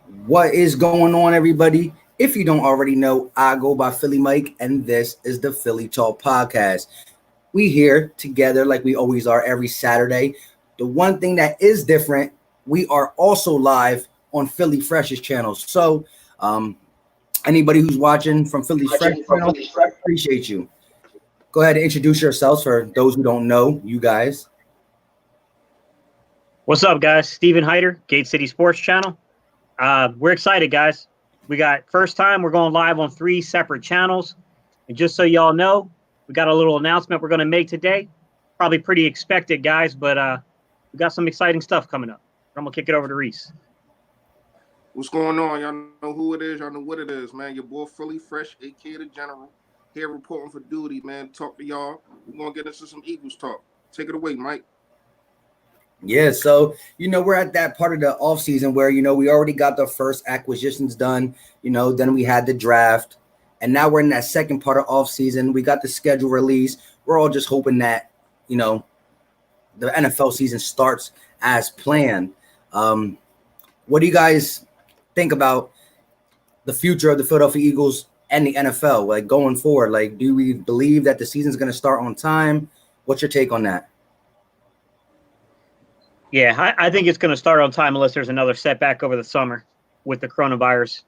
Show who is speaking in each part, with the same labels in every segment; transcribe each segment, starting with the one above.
Speaker 1: What is going on, everybody? If you don't already know, I go by Philly Mike, and this is the Philly Talk Podcast. We here together like we always are every Saturday. The one thing that is different, we are also live on Philly Fresh's channel. So, anybody who's watching from Philly's Fresh channel, appreciate you. Go ahead and introduce yourselves for those who don't know you guys.
Speaker 2: What's up, guys? Steven Hyder, Gate City Sports Channel. We're excited, guys. We got first time we're going live on 3 separate channels. And just so y'all know, we got a little announcement we're going to make today. Probably pretty expected, guys, but we got some exciting stuff coming up. I'm going to kick it over to Reese.
Speaker 3: What's going on? Y'all know who it is. Y'all know what it is, man. Your boy Philly Fresh, a.k.a. the General, here reporting for duty, man. Talk to y'all. We're going to get into some Eagles talk. Take it away, Mike.
Speaker 1: Yeah, so, we're at that part of the offseason where, we already got the first acquisitions done, then we had the draft, and now we're in that second part of offseason. We got the schedule release. We're all just hoping that, the NFL season starts as planned. What do you guys think about the future of the Philadelphia Eagles and the NFL, like going forward? Like, do we believe that the season's going to start on time? What's your take on that?
Speaker 2: Yeah, I think it's going to start on time unless there's another setback over the summer with the coronavirus.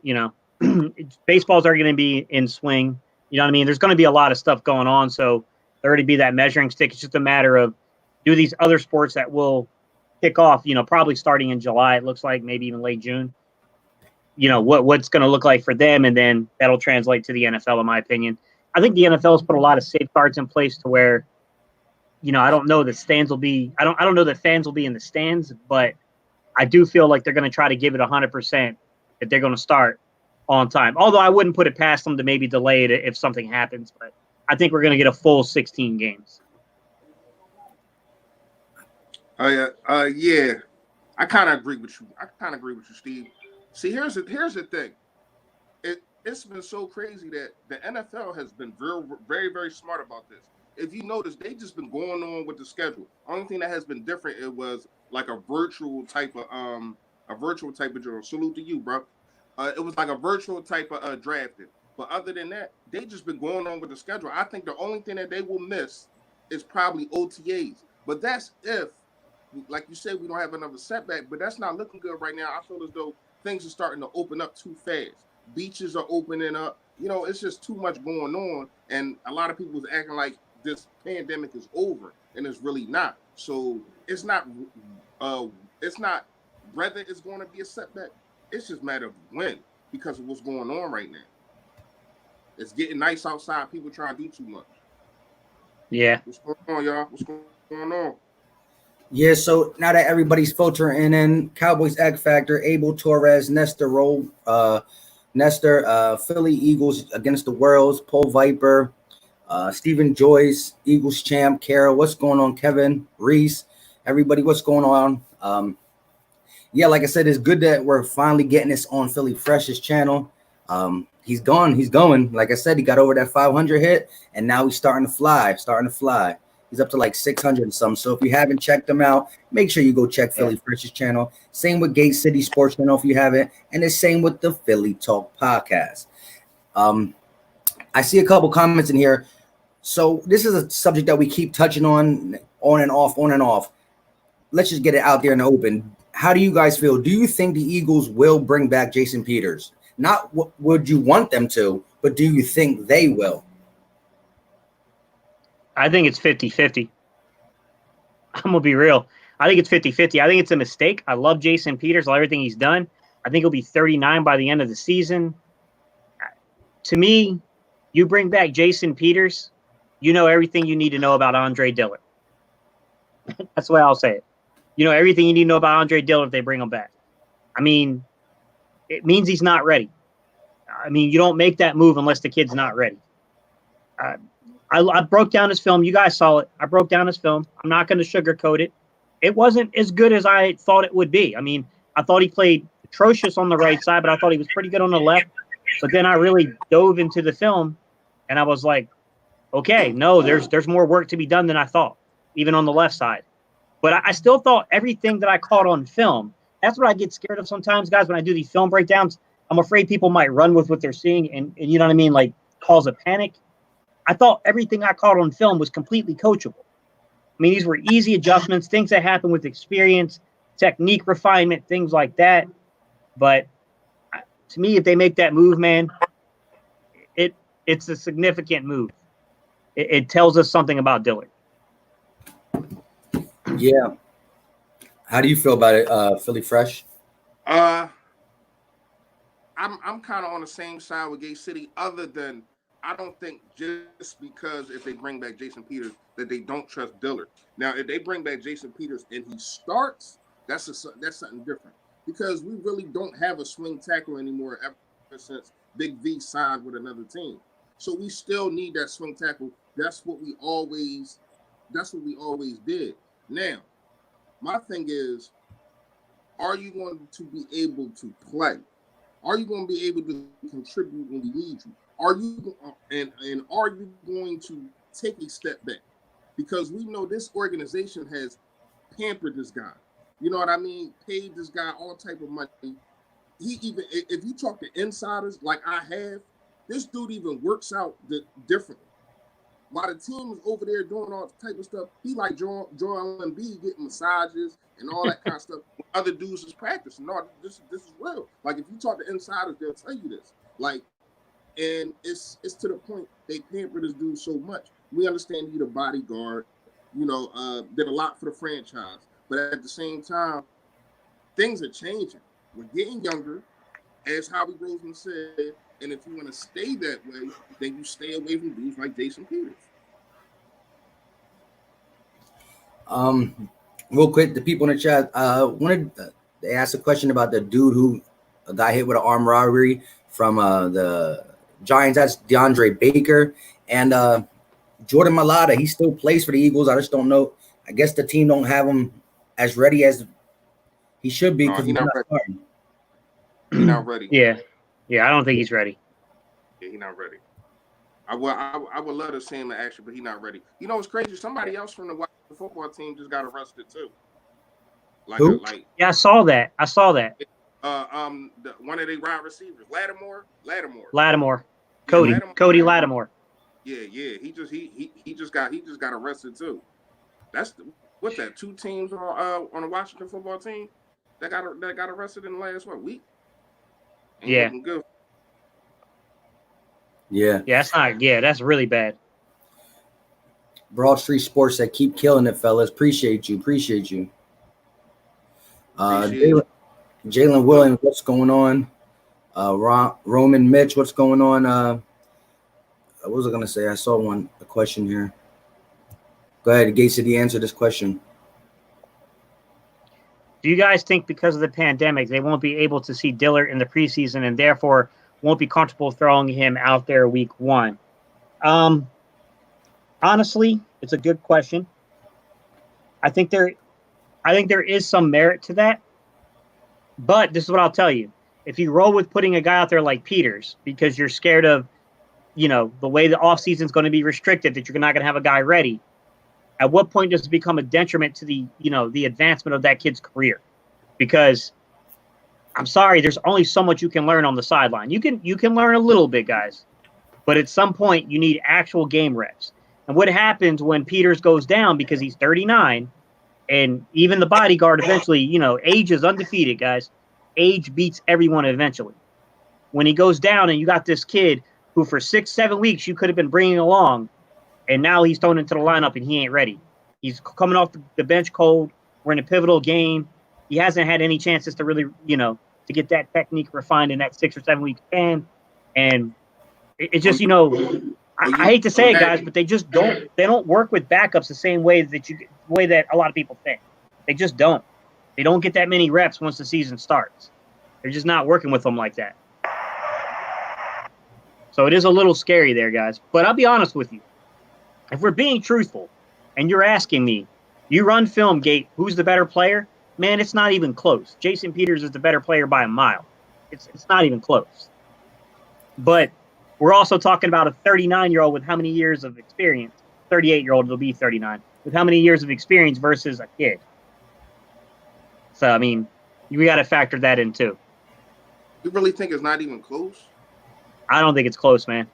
Speaker 2: Baseballs are going to be in swing. You know what I mean? There's going to be a lot of stuff going on. So there already be that measuring stick. It's just a matter of do these other sports that will kick off, probably starting in July, it looks like, maybe even late June. What's going to look like for them, and then that'll translate to the NFL, in my opinion. I think the NFL has put a lot of safeguards in place to where I don't know the stands will be. I don't know that fans will be in the stands, but I do feel like they're going to try to give it 100% that they're going to start on time. Although I wouldn't put it past them to maybe delay it if something happens. But I think we're going to get a full 16 games.
Speaker 3: Yeah, I kind of agree with you. Steve. See, here's the thing. It's been so crazy that the NFL has been very, very, very smart about this. If you notice, they just been going on with the schedule. Only thing that has been different, it was like a virtual type of drill. Salute to you, bro. It was like a virtual type of drafting. But other than that, they just been going on with the schedule. I think the only thing that they will miss is probably OTAs. But that's if, like you said, we don't have another setback. But that's not looking good right now. I feel as though things are starting to open up too fast. Beaches are opening up. It's just too much going on. And a lot of people was acting like this pandemic is over, and it's really not. So it's not whether it's going to be a setback. It's just a matter of when, because of what's going on right now. It's getting nice outside. People trying to do too much.
Speaker 2: Yeah.
Speaker 3: What's going on, y'all? What's going on?
Speaker 1: Yeah, so now that everybody's filtering in, Cowboys X Factor, Abel Torres, Philly Eagles against the Worlds, Paul Viper, Stephen Joyce, Eagles champ, Carol, what's going on, Kevin, Reese, everybody, what's going on? Yeah, like I said, it's good that we're finally getting this on Philly Fresh's channel. He's going. Like I said, he got over that 500 hit, and now he's starting to fly. He's up to like 600 and something. So if you haven't checked him out, make sure you go check Philly Fresh's channel. Same with Gate City Sports Channel if you haven't, and the same with the Philly Talk Podcast. I see a couple comments in here. So this is a subject that we keep touching on and off. Let's just get it out there in the open. How do you guys feel? Do you think the Eagles will bring back Jason Peters? Not would you want them to, but do you think they will?
Speaker 2: I think it's 50-50. I'm going to be real. I think it's 50-50. I think it's a mistake. I love Jason Peters, all everything he's done. I think he'll be 39 by the end of the season. To me, you bring back Jason Peters, you know everything you need to know about Andre Dillard. That's the way I'll say it. You know everything you need to know about Andre Dillard if they bring him back. I mean, it means he's not ready. I mean, you don't make that move unless the kid's not ready. I broke down his film. You guys saw it. I broke down his film. I'm not going to sugarcoat it. It wasn't as good as I thought it would be. I mean, I thought he played atrocious on the right side, but I thought he was pretty good on the left. But then I really dove into the film, and I was like, okay, no, there's more work to be done than I thought, even on the left side. But I still thought everything that I caught on film that's what I get scared of sometimes, guys, when I do these film breakdowns. I'm afraid people might run with what they're seeing and you know what I mean, like cause a panic. I thought everything I caught on film was completely coachable. I mean, these were easy adjustments, things that happen with experience, technique refinement, things like that. But to me, if they make that move, man, it's a significant move. It tells us something about Dillard.
Speaker 1: Yeah. How do you feel about it, Philly Fresh?
Speaker 3: I'm kind of on the same side with Gay City, other than I don't think just because if they bring back Jason Peters that they don't trust Dillard. Now, if they bring back Jason Peters and he starts, that's something different, because we really don't have a swing tackle anymore ever since Big V signed with another team. So we still need that swing tackle. That's what we always did. Now, my thing is, are you going to be able to play? Are you going to be able to contribute when we need you? Are you and are you going to take a step back? Because we know this organization has pampered this guy. You know what I mean? Paid this guy all type of money. He even, if you talk to insiders like I have, this dude even works out differently. While the team is over there doing all type of stuff, he like Joel Embiid getting massages and all that kind of stuff. Other dudes is practicing. No, this is real. Like, if you talk to insiders, they'll tell you this. Like, and it's to the point they pamper this dude so much. We understand he's a bodyguard, you know, did a lot for the franchise. But at the same time, things are changing. We're getting younger, as Howie Roseman said, and if you want to stay that way, then you stay away from dudes like Jason Peters.
Speaker 1: Real quick, the people in the chat they asked a question about the dude who got hit with an armed robbery from the Giants. That's DeAndre Baker and Jordan Mailata. He still plays for the Eagles. I just don't know. I guess the team don't have him as ready as he should be because he's not starting.
Speaker 3: He's not ready.
Speaker 2: Yeah, I don't think he's ready.
Speaker 3: Yeah, he's not ready. I would love to see him in action, but he's not ready. You know what's crazy? Somebody else from the Washington football team just got arrested too.
Speaker 2: Who? Yeah, I saw that.
Speaker 3: One of their wide receivers, Lattimore.
Speaker 2: Cody Lattimore.
Speaker 3: Yeah. He just got arrested too. That's what's that? 2 teams on the Washington football team that got arrested in the last week.
Speaker 2: Yeah.
Speaker 3: Good.
Speaker 1: Yeah.
Speaker 2: That's really bad.
Speaker 1: Broad Street Sports said, keep killing it, fellas. Appreciate you. Jalen Williams, what's going on? Roman Mitch, what's going on? What was I going to say? I saw a question here. Go ahead, Gay City, answer this question.
Speaker 2: Do you guys think because of the pandemic, they won't be able to see Dillard in the preseason and therefore won't be comfortable throwing him out there week 1? Honestly, it's a good question. I think there is some merit to that. But this is what I'll tell you. If you roll with putting a guy out there like Peters because you're scared of, you know, the way the offseason is going to be restricted, that you're not going to have a guy ready, at what point does it become a detriment to the advancement of that kid's career? Because I'm sorry, there's only so much you can learn on the sideline. You can learn a little bit, guys, but at some point you need actual game reps. And what happens when Peters goes down because he's 39, and even the bodyguard eventually, you know, age is undefeated, guys. Age beats everyone eventually. When he goes down and you got this kid who for 6-7 weeks you could have been bringing along, and now he's thrown into the lineup and he ain't ready. He's coming off the bench cold. We're in a pivotal game. He hasn't had any chances to really, you know, to get that technique refined in that 6 or 7 week span. And it's just, you know, I hate to say it, guys, but they don't work with backups the same way that a lot of people think. They just don't. They don't get that many reps once the season starts. They're just not working with them like that. So it is a little scary there, guys. But I'll be honest with you. If we're being truthful and you're asking me, you run Filmgate, who's the better player? Man, it's not even close. Jason Peters is the better player by a mile. It's not even close. But we're also talking about a 39-year-old with how many years of experience? 38-year-old will be 39. With how many years of experience versus a kid? So, I mean, We got to factor that in too.
Speaker 3: You really think it's not even close?
Speaker 2: I don't think it's close, man.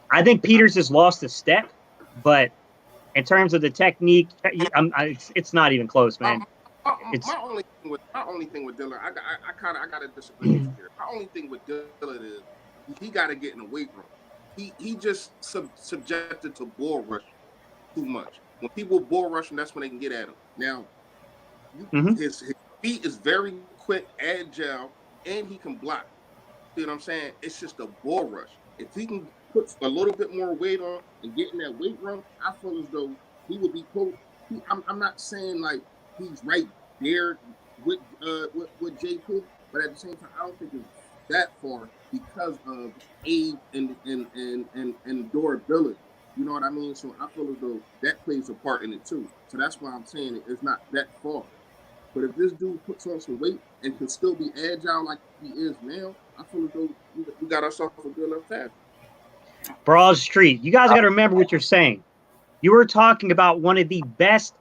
Speaker 2: I think Peters has lost a step, but in terms of the technique, it's not even close, man.
Speaker 3: My only thing with Dillard, I gotta disagree with you here. My only thing with Dillard is he got to get in the weight room. He just subjected to bull rush too much. When people bull rush him, that's when they can get at him. Now, his feet is very quick, agile, and he can block. See what I'm saying? It's just a bull rush. If he can put a little bit more weight on and get in that weight room, I feel as though he would be close. I'm not saying like he's right there with JP, but at the same time, I don't think it's that far because of age and durability. You know what I mean? So I feel as though that plays a part in it too. So that's why I'm saying it's not that far. But if this dude puts on some weight and can still be agile like he is now, I feel as though we got ourselves a good enough tackle.
Speaker 2: Broad Street. You guys got to remember what you're saying. You were talking about one of the best.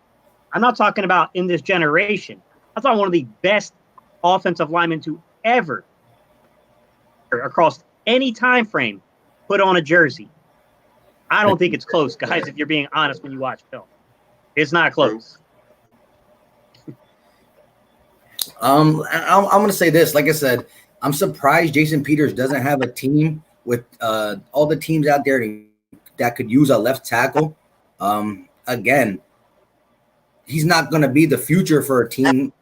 Speaker 2: I'm not talking about in this generation. I'm talking one of the best offensive linemen to ever, across any time frame, put on a jersey. I don't think it's close, guys, if you're being honest when you watch film. It's not close.
Speaker 1: I'm going to say this. Like I said, I'm surprised Jason Peters doesn't have a team with all the teams out there that could use a left tackle. Again, he's not going to be the future for a team,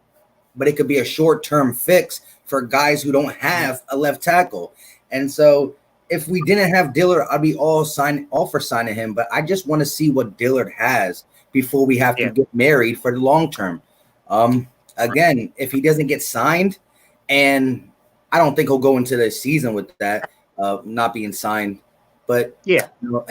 Speaker 1: but it could be a short-term fix for guys who don't have a left tackle. And so if we didn't have Dillard, I'd be all for signing him. But I just want to see what Dillard has before we have to get married for the long term. Again, if he doesn't get signed, and I don't think he'll go into the season with that not being signed. But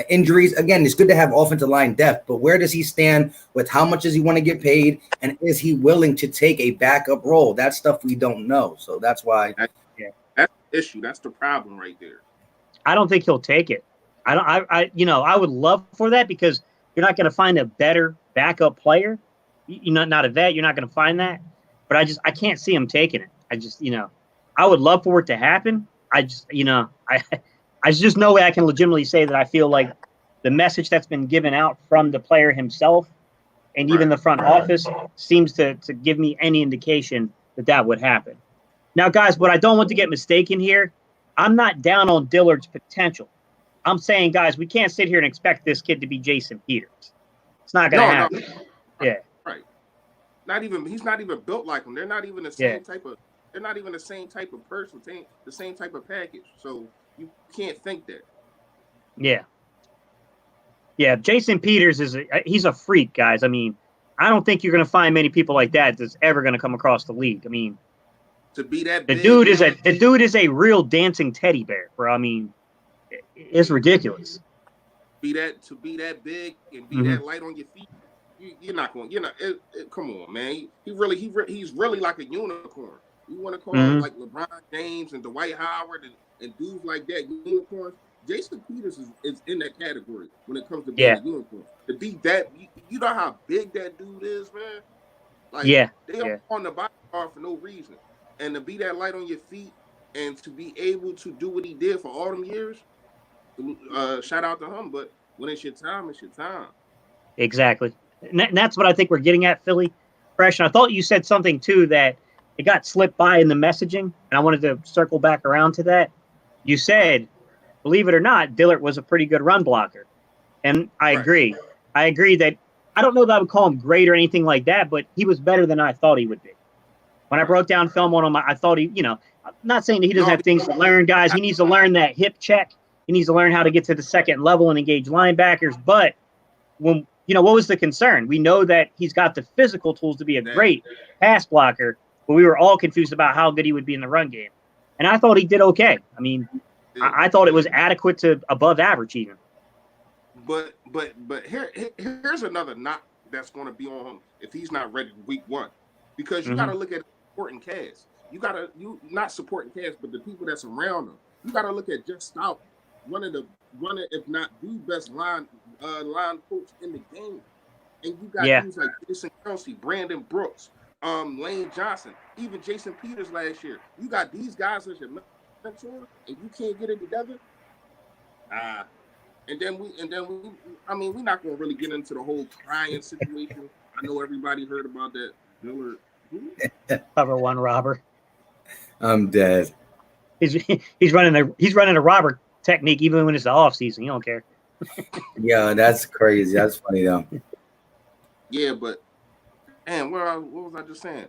Speaker 1: injuries, again, it's good to have offensive line depth, but where does he stand with how much does he want to get paid? And is he willing to take a backup role? That's stuff we don't know. So that's why.
Speaker 3: That's the issue. That's the problem right there.
Speaker 2: I don't think he'll take it. I would love for that because you're not going to find a better backup player. You're not a vet. You're not going to find that. But I can't see him taking it. I would love for it to happen. There's just no way I can legitimately say that I feel like the message that's been given out from the player himself and even the front office seems to give me any indication that would happen. Now, guys, what I don't want to get mistaken here, I'm not down on Dillard's potential. I'm saying, guys, we can't sit here and expect this kid to be Jason Peters. It's not going to happen.
Speaker 3: No. Right. He's not even built like him. They're not even the same type of. They're not even the same type of person. The same type of package. So you can't think that.
Speaker 2: Yeah. Jason Peters he's a freak, guys. I mean, I don't think you're going to find many people like that's ever going to come across the league. I mean,
Speaker 3: to be that
Speaker 2: the
Speaker 3: big,
Speaker 2: dude is a real dancing teddy bear, bro. I mean, it's ridiculous.
Speaker 3: To be that big and be that light on your feet, you're not going. Come on, man. He's really like a unicorn. You want to call him like LeBron James and Dwight Howard and dudes like that, unicorns. Jason Peters is in that category when it comes to being a unicorn. To be that, you know how big that dude is, man. Like they are on the body bar for no reason, and to be that light on your feet and to be able to do what he did for all them years, shout out to him. But when it's your time, it's your time.
Speaker 2: Exactly, and that's what I think we're getting at, Philly. Fresh. And I thought you said something too that it got slipped by in the messaging, and I wanted to circle back around to that. You said, believe it or not, Dillard was a pretty good run blocker. And I agree. I agree that I don't know that I would call him great or anything like that, but he was better than I thought he would be. When I broke down film on him, I thought I'm not saying that he doesn't have things to learn, guys. He needs to learn that hip check. He needs to learn how to get to the second level and engage linebackers. But what was the concern? We know that he's got the physical tools to be a great pass blocker, but we were all confused about how good he would be in the run game. And I thought he did okay. I mean, I thought it was adequate to above average even.
Speaker 3: But here's another knock that's going to be on him if he's not ready week one, because you got to look at supporting cast. You not supporting cast, but the people that's around him. You got to look at Jeff Stout, one of if not the best line coach in the game, and you got dudes like Jason Kelsey, Brandon Brooks, Lane Johnson, even Jason Peters last year. You got these guys as your mentor, and you can't get it together. And then we. I mean, we're not gonna really get into the whole crying situation. I know everybody heard about that. Dillard,
Speaker 2: Cover one robber.
Speaker 1: I'm dead.
Speaker 2: He's running a robber technique even when it's the off season. You don't care.
Speaker 1: Yeah, that's crazy. That's funny though.
Speaker 3: Yeah, but man, what was I just saying?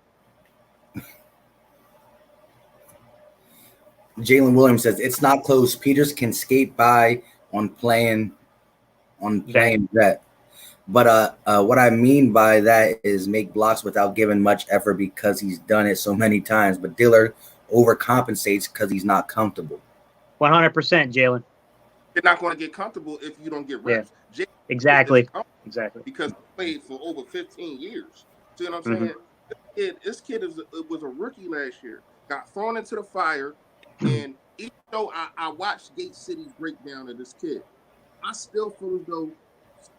Speaker 1: Jalen Williams says it's not close. Peters can skate by on playing vet. But what I mean by that is make blocks without giving much effort because he's done it so many times. But Dillard overcompensates because he's not comfortable.
Speaker 2: 100%, Jalen.
Speaker 3: You're not going to get comfortable if you don't get reps.
Speaker 2: Yeah. Exactly.
Speaker 3: Because he played for over 15 years. See what I'm saying? This kid was a rookie last year. Got thrown into the fire, and even though I watched Gate City's breakdown of this kid, I still feel as though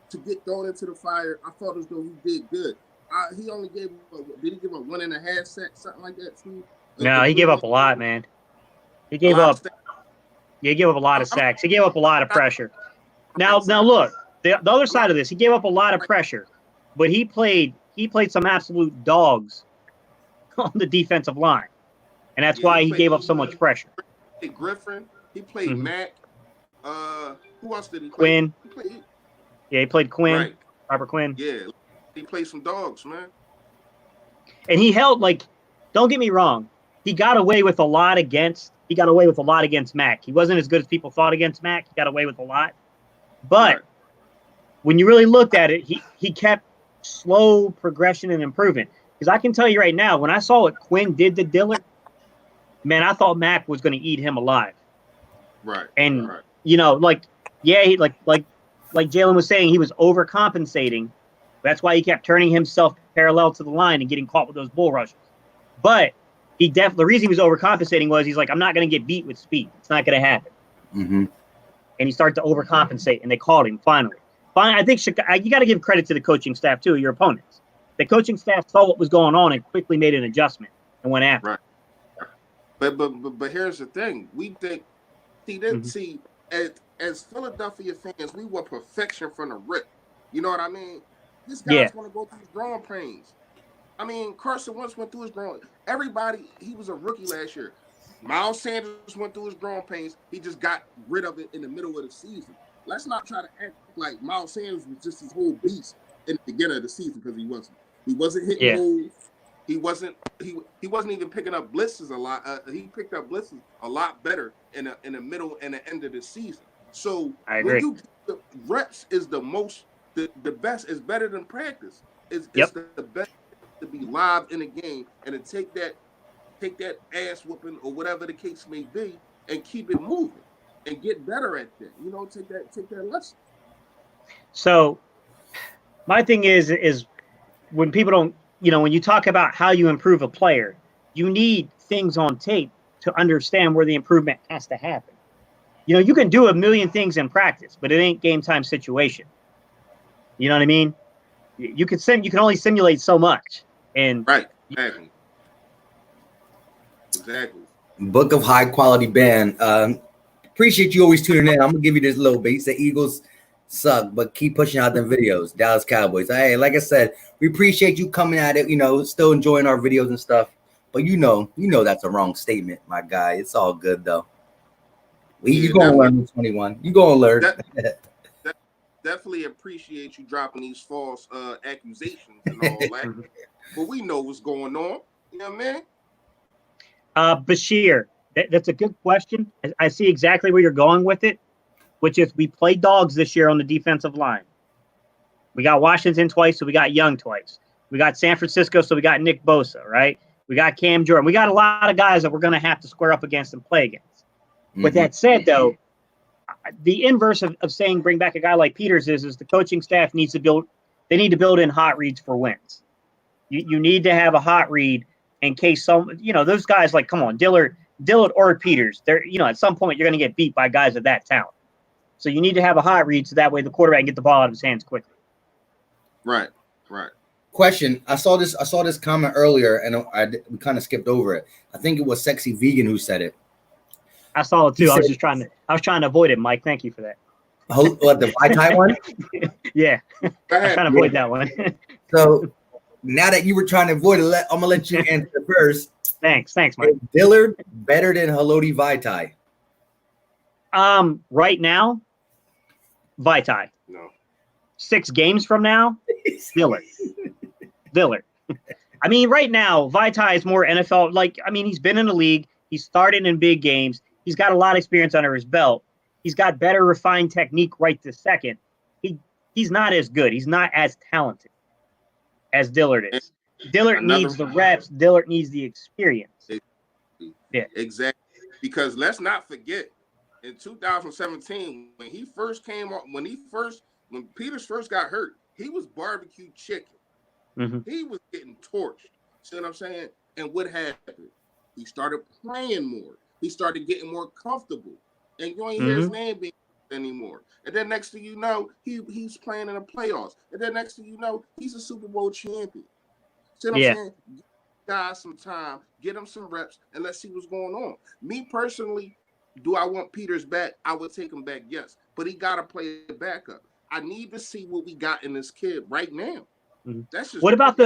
Speaker 3: to get thrown into the fire, I felt as though he did good. He only gave did he give up 1.5 sacks, something like that, Steve?
Speaker 2: No, he gave up a lot, man. He gave up a lot of sacks. He gave up a lot of pressure. Now look, the other side of this, he gave up a lot of pressure, but he played some absolute dogs on the defensive line, and that's why he gave up so much pressure.
Speaker 3: He played Griffin. He played Mack. Who else did he play?
Speaker 2: Quinn. He played Quinn.
Speaker 3: Right.
Speaker 2: Robert Quinn.
Speaker 3: Yeah, he played some dogs, man.
Speaker 2: And he held, like, don't get me wrong, he got away with a lot against Mack. He wasn't as good as people thought against Mack. He got away with a lot. But when you really looked at it, he kept slow progression and improvement. Because I can tell you right now, when I saw what Quinn did to Dillard, man, I thought Mack was going to eat him alive.
Speaker 3: Right.
Speaker 2: And you know, like Jalen was saying, he was overcompensating. That's why he kept turning himself parallel to the line and getting caught with those bull rushes. But the reason he was overcompensating was he's like, I'm not going to get beat with speed. It's not going to happen.
Speaker 1: Mm-hmm.
Speaker 2: And he started to overcompensate, and they caught him finally. I think you got to give credit to the coaching staff too, your opponents. The coaching staff saw what was going on and quickly made an adjustment and went after.
Speaker 3: Right. But here's the thing: we think, see, as Philadelphia fans, we want perfection from the rip. You know what I mean? This guy's going to go through his growing pains. I mean, Carson Wentz went through his growing. Everybody, he was a rookie last year. Miles Sanders went through his growing pains. He just got rid of it in the middle of the season. Let's not try to act like Miles Sanders was just his whole beast in the beginning of the season, because he wasn't. He wasn't hitting holes. He wasn't even picking up blitzes a lot. He picked up blitzes a lot better in the middle and the end of the season. So
Speaker 2: I agree.
Speaker 3: When you the reps is the best is better than practice. It's the best to be live in a game and to take that ass whooping or whatever the case may be and keep it moving and get better at that. You know, take that lesson.
Speaker 2: So my thing is when people don't, when you talk about how you improve a player, you need things on tape to understand where the improvement has to happen. You can do a million things in practice, but it ain't game time situation. You know what I mean? You can only simulate so much. And
Speaker 3: right, exactly.
Speaker 1: Book of High Quality Band. Appreciate you always tuning in. I'm gonna give you this little bit. He said Eagles suck, but keep pushing out them videos. Dallas Cowboys. Hey, like I said, we appreciate you coming at it. Still enjoying our videos and stuff. But you know that's a wrong statement, my guy. It's all good though. You gonna learn in 21. You gonna learn.
Speaker 3: Definitely appreciate you dropping these false accusations and all that. But we know what's going on. You know what I mean?
Speaker 2: Bashir, that's a good question. I see exactly where you're going with it, which is we play dogs this year on the defensive line. We got Washington twice, so we got Young twice. We got San Francisco, so we got Nick Bosa, right? We got Cam Jordan. We got a lot of guys that we're going to have to square up against and play against. Mm-hmm. With that said, though, the inverse of saying bring back a guy like Peters is the coaching staff needs to build in hot reads for wins. You need to have a hot read in case those guys, like, come on, Dillard or Peters, they're, at some point you're going to get beat by guys of that talent. So you need to have a hot read so that way the quarterback can get the ball out of his hands quickly.
Speaker 3: Right.
Speaker 1: Question. I saw this comment earlier, and we kind of skipped over it. I think it was Sexy Vegan who said it.
Speaker 2: I saw it too. I was trying to avoid it, Mike. Thank you for that.
Speaker 1: What, the Vitae one?
Speaker 2: Yeah, I was trying to avoid that one.
Speaker 1: So now that you were trying to avoid it, I'm gonna let you answer first.
Speaker 2: Thanks, Mike.
Speaker 1: Is Dillard better than Haloti Vitae?
Speaker 2: Right now, Vitae.
Speaker 3: No.
Speaker 2: 6 games from now, Dillard. I mean, right now, Vitae is more NFL. Like, I mean, he's been in the league. He's started in big games. He's got a lot of experience under his belt. He's got better refined technique right this second. He's not as good. He's not as talented as Dillard is. Dillard needs the reps. Dillard needs the experience.
Speaker 3: Yeah, exactly. Because let's not forget, in 2017, when Peters first got hurt, he was barbecue chicken.
Speaker 2: Mm-hmm.
Speaker 3: He was getting torched. See what I'm saying? And what happened? He started playing more. He started getting more comfortable. And you ain't hear his name being anymore. And then next thing you know, he's playing in the playoffs. And then next thing you know, he's a Super Bowl champion. See what I'm saying? Give guys some time, get him some reps, and let's see what's going on. Me personally, do I want Peters back? I would take him back, yes. But he got to play the backup. I need to see what we got in this kid right now.
Speaker 2: Mm-hmm.
Speaker 3: That's just
Speaker 2: what about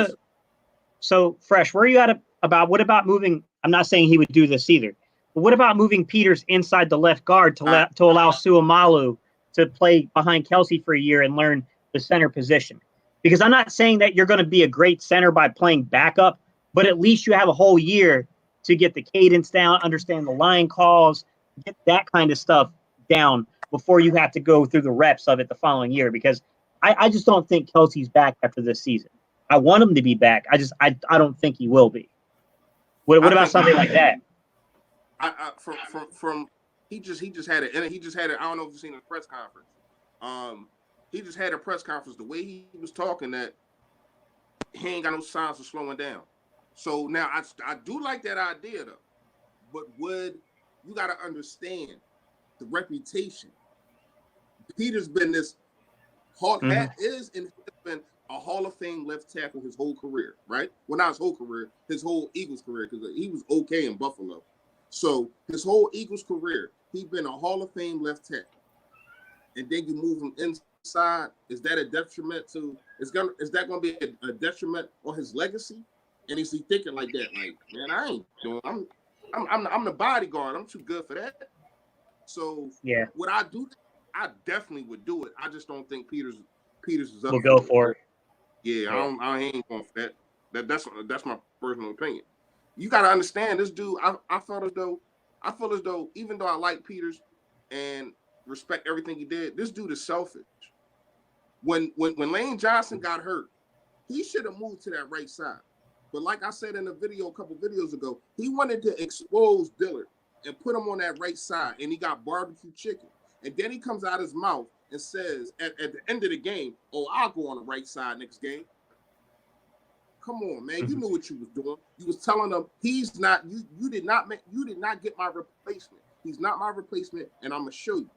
Speaker 2: so Fresh, where are you at about what about moving? I'm not saying he would do this either, but what about moving Peters inside the left guard to allow Suamalu to play behind Kelsey for a year and learn the center position? Because I'm not saying that you're going to be a great center by playing backup, but at least you have a whole year to get the cadence down, understand the line calls, get that kind of stuff down before you have to go through the reps of it the following year. Because I just don't think Kelsey's back after this season. I want him to be back. I don't think he will be. What about something like that?
Speaker 3: He just had it. I don't know if you've seen a press conference. He just had a press conference. The way he was talking, that he ain't got no signs of slowing down. So now I do like that idea though. But you got to understand the reputation. Peter's been this Hawk hat is and has been a Hall of Fame left tackle his whole career, right? Well, not his whole career, his whole Eagles career, because he was okay in Buffalo. So his whole Eagles career, he's been a Hall of Fame left tackle. And then you move him inside. Is that a detriment to? Is that going to be a detriment on his legacy? And is he thinking like that? Like, man, I ain't doing. I'm the bodyguard. I'm too good for that. So
Speaker 2: yeah,
Speaker 3: would I do that? I definitely would do it. I just don't think Peters is up.
Speaker 2: We'll go for it.
Speaker 3: Yeah, I ain't going for that. That's my personal opinion. You got to understand this dude. I feel as though even though I like Peters and respect everything he did, this dude is selfish. When Lane Johnson got hurt, he should have moved to that right side. But like I said in a video a couple videos ago, he wanted to expose Dillard and put him on that right side, and he got barbecue chicken. And then he comes out his mouth and says at the end of the game, "Oh, I'll go on the right side next game." Come on, man. You knew what you was doing. You was telling them he's not. You did not get my replacement. He's not my replacement, and I'm gonna show you.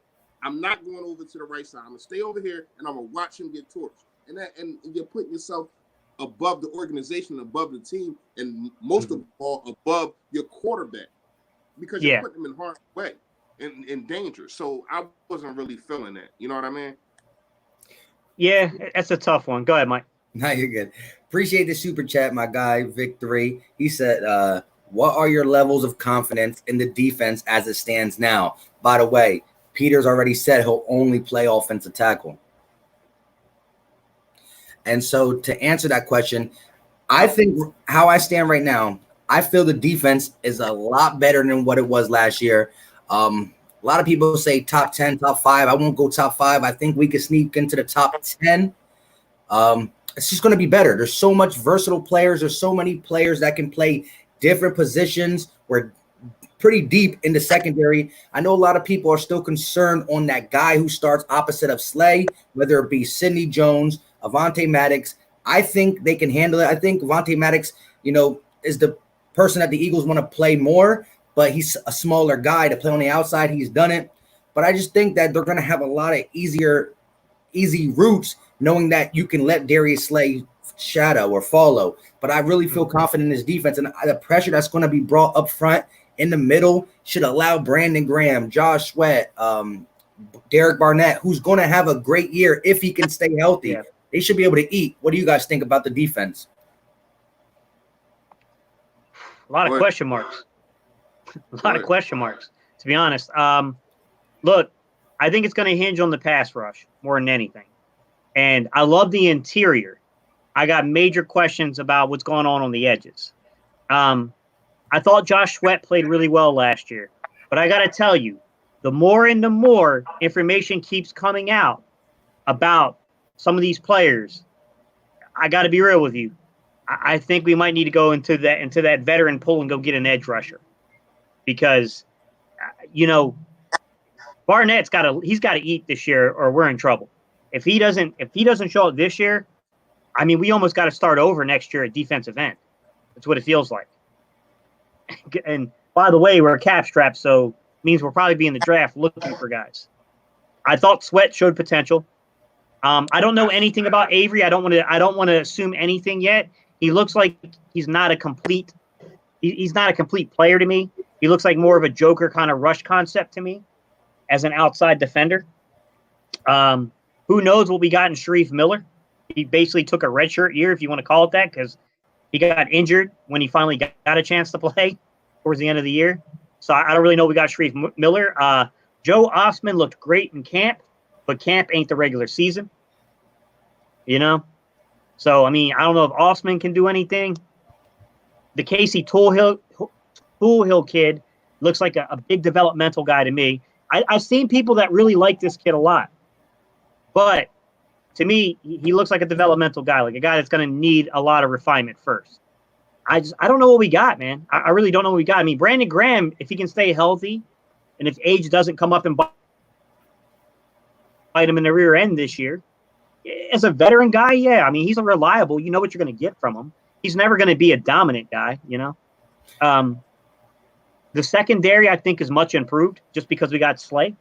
Speaker 3: I'm not going over to the right side. I'm gonna stay over here, and I'm gonna watch him get torched. And you're putting yourself above the organization, above the team, and most of all above your quarterback, because you're putting him in harm's way, in danger. So I wasn't really feeling that. You know what I mean?
Speaker 2: Yeah, that's a tough one. Go ahead, Mike.
Speaker 1: No, you're good. Appreciate the super chat, my guy, Victory. He said, what are your levels of confidence in the defense as it stands now? By the way, Peters already said he'll only play offensive tackle. And so to answer that question, I think how I stand right now, I feel the defense is a lot better than what it was last year. A lot of people say top 10, top 5. I won't go top 5. I think we could sneak into the top 10. It's just going to be better. There's so much versatile players. There's so many players that can play different positions. We're pretty deep in the secondary. I know a lot of people are still concerned on that guy who starts opposite of Slay, whether it be Sidney Jones, Avonte Maddox. I think they can handle it. I think Avonte Maddox, is the person that the Eagles want to play more, but he's a smaller guy to play on the outside. He's done it. But I just think that they're going to have a lot of easy routes, knowing that you can let Darius Slay shadow or follow. But I really feel confident in his defense, and the pressure that's going to be brought up front in the middle should allow Brandon Graham, Josh Sweat, Derek Barnett, who's going to have a great year if he can stay healthy.
Speaker 2: Yeah.
Speaker 1: They should be able to eat. What do you guys think about the defense?
Speaker 2: A lot of question marks. A lot of question marks, to be honest. Look, I think it's going to hinge on the pass rush more than anything. And I love the interior. I got major questions about what's going on the edges. I thought Josh Sweat played really well last year. But I got to tell you, the more and the more information keeps coming out about some of these players, I got to be real with you. I think we might need to go into that veteran pool and go get an edge rusher, because, Barnett's got to eat this year, or we're in trouble. If he doesn't show up this year, I mean, we almost got to start over next year at defensive end. That's what it feels like. And by the way, we're cap strapped, so it means we'll probably be in the draft looking for guys. I thought Sweat showed potential. I don't know anything about Avery. I don't want to assume anything yet. He looks like he's not a complete player to me. He looks like more of a Joker kind of rush concept to me as an outside defender. Who knows what we got in Shareef Miller? He basically took a redshirt year, if you want to call it that, because he got injured when he finally got a chance to play towards the end of the year. So I don't really know what we got Shareef Miller. Joe Osman looked great in camp, but camp ain't the regular season. So, I mean, I don't know if Osman can do anything. The Casey Toolhill kid looks like a big developmental guy to me. I've seen people that really like this kid a lot. But to me, he looks like a developmental guy, like a guy that's going to need a lot of refinement first. I don't know what we got, man. I really don't know what we got. I mean, Brandon Graham, if he can stay healthy, and if age doesn't come up and bite him in the rear end this year, as a veteran guy, yeah. I mean, he's a reliable. You know what you're going to get from him. He's never going to be a dominant guy, The secondary, I think, is much improved just because we got Slay.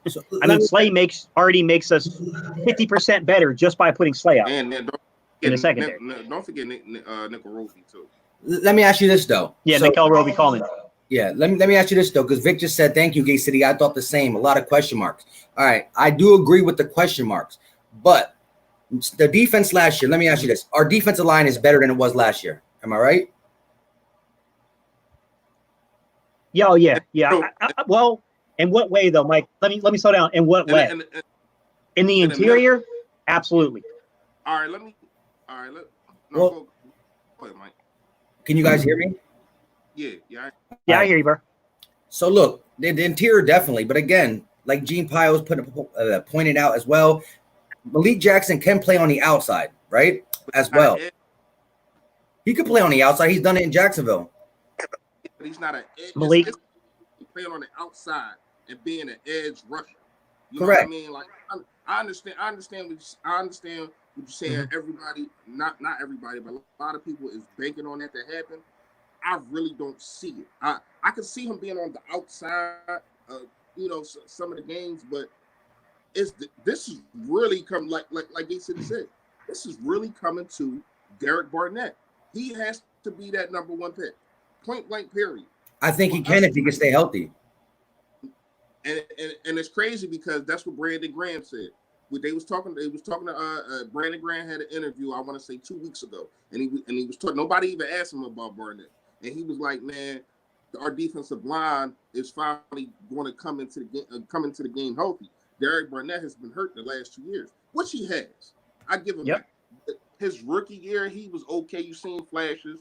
Speaker 1: So,
Speaker 2: Slay already makes us 50% better just by putting Slay out in the secondary.
Speaker 3: Don't forget Nickell Robey too.
Speaker 1: Let me ask you this though.
Speaker 2: Yeah, Nickell Robey-Coleman.
Speaker 1: Yeah, let me ask you this though, because Vic just said thank you, Gay City. I thought the same. A lot of question marks. All right, I do agree with the question marks, but the defense last year. Let me ask you this: our defensive line is better than it was last year. Am I right?
Speaker 2: Yeah, yeah. Well, in what way though, Mike? Let me slow down. In what way? In the interior, absolutely.
Speaker 3: All right, go ahead, Mike.
Speaker 1: Can you guys hear me?
Speaker 3: Yeah.
Speaker 2: I hear you, bro.
Speaker 1: So look, the interior definitely, but again, like Gene Piles pointed out as well, Malik Jackson can play on the outside, right? As well. He could play on the outside. He's done it in Jacksonville.
Speaker 3: But he's not an edge.
Speaker 2: Malik
Speaker 3: playing on the outside and being an edge rusher. You
Speaker 1: Correct.
Speaker 3: know what I mean? Like I understand what you're saying.
Speaker 1: Mm-hmm.
Speaker 3: Everybody, not everybody, but a lot of people is banking on that to happen. I really don't see it. I could see him being on the outside, some of the games, but this is really come like Jason said. This is really coming to Derek Barnett. He has to be that number one pick, point blank. Period.
Speaker 1: I think he can if he can stay healthy.
Speaker 3: And it's crazy because that's what Brandon Graham said. They was talking to Brandon Graham had an interview, I want to say 2 weeks ago, and he was talking. Nobody even asked him about Barnett, and he was like, "Man, our defensive line is finally going to come into the game healthy." Derek Barnett has been hurt the last 2 years, which he has. I give him that. His rookie year, he was okay. You seen flashes,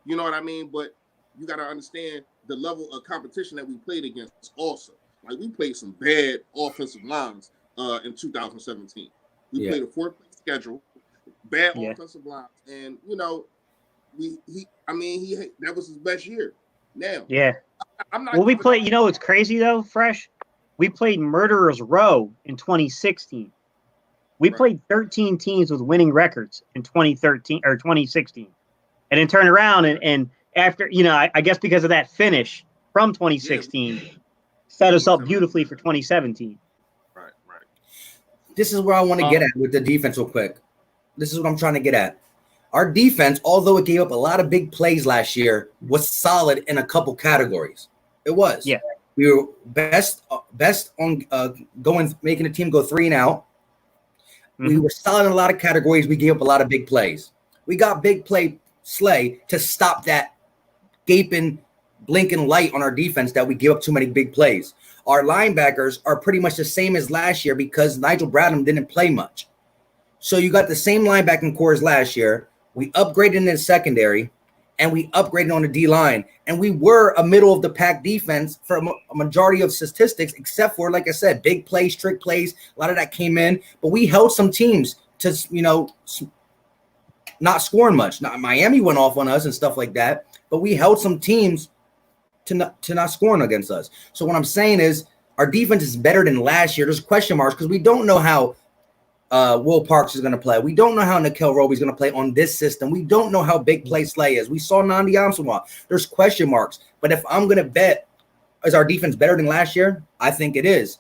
Speaker 3: you know what I mean? But you got to understand the level of competition that we played against also. Like, we played some bad offensive lines in 2017. We played a 4-play schedule, bad offensive lines, and that was his best year. Now, I'm not.
Speaker 2: Well, we played. It's crazy though, Fresh. We played Murderers Row in 2016. We played 13 teams with winning records in 2013 or 2016, and then turned around and after I guess because of that finish from 2016, set us up beautifully for 2017.
Speaker 3: Right.
Speaker 1: This is where I want to get at with the defense real quick. This is what I'm trying to get at. our defense, although it gave up a lot of big plays last year, was solid in a couple categories. It was.
Speaker 2: Yeah.
Speaker 1: We were best on making the team go 3 and out. We were solid in a lot of categories. We gave up a lot of big plays. We got big play Slay to stop that gaping, blinking light on our defense that we give up too many big plays. Our linebackers are pretty much the same as last year because Nigel Bradham didn't play much. So you got the same linebacking core as last year. We upgraded in the secondary, and we upgraded on the D-line. And we were a middle-of-the-pack defense for a majority of statistics, except for, like I said, big plays, trick plays. A lot of that came in. But we held some teams to, not scoring much. Now, Miami went off on us and stuff like that, but we held some teams to not scoring against us. So what I'm saying is our defense is better than last year. There's question marks because we don't know how Will Parks is going to play. We don't know how Nickell Robey is going to play on this system. We don't know how big play Slay is. We saw Nnamdi Asomugha. There's question marks. But if I'm going to bet, is our defense better than last year? I think it is.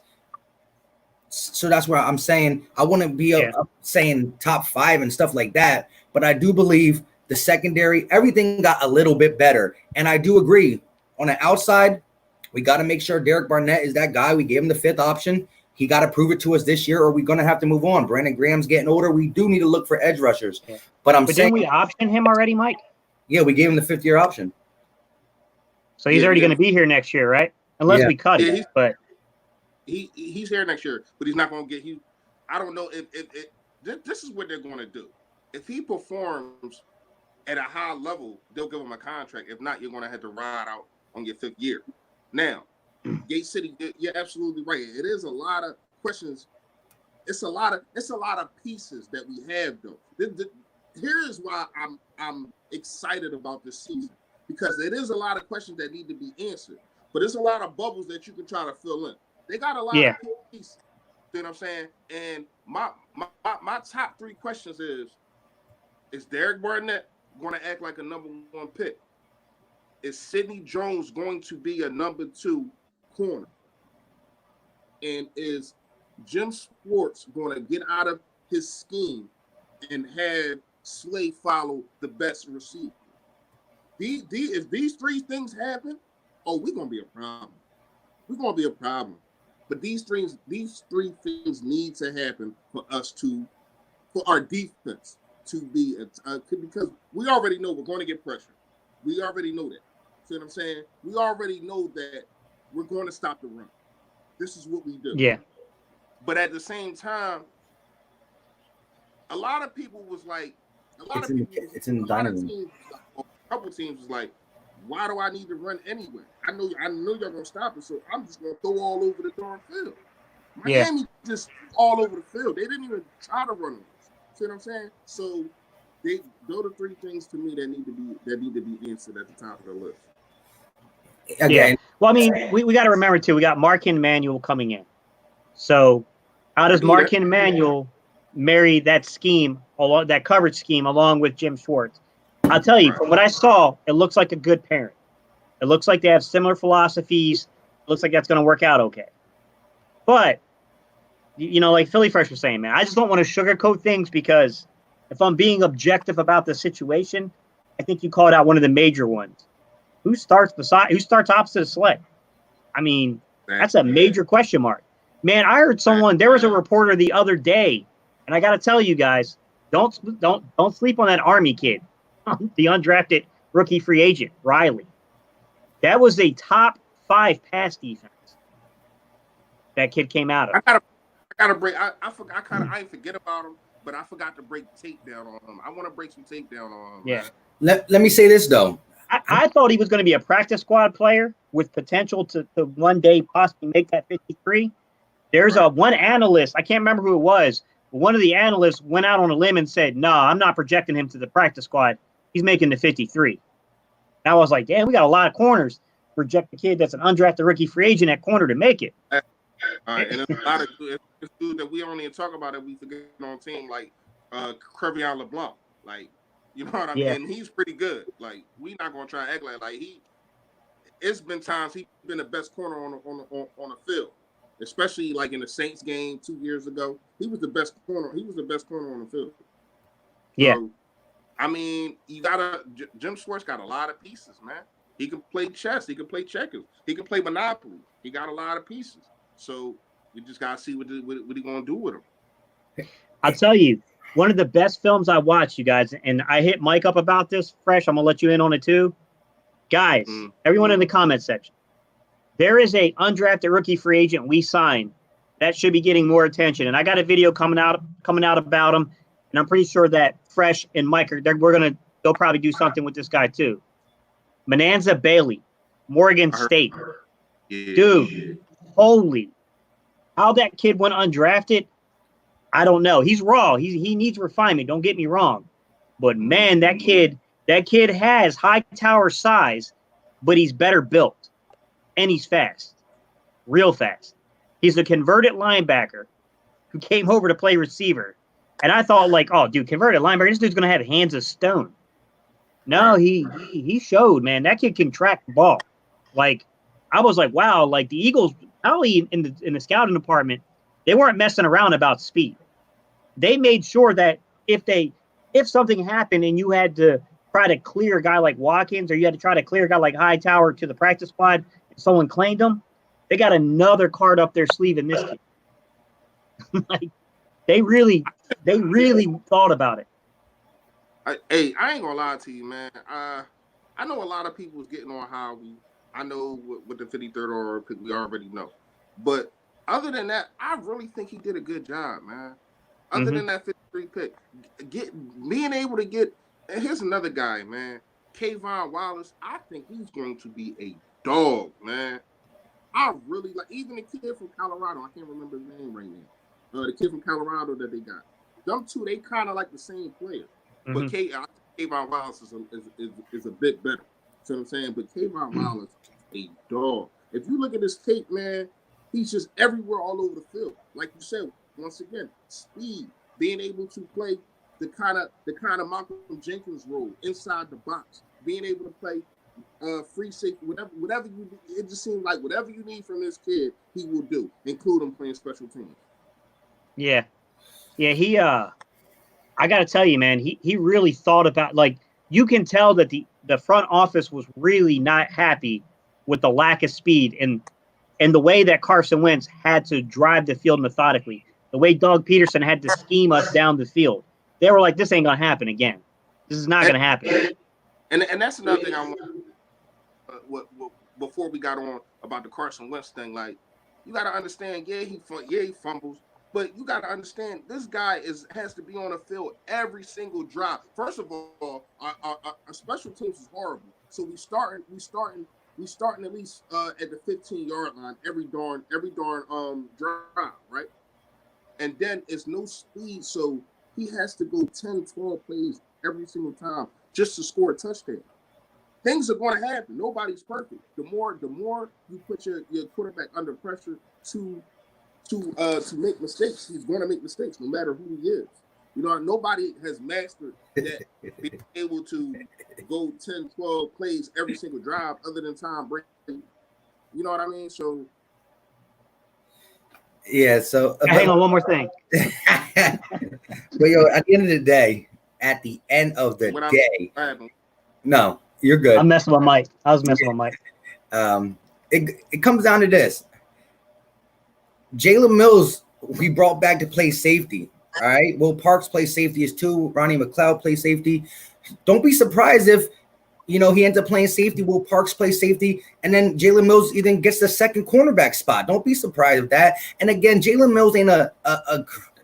Speaker 1: So that's where I'm saying I wouldn't be saying top 5 and stuff like that. But I do believe the secondary, everything got a little bit better. And I do agree. On the outside, we got to make sure Derek Barnett is that guy. We gave him the 5th option. He got to prove it to us this year, or we're going to have to move on. Brandon Graham's getting older. We do need to look for edge rushers.
Speaker 2: Yeah.
Speaker 1: But
Speaker 2: didn't we option him already, Mike?
Speaker 1: Yeah, we gave him the 5th-year option.
Speaker 2: So he's already going to be here next year, right? Unless we cut him. But
Speaker 3: he's here next year, but he's not going to get. I don't know if this is what they're going to do. If he performs at a high level, they'll give him a contract. If not, you're going to have to ride out on your 5th year. Now, Gate City, you're absolutely right. It is a lot of questions. It's a lot of pieces that we have, though. Here is why I'm excited about this season, because it is a lot of questions that need to be answered, but it's a lot of bubbles that you can try to fill in. They got a lot of pieces. You know what I'm saying? And my top 3 questions is Derek Barnett going to act like a number 1 pick? Is Sidney Jones going to be a number 2 corner? And is Jim Schwartz going to get out of his scheme and have Slay follow the best receiver? If these 3 things happen, we're going to be a problem. We're going to be a problem. But these 3 things need to happen for our defense to be because we already know we're going to get pressure. We already know that. See what I'm saying? We already know that we're going to stop the run. This is what we do.
Speaker 2: Yeah.
Speaker 3: But at the same time, a lot of people was like, a couple teams was like, why do I need to run anyway? I know y'all gonna stop it, so I'm just gonna throw all over the darn field. Miami just all over the field. They didn't even try to run us. See what I'm saying? So those are 3 things to me that need to be answered at the top of the list.
Speaker 1: Again.
Speaker 2: Yeah. Well, I mean, we got to remember too. We got Markin Manuel coming in. So how does Markin Manuel marry that scheme, that coverage scheme, along with Jim Schwartz? I'll tell you, from what I saw, it looks like a good pairing. It looks like they have similar philosophies. It looks like that's going to work out okay. But, like Philly Fresh was saying, man, I just don't want to sugarcoat things, because if I'm being objective about the situation, I think you called out one of the major ones. Who starts opposite of Slay? I mean, that's a major question mark. Man, I heard there was a reporter the other day, and I got to tell you guys, don't sleep on that Army kid, the undrafted rookie free agent, Riley. That was a top 5 pass defense that kid came out of.
Speaker 3: I gotta break. I didn't forget about him, but I forgot to break tape down on him. I want to break some tape down on him.
Speaker 2: Yeah.
Speaker 1: Let me say this though.
Speaker 2: I thought he was going to be a practice squad player with potential to one day possibly make that 53. There's one analyst, I can't remember who it was, but one of the analysts went out on a limb and said, no, I'm not projecting him to the practice squad. He's making the 53. And I was like, damn, we got a lot of corners. Project the kid that's an undrafted rookie free agent at corner to make it.
Speaker 3: All right, and there's a lot of dudes that we don't even talk about that we forget on team, like K'Von LeBlanc. Like, you know what I mean?
Speaker 2: Yeah.
Speaker 3: And he's pretty good. Like, we not gonna try to act like it's been times he's been the best corner on the field, especially like in the Saints game 2 years ago. He was the best corner. He was the best corner on the field.
Speaker 2: Yeah.
Speaker 3: So I mean, Jim Schwartz got a lot of pieces, man. He can play chess. He can play checkers. He can play Monopoly. He got a lot of pieces. So we just got to see what he going to do with him.
Speaker 2: I'll tell you, one of the best films I watched, you guys, and I hit Mike up about this, Fresh. I'm going to let you in on it too. Guys, everyone in the comment section, there is a undrafted rookie free agent we signed that should be getting more attention. And I got a video coming out about him, and I'm pretty sure that Fresh and Mike they'll probably do something with this guy too. Mananza Bailey, Morgan State.
Speaker 3: Yeah.
Speaker 2: Dude, holy, how that kid went undrafted, I don't know. He's raw. He needs refinement. Don't get me wrong, but man, that kid has high tower size, but he's better built, and he's fast, real fast. He's a converted linebacker who came over to play receiver, and I thought like, oh, dude, converted linebacker. This dude's gonna have hands of stone. No, he showed, man. That kid can track the ball. Like, I was like, wow. Like the Eagles, probably in the scouting department, they weren't messing around about speed. They made sure that if something happened and you had to try to clear a guy like Watkins, or you had to try to clear a guy like Hightower to the practice squad, and someone claimed him, they got another card up their sleeve in this kid. Like they really thought about it.
Speaker 3: I ain't gonna lie to you, man. I know a lot of people was getting on Howie. I know with the 53rd overall pick, we already know. But other than that, I really think he did a good job, man. Other than that 53 pick, being able to get. And here's another guy, man. K'Von Wallace. I think he's going to be a dog, man. I really like even the kid from Colorado. I can't remember his name right now. The kid from Colorado that they got. Them two, they kind of like the same player. But K'Von Wallace is a bit better. See what I'm saying? But K'Von Wallace is a dog. If you look at his tape, man, he's just everywhere all over the field. Like you said, once again, speed, being able to play the kind of Malcolm Jenkins role inside the box, being able to play free safety, whatever you. It just seems like whatever you need from this kid, he will do, including playing special teams.
Speaker 2: Yeah. He I got to tell you, man, he really thought about, like, you can tell that the front office was really not happy with the lack of speed and the way that Carson Wentz had to drive the field methodically, the way Doug Peterson had to scheme us down the field. They were like, this ain't going to happen again. This is not going to happen.
Speaker 3: And that's another thing I want before we got on about the Carson Wentz thing. Like, you got to understand, he fumbles. But you got to understand, this guy has to be on the field every single drive. First of all, our special teams is horrible. So we starting at least at the 15-yard line every darn drive, right? And then it's no speed, so he has to go 10, 12 plays every single time just to score a touchdown. Things are going to happen. Nobody's perfect. The more you put your quarterback under pressure to make mistakes, he's going to make mistakes no matter who he is. You know, nobody has mastered that, being able to go 10, 12 plays every single drive other than Tom Brady. You know what I mean? So,
Speaker 1: yeah. So
Speaker 2: hang on, one more thing.
Speaker 1: But at the end of the day, no, you're good.
Speaker 2: I'm messing with Mike. I was messing with Mike.
Speaker 1: It comes down to this. Jalen Mills, we brought back to play safety. All right. Will Parks plays safety as too. Ronnie McLeod plays safety. Don't be surprised if, he ends up playing safety. Will Parks plays safety. And then Jalen Mills even gets the second cornerback spot. Don't be surprised with that. And again, Jalen Mills ain't a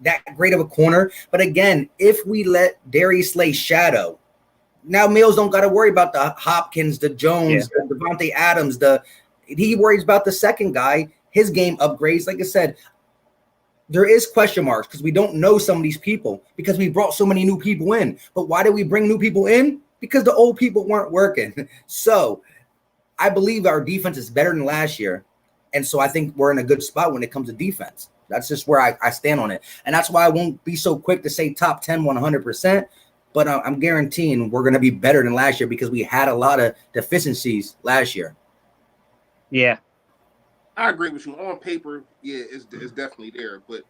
Speaker 1: that great of a corner. But again, if we let Darius Slay shadow, now Mills don't got to worry about the Hopkins, the Jones, the Devontae Adams. He worries about the second guy. His game upgrades. Like I said, there is question marks because we don't know some of these people because we brought so many new people in. But why did we bring new people in? Because the old people weren't working. So I believe our defense is better than last year. And so I think we're in a good spot when it comes to defense. That's just where I stand on it. And that's why I won't be so quick to say top 10, 100%. But I'm guaranteeing we're going to be better than last year because we had a lot of deficiencies last year.
Speaker 2: Yeah.
Speaker 3: I agree with you. On paper, yeah, it's definitely there. But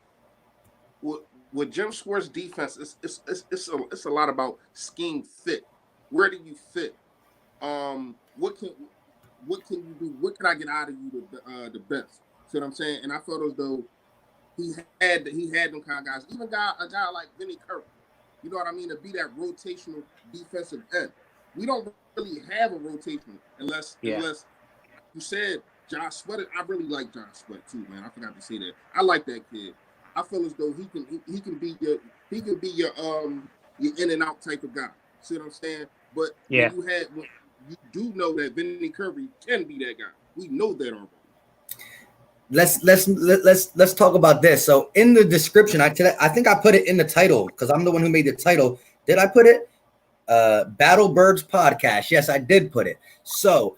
Speaker 3: with Jim Schwartz's defense, it's a lot about scheme fit. Where do you fit? What can you do? What can I get out of you the best? See what I'm saying? And I felt as though he had them kind of guys. Even a guy like Vinny Curry, you know what I mean, to be that rotational defensive end. We don't really have a rotation unless you said Josh Sweat. I really like Josh Sweat too, man. I forgot to say that. I like that kid. I feel as though he can be your in and out type of guy. See what I'm saying? But when you do know that Vinny Curry can be that guy. We know that already.
Speaker 1: Let's talk about this. So in the description, I think I put it in the title because I'm the one who made the title. Did I put it? Battle Birds Podcast. Yes, I did put it. So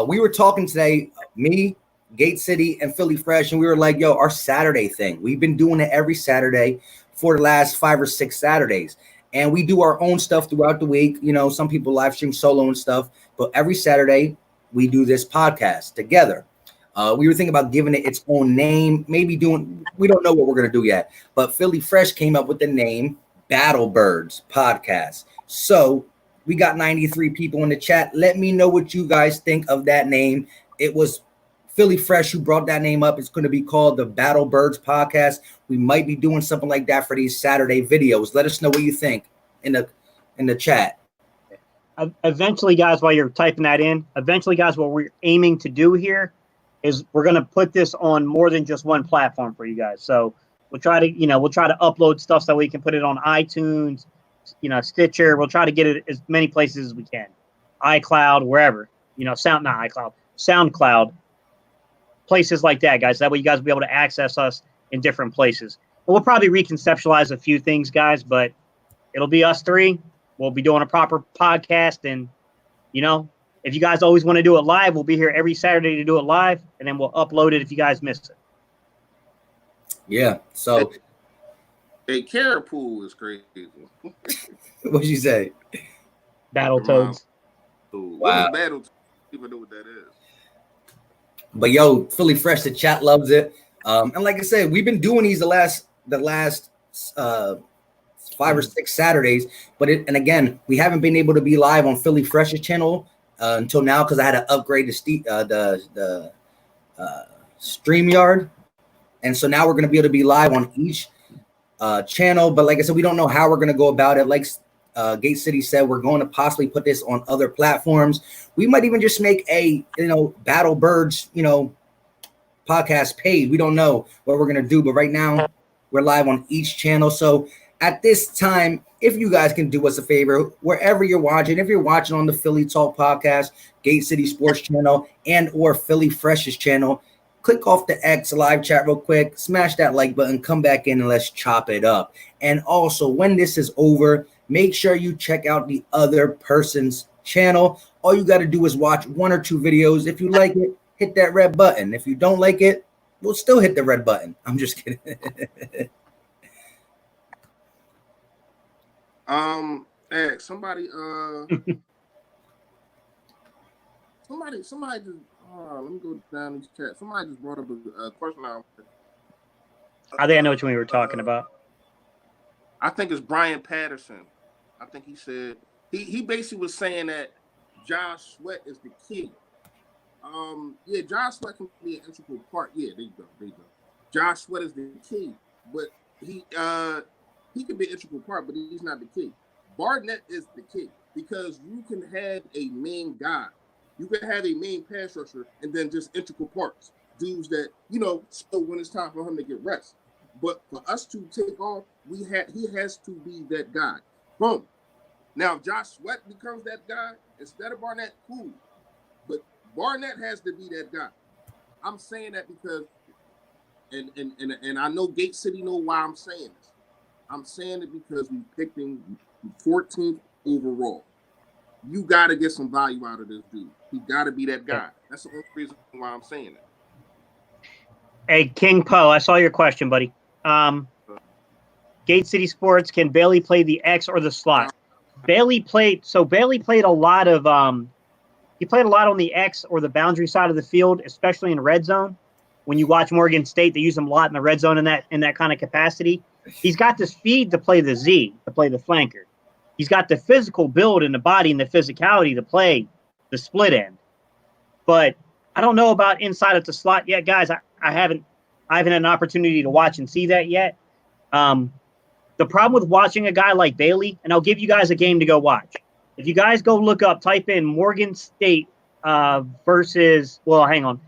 Speaker 1: we were talking today, me, Gate City, and Philly Fresh, and we were like, yo, our Saturday thing. We've been doing it every Saturday for the last 5 or 6 Saturdays. And we do our own stuff throughout the week. You know, some people live stream solo and stuff, but every Saturday we do this podcast together. We were thinking about giving it its own name, we don't know what we're going to do yet, but Philly Fresh came up with the name Battle Birds Podcast. So we got 93 people in the chat. Let me know what you guys think of that name. It was Philly Fresh who brought that name up. It's going to be called the Battle Birds Podcast. We might be doing something like that for these Saturday videos. Let us know what you think in the chat.
Speaker 2: Eventually, guys, while you're typing that in, what we're aiming to do here is we're going to put this on more than just one platform for you guys. So we'll try to upload stuff so we can put it on iTunes, Stitcher. We'll try to get it as many places as we can. iCloud, wherever, SoundCloud, places like that, guys. That way you guys will be able to access us in different places. But we'll probably reconceptualize a few things, guys, but it'll be us three. We'll be doing a proper podcast, and, if you guys always want to do it live, we'll be here every Saturday to do it live, and then we'll upload it if you guys missed it.
Speaker 1: Yeah. So,
Speaker 3: a carrot pool is crazy.
Speaker 1: What'd you say?
Speaker 2: Battletoads.
Speaker 3: Wow. What is Battletoads? Even know what that is.
Speaker 1: But yo, Philly Fresh, the chat loves it. And like I said, we've been doing these the last 5 or 6 Saturdays, and again, we haven't been able to be live on Philly Fresh's channel until now because I had to upgrade the StreamYard, and so now we're going to be able to be live on each channel. But like I said, we don't know how we're going to go about it. Like Gate City said, we're going to possibly put this on other platforms. We might even just make a Battle Birds podcast page. We don't know what we're going to do, but right now we're live on each channel. So at this time, if you guys can do us a favor, wherever you're watching, if you're watching on the Philly Talk Podcast, Gate City Sports Channel, and or Philly Fresh's channel, click off the X live chat real quick, smash that like button, come back in, and let's chop it up. And also, when this is over, make sure you check out the other person's channel. All you got to do is watch 1 or 2 videos. If you like it, hit that red button. If you don't like it, we'll still hit the red button. I'm just kidding.
Speaker 3: Hey, somebody just let me go down this chat. Somebody just brought up a question now.
Speaker 2: I think I know which one you were talking about.
Speaker 3: I think it's Brian Patterson. I think he said he basically was saying that Josh Sweat is the key. Yeah, Josh Sweat can be an integral part. Yeah, there you go. Josh Sweat is the key, but he can be an integral part, but he's not the key. Barnett is the key because you can have a main guy. You can have a main pass rusher and then just integral parts. Dudes that, so when it's time for him to get rest. But for us to take off, he has to be that guy. Boom. Now, if Josh Sweat becomes that guy instead of Barnett, cool. But Barnett has to be that guy. I'm saying that because, and I know Gate City know why I'm saying this. I'm saying it because we picked him 14th overall. You got to get some value out of this dude. He got to be that guy. That's the only reason why I'm saying it.
Speaker 2: Hey, King Poe, I saw your question, buddy. Gate City Sports can Bailey play the X or the slot? Bailey played a lot of he played a lot on the X or the boundary side of the field, especially in red zone. When you watch Morgan State, they use him a lot in the red zone in that kind of capacity. He's got the speed to play the Z, to play the flanker. He's got the physical build in the body and the physicality to play the split end. But I don't know about inside of the slot yet, guys. I haven't had an opportunity to watch and see that yet. The problem with watching a guy like Bailey, and I'll give you guys a game to go watch. If you guys go look up, type in Morgan State versus, well, hang on.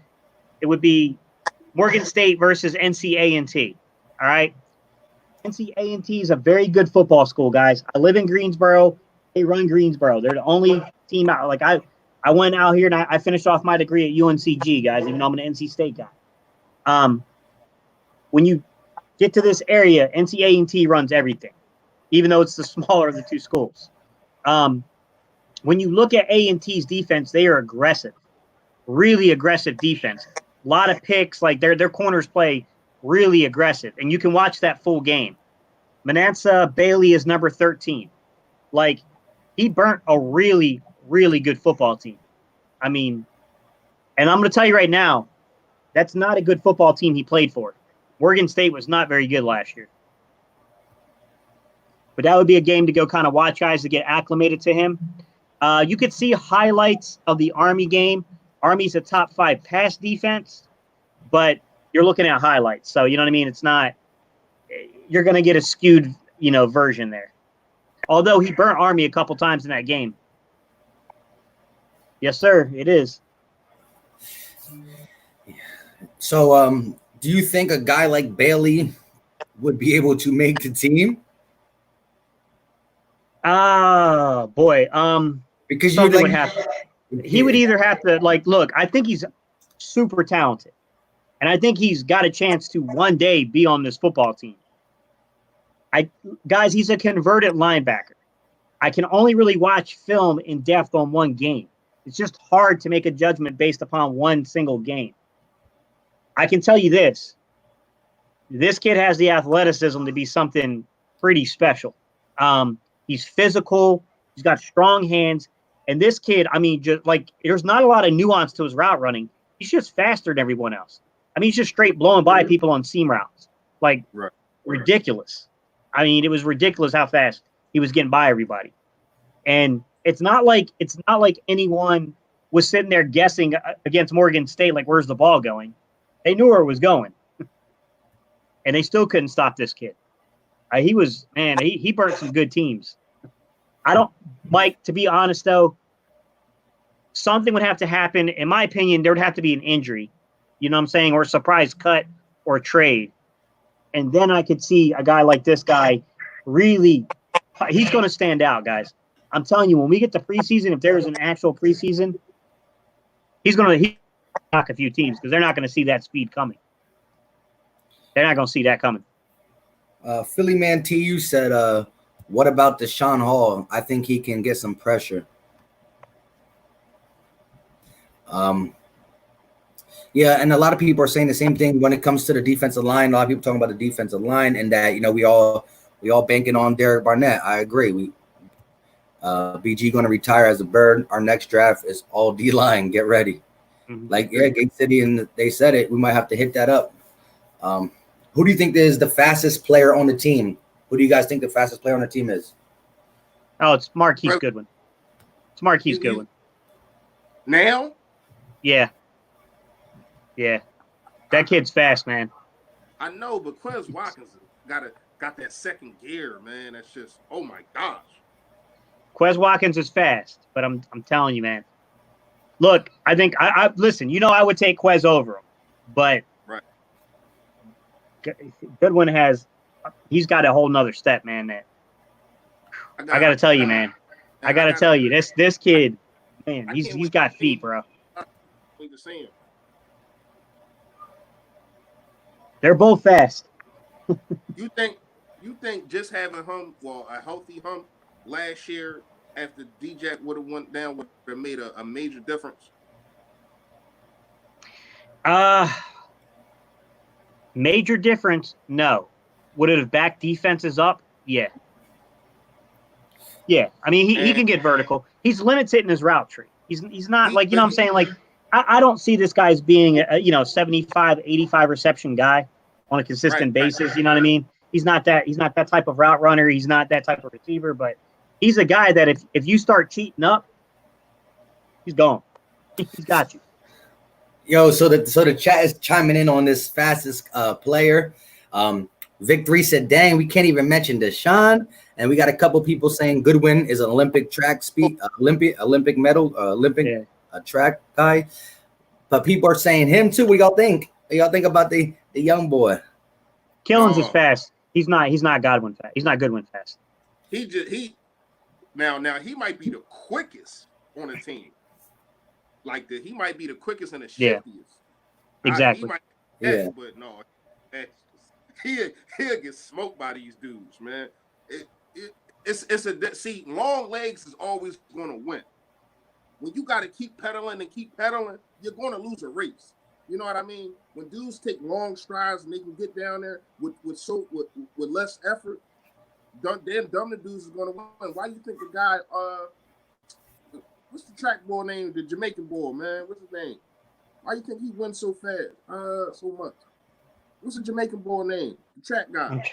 Speaker 2: It would be Morgan State versus NC-A&T. All right? NC-A&T is a very good football school, guys. I live in Greensboro. They run Greensboro. They're the only team out. Like, I went out here and I finished off my degree at UNCG, guys, even though I'm an NC State guy. When you get to this area, NC-A&T runs everything, even though it's the smaller of the two schools. When you look at A&T's defense, they are aggressive, really aggressive defense. A lot of picks, like their corners play really aggressive, and you can watch that full game. Manassa Bailey is number 13. Like, he burnt a really, really good football team. I mean, and I'm going to tell you right now, that's not a good football team he played for. Morgan State was not very good last year. But that would be a game to go kind of watch, guys, to get acclimated to him. You could see highlights of the Army game. Army's a top 5 pass defense, but you're looking at highlights. So, you know what I mean? It's not – you're going to get a skewed, version there. Although he burnt Army a couple times in that game. Yes, sir, it is.
Speaker 1: So, do you think a guy like Bailey would be able to make the team?
Speaker 2: Boy.
Speaker 1: Because
Speaker 2: something would happen. He would either have to, look, I think he's super talented. And I think he's got a chance to one day be on this football team. Guys, he's a converted linebacker. I can only really watch film in depth on one game. It's just hard to make a judgment based upon one single game. I can tell you this. This kid has the athleticism to be something pretty special. He's physical. He's got strong hands. And this kid, I mean, just there's not a lot of nuance to his route running. He's just faster than everyone else. I mean, he's just straight blowing by people on seam routes. Ridiculous. I mean, it was ridiculous how fast he was getting by everybody. And it's not like anyone was sitting there guessing against Morgan State, where's the ball going? They knew where it was going. And they still couldn't stop this kid. He burnt some good teams. Mike, to be honest, though, something would have to happen. In my opinion, there would have to be an injury, you know what I'm saying, or a surprise cut or trade. And then I could see a guy like this guy really – he's going to stand out, guys. I'm telling you, when we get to preseason, if there is an actual preseason, he's going to knock a few teams because they're not going to see that speed coming. They're not going to see that coming.
Speaker 1: Philly Man TU said, what about Desean Hall? I think he can get some pressure. Yeah, and a lot of people are saying the same thing when it comes to the defensive line. A lot of people talking about the defensive line and that, we all banking on Derek Barnett. I agree. BG going to retire as a Bird. Our next draft is all D-line. Get ready. Mm-hmm. Gate City, and they said it. We might have to hit that up. Who do you think is the fastest player on the team? Who do you guys think the fastest player on the team is?
Speaker 2: Oh, it's Marquise Goodwin. It's Marquise Goodwin.
Speaker 3: Now?
Speaker 2: Yeah. Yeah. That kid's fast, man.
Speaker 3: I know, but Quez Watkins got that second gear, man. That's just, oh my gosh.
Speaker 2: Quez Watkins is fast, but I'm telling you, man. Look, I think I listen, I would take Quez over him, but
Speaker 3: right.
Speaker 2: Goodwin he's got a whole nother step, man. That I gotta tell you, man. I gotta tell you, this kid, man, he's got feet, bro.
Speaker 3: Wait to see him.
Speaker 2: They're both fast.
Speaker 3: You think just having him, a healthy him last year after D-Jack would have went down would have made a major difference?
Speaker 2: Major difference? No. Would it have backed defenses up? Yeah. Yeah. I mean, he can get vertical. He's limited in his route tree. He's not what I'm saying? I don't see this guy as being a 75, 85 reception guy on a consistent basis. You know what I mean? He's not that type of route runner. He's not that type of receiver, but he's a guy that if you start cheating up, he's gone. He's got you.
Speaker 1: Yo, so the chat is chiming in on this fastest player. Victory said, "Dang, we can't even mention Desean." And we got a couple people saying Goodwin is an Olympic track speed, Olympic medal, track guy. But people are saying him too. What y'all think? What y'all think about the young boy?
Speaker 2: Killins is fast. He's not Godwin fast. He's not Goodwin fast.
Speaker 3: Now he might be the quickest on the team. Like he might be the quickest and the shiftiest.
Speaker 2: Exactly.
Speaker 3: But no, he'll get smoked by these dudes, man. See, long legs is always going to win. When you got to keep pedaling, you're going to lose a race. You know what I mean? When dudes take long strides and they can get down there with less effort, dumb the dudes is going to win. Why you think the guy? What's the track boy name? The Jamaican boy, man. What's his name? Why you think he wins so fast? So much. What's the Jamaican boy name? The track guy.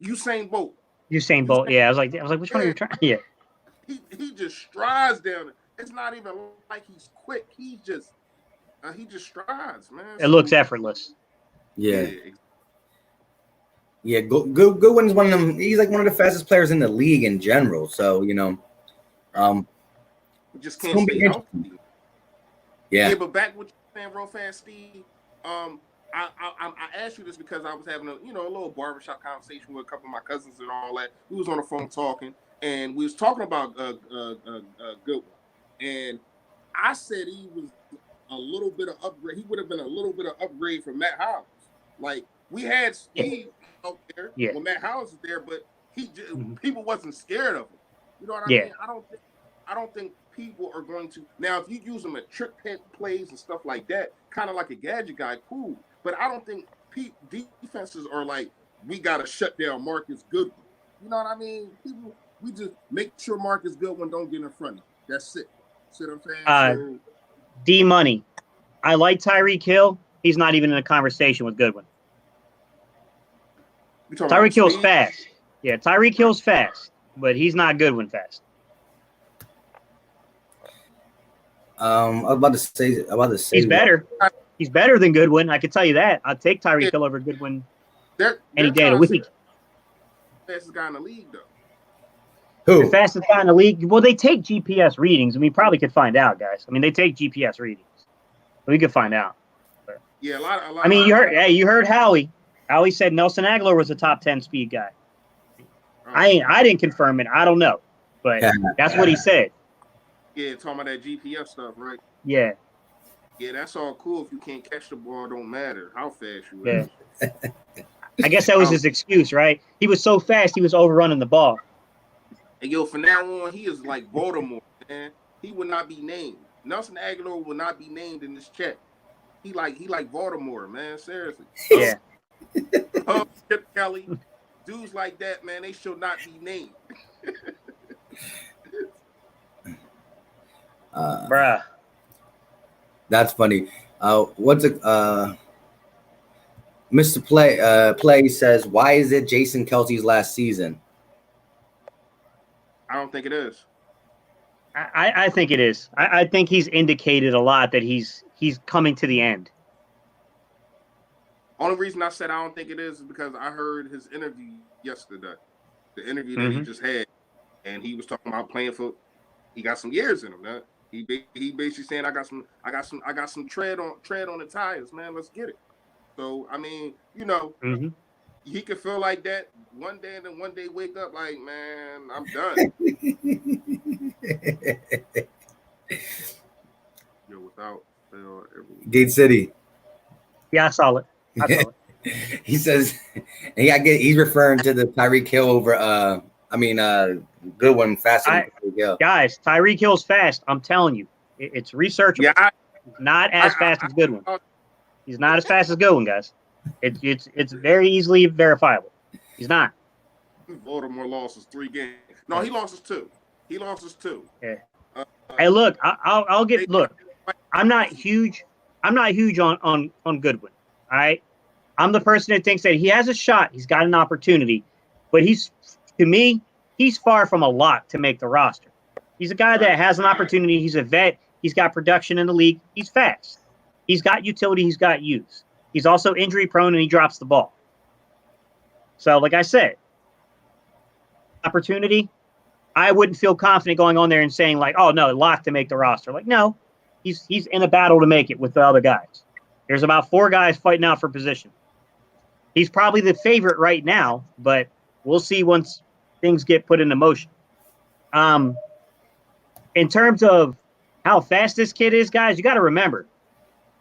Speaker 3: Usain Bolt.
Speaker 2: Usain Bolt. Yeah, I was like, which one are you trying? Yeah.
Speaker 3: He just strides down it. It's not even like he's quick. He just strides, man.
Speaker 2: It looks effortless.
Speaker 1: Yeah. Goodwin's one of them. He's like one of the fastest players in the league in general. So
Speaker 3: just can't stay healthy.
Speaker 1: Yeah,
Speaker 3: but back with you saying real fast, Steve. I asked you this because I was having a little barbershop conversation with a couple of my cousins and all that. We was on the phone talking, and we was talking about Goodwin, and I said he was a little bit of upgrade. He would have been a little bit of upgrade from Matt Howes. Like we had Steve out there when Matt Howes was there, but people wasn't scared of him. You know what I mean? I don't think people are going to now. If you use them at trick plays and stuff like that, kind of like a gadget guy, cool. But I don't think defenses are like, we got to shut down Marcus Goodwin. You know what I mean? We just make sure Marcus Goodwin don't get in front of you. That's it. See what I'm saying?
Speaker 2: D Money. I like Tyreek Hill. He's not even in a conversation with Goodwin. Tyreek Hill's fast. Yeah, Tyreek Hill's fast, but he's not Goodwin fast.
Speaker 1: I was about to say
Speaker 2: he's better. He's better than Goodwin. I can tell you that. I'll take Tyreek Hill over Goodwin any day of the week.
Speaker 3: Fastest guy in the league, though.
Speaker 1: Who?
Speaker 2: The fastest guy in the league? Well, they take GPS readings, and we probably could find out, guys. I mean, they take GPS readings. We could find out. But,
Speaker 3: yeah, a lot.
Speaker 2: I mean, you heard Howie. Howie said Nelson Aguilar was a top 10 speed guy. I didn't confirm it. I don't know, but that's what he said.
Speaker 3: Yeah, talking about that GPS stuff, right?
Speaker 2: Yeah.
Speaker 3: Yeah, that's all cool. If you can't catch the ball, it don't matter how fast you is.
Speaker 2: I guess that was his excuse, right? He was so fast, he was overrunning the ball.
Speaker 3: And yo, from now on, he is like Baltimore, man. He will not be named. Nelson Aguilar will not be named in this chat. He like Baltimore, man. Seriously.
Speaker 2: Yeah.
Speaker 3: Chip Kelly, dudes like that, man. They should not be named.
Speaker 2: Bruh.
Speaker 1: That's funny. Mr. Play says, why is it Jason Kelce's last season?
Speaker 3: I don't think it is.
Speaker 2: I think it is. I think he's indicated a lot that he's coming to the end.
Speaker 3: Only reason I said I don't think it is because I heard his interview yesterday. The interview that he just had, and he was talking about playing for. He got some years in him, man. He basically saying I got some tread on the tires, man. Let's get it. So I mean, he could feel like that one day, and then one day wake up like, man, I'm done. Without fail,
Speaker 1: Gate City.
Speaker 2: Yeah, I saw it.
Speaker 1: He says he's referring to the Tyreek Hill over Goodwin faster.
Speaker 2: Guys, Tyreek Hill's fast. I'm telling you, it's researchable.
Speaker 3: Yeah,
Speaker 2: not as fast as Goodwin. He's not as fast as Goodwin, guys. It's very easily verifiable. He's not.
Speaker 3: Baltimore lost his 3 games. No, he lost his 2.
Speaker 2: Yeah. Hey, look, I'll get. Look, I'm not huge on Goodwin. All right, I'm the person that thinks that he has a shot. He's got an opportunity. But to me, he's far from a lock to make the roster. He's a guy that has an opportunity. He's a vet. He's got production in the league. He's fast. He's got utility. He's got use. He's also injury prone and he drops the ball. So, like I said, opportunity, I wouldn't feel confident going on there and saying like, oh, no, lock to make the roster. Like, no, he's in a battle to make it with the other guys. There's about 4 guys fighting out for position. He's probably the favorite right now, but we'll see once things get put into motion. In terms of how fast this kid is, guys, you got to remember,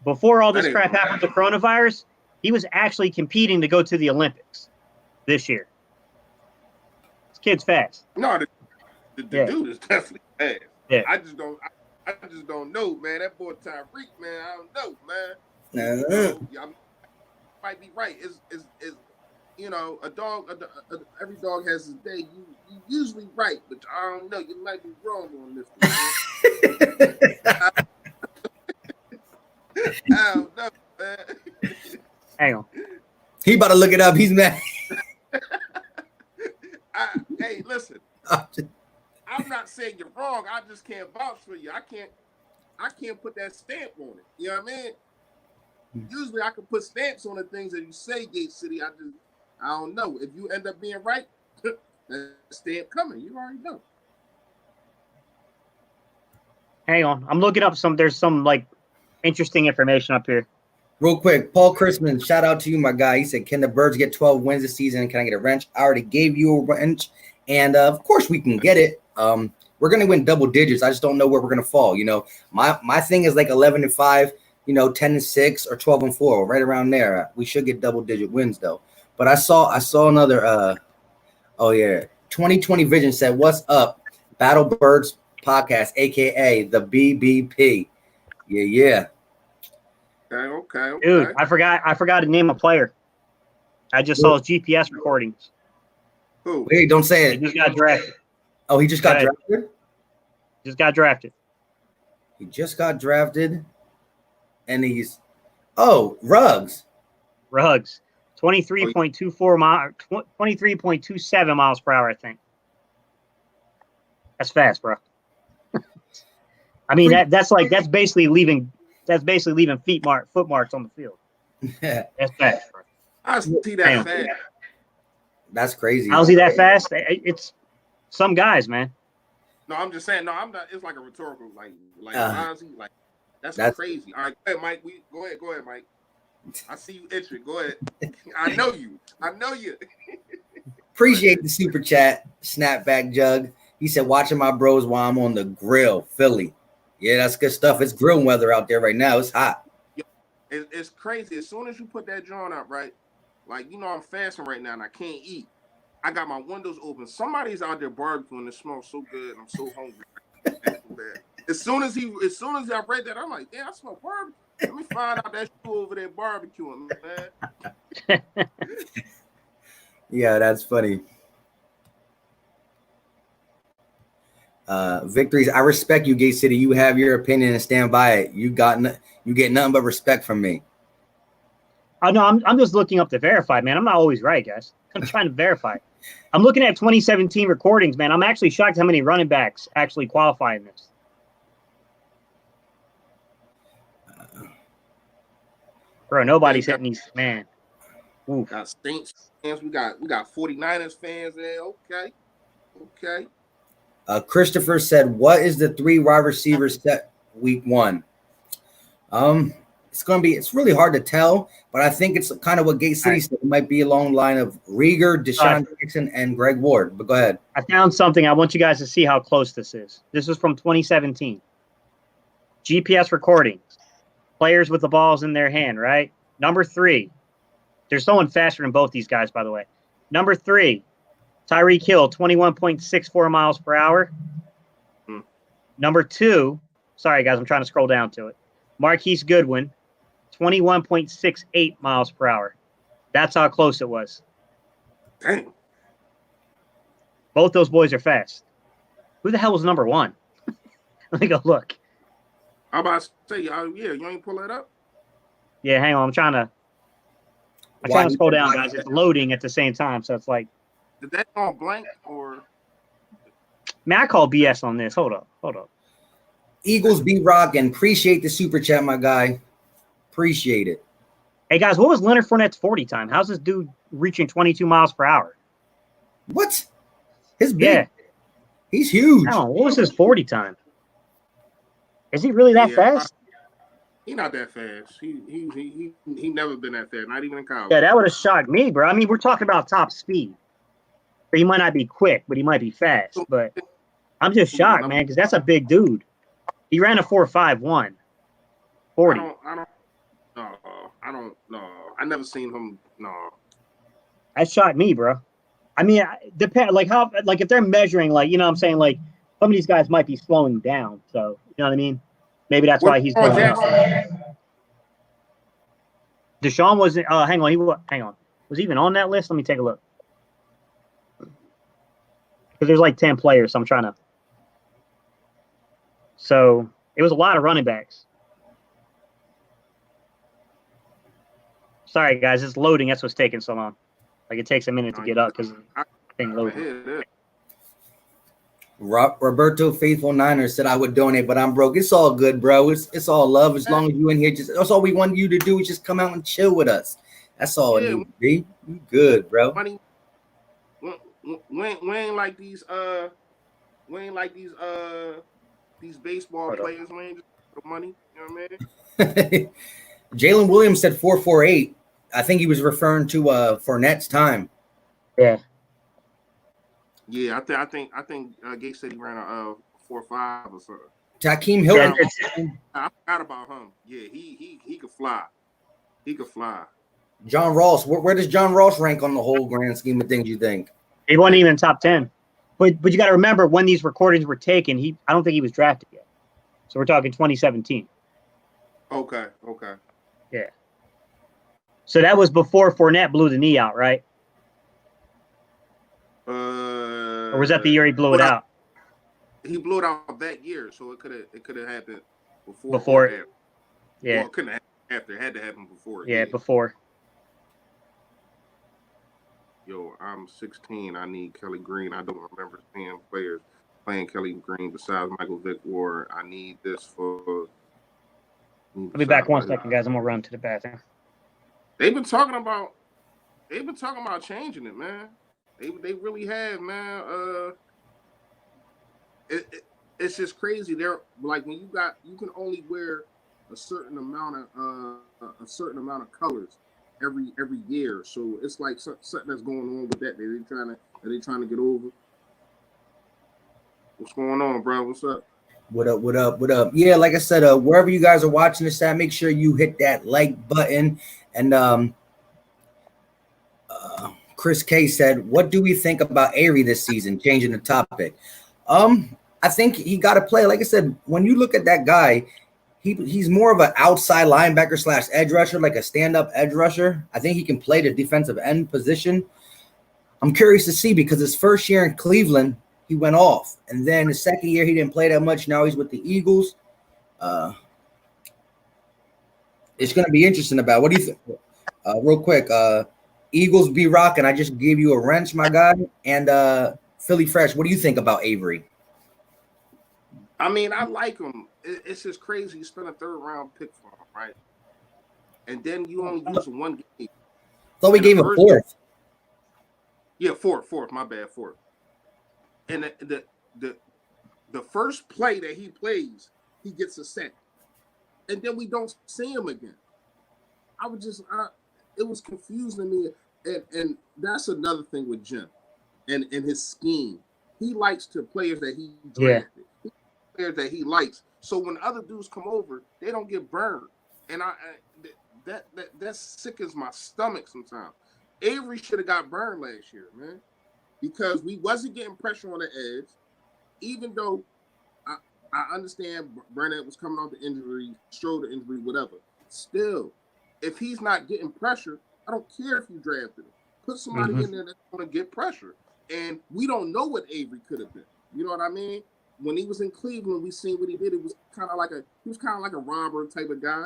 Speaker 2: before all this crap happened with the coronavirus, he was actually competing to go to the Olympics this year. This kid's fast.
Speaker 3: No, the dude is definitely fast.
Speaker 2: Yeah.
Speaker 3: I just don't know, man. That boy Tyreek, man, I don't know, man. I might be right. Is a dog? Every dog has his day. You usually right, but I don't know. You might be wrong on this one. I don't know, man.
Speaker 2: Hang on.
Speaker 1: He about to look it up. He's mad.
Speaker 3: Hey, listen. I'm not saying you're wrong. I just can't vouch for you. I can't put that stamp on it. You know what I mean? Usually I can put stamps on the things that you say, Gate City. I don't know. If you end up being right, that stamp coming. You already know.
Speaker 2: Hang on. I'm looking up there's some like interesting information up here.
Speaker 1: Real quick, Paul Christman, shout out to you, my guy. He said, can the Birds get 12 wins this season? Can I get a wrench? I already gave you a wrench. And of course we can get it. We're going to win double digits. I just don't know where we're going to fall. You know, my thing is like 11-5, 10-6 or 12-4, right around there. We should get double digit wins though. But I saw another 2020 Vision said, what's up? Battle Birds podcast, aka the BBP. Yeah.
Speaker 3: Okay.
Speaker 2: Dude, I forgot to name a player. I just saw his GPS recordings.
Speaker 3: Who?
Speaker 1: Wait, don't say it.
Speaker 2: He just got drafted.
Speaker 1: Oh, he just got drafted?
Speaker 2: Just got drafted.
Speaker 1: He just got drafted. And he's Ruggs.
Speaker 2: 23.24 miles, 23.27 miles per hour, I think. That's fast, bro. I mean, that's basically leaving foot marks on the field. That's fast, bro.
Speaker 3: I see that fast.
Speaker 1: That's crazy.
Speaker 2: How's he that fast? It's some guys, man.
Speaker 3: No, I'm just saying. No, I'm not. It's like a rhetorical, like how is he? Like that's crazy. All right, go ahead, Mike. Go ahead, Mike. I see you itching. Go ahead. I know you.
Speaker 1: Appreciate the super chat, Snapback Jug. He said, watching my bros while I'm on the grill, Philly. Yeah, that's good stuff. It's grill weather out there right now. It's hot.
Speaker 3: It's crazy. As soon as you put that joint up, right? Like, I'm fasting right now and I can't eat. I got my windows open. Somebody's out there barbecuing. It smells so good. I'm so hungry. As soon as I read that, I'm like, damn, I smell barbecue. Let me find out that you over there barbecuing, man.
Speaker 1: Yeah, that's funny. Victories. I respect you, Gate City. You have your opinion and stand by it. You get nothing but respect from me.
Speaker 2: I know. I'm just looking up to verify, man. I'm not always right, guys. I'm trying to verify. I'm looking at 2017 recordings, man. I'm actually shocked how many running backs actually qualify in this. Bro, nobody's hitting these, man.
Speaker 3: Ooh. Got Saints fans. We got 49ers fans there. Okay.
Speaker 1: Christopher said, what is the 3 wide receivers set week 1? It's really hard to tell, but I think it's kind of what Gate City said. It might be along the line of Rieger, Deshaun Jackson, and Greg Ward. But go ahead.
Speaker 2: I found something. I want you guys to see how close this is. This is from 2017. GPS recordings. Players with the balls in their hand, right? Number 3. There's someone faster than both these guys, by the way. Number 3, Tyreek Hill, 21.64 miles per hour. Number 2, sorry, guys, I'm trying to scroll down to it. Marquise Goodwin, 21.68 miles per hour. That's how close it was.
Speaker 3: Dang.
Speaker 2: Both those boys are fast. Who the hell was number 1? Let me go look.
Speaker 3: I'm about to say, yeah, you ain't pull that up?
Speaker 2: Yeah, hang on. I'm trying to. I'm trying to scroll down, guys. It's loading at the same time, so it's like.
Speaker 3: Did that go on blank or?
Speaker 2: Man, I call BS on this. Hold up.
Speaker 1: Eagles be rocking. Appreciate the super chat, my guy. Appreciate it.
Speaker 2: Hey, guys, what was Leonard Fournette's 40 time? How's this dude reaching 22 miles per hour?
Speaker 1: What? His big.
Speaker 2: Yeah.
Speaker 1: He's huge.
Speaker 2: I don't know. What was his 40 time? Is he really that fast?
Speaker 3: He's not that fast. He never been that fast. Not even in college.
Speaker 2: Yeah, that would have shocked me, bro. I mean, we're talking about top speed. So he might not be quick, but he might be fast. But I'm just shocked, man, because that's a big dude. He ran a 4.51. 40.
Speaker 3: I don't know. I never seen him. No.
Speaker 2: That shocked me, bro. I mean, depend like how like if they're measuring, like, you know what I'm saying, like some of these guys might be slowing down. So you know what I mean? Maybe that's why he's going up. Desean wasn't hang on. Was he even on that list? Let me take a look. Because there's like 10 players, so I'm trying to. So it was a lot of running backs. Sorry, guys, it's loading. That's what's taking so long. Like it takes a minute to get up because thing loading.
Speaker 1: Roberto Faithful Niner said I would donate, but I'm broke. It's all good, bro. It's all love. As long as you in here, that's all we want you to do is just come out and chill with us. That's all it needs to be. You good, bro.
Speaker 3: Money. We ain't like these baseball players. We ain't just for money. You know what I mean?
Speaker 1: Jalen Williams said 4.48. I think he was referring to Fournette's time.
Speaker 2: Yeah.
Speaker 3: Yeah, I think Gates said he ran a 4.5 or something.
Speaker 1: Takeem Hilton.
Speaker 3: I forgot about him. Yeah, he could fly. He could fly.
Speaker 1: John Ross. Where does John Ross rank on the whole grand scheme of things, you think?
Speaker 2: He wasn't even top 10. But you got to remember when these recordings were taken, I don't think he was drafted yet. So we're talking 2017.
Speaker 3: Okay.
Speaker 2: Yeah. So that was before Fournette blew the knee out, right? Or was that the year he blew it out?
Speaker 3: He blew it out that year, so it could have happened before.
Speaker 2: Before. Yeah.
Speaker 3: Well, it couldn't have after. It had to happen before.
Speaker 2: Yeah, before.
Speaker 3: Yo, I'm 16. I need Kelly Green. I don't remember seeing players playing Kelly Green besides Michael Vick Ward. I need this for.
Speaker 2: I'll be back 1 second, guys. I'm gonna run to the bathroom.
Speaker 3: They've been talking about changing it, man. They really have, man. It's just crazy. They're like when you can only wear a certain amount of colors every year. So it's like something that's going on with that. Are they trying to get over? What's going on, bro? What's up?
Speaker 1: What up? Yeah, like I said, wherever you guys are watching this at, make sure you hit that like button. And Chris K said, what do we think about Avery this season? Changing the topic. I think he got to play. Like I said, when you look at that guy, he's more of an outside linebacker / edge rusher, like a stand-up edge rusher. I think he can play the defensive end position. I'm curious to see because his first year in Cleveland, he went off. And then the second year, he didn't play that much. Now he's with the Eagles. It's going to be interesting about what do you think? Real quick, Eagles be rocking. I just gave you a wrench, my guy. And Philly Fresh, what do you think about Avery?
Speaker 3: I mean, I like him. It's just crazy. You spend a third-round pick for him, right? And then you only use him one game.
Speaker 1: Thought we gave him fourth.
Speaker 3: Yeah, fourth. My bad, fourth. And the first play that he plays, he gets a sack. And then we don't see him again. It was confusing to me. And that's another thing with Jim and his scheme. He likes to players that he drafted. Yeah. Players that he likes. So when other dudes come over, they don't get burned. And that sickens my stomach sometimes. Avery should have got burned last year, man. Because we wasn't getting pressure on the edge, even though I understand Barnett was coming off the injury, shoulder injury, whatever. Still, if he's not getting pressure, I don't care if you drafted him. Put somebody in there that's going to get pressure. And we don't know what Avery could have been. You know what I mean? When he was in Cleveland, we seen what he did. It was kind of like a robber type of guy.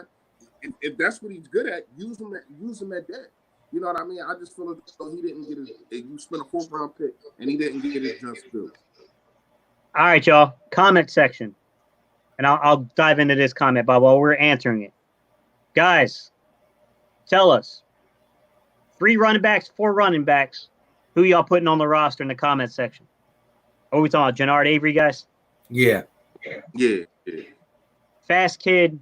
Speaker 3: If that's what he's good at, use him at that. You know what I mean? I just feel as though he didn't get his. You spent a 4th round pick and he didn't get his just due.
Speaker 2: All right, y'all. Comment section, and I'll dive into this comment, Bob, while we're answering it. Guys, tell us 3 running backs, 4 running backs. Who y'all putting on the roster in the comment section? Are we talking about Jannard Avery, guys?
Speaker 1: Yeah.
Speaker 2: Fast kid,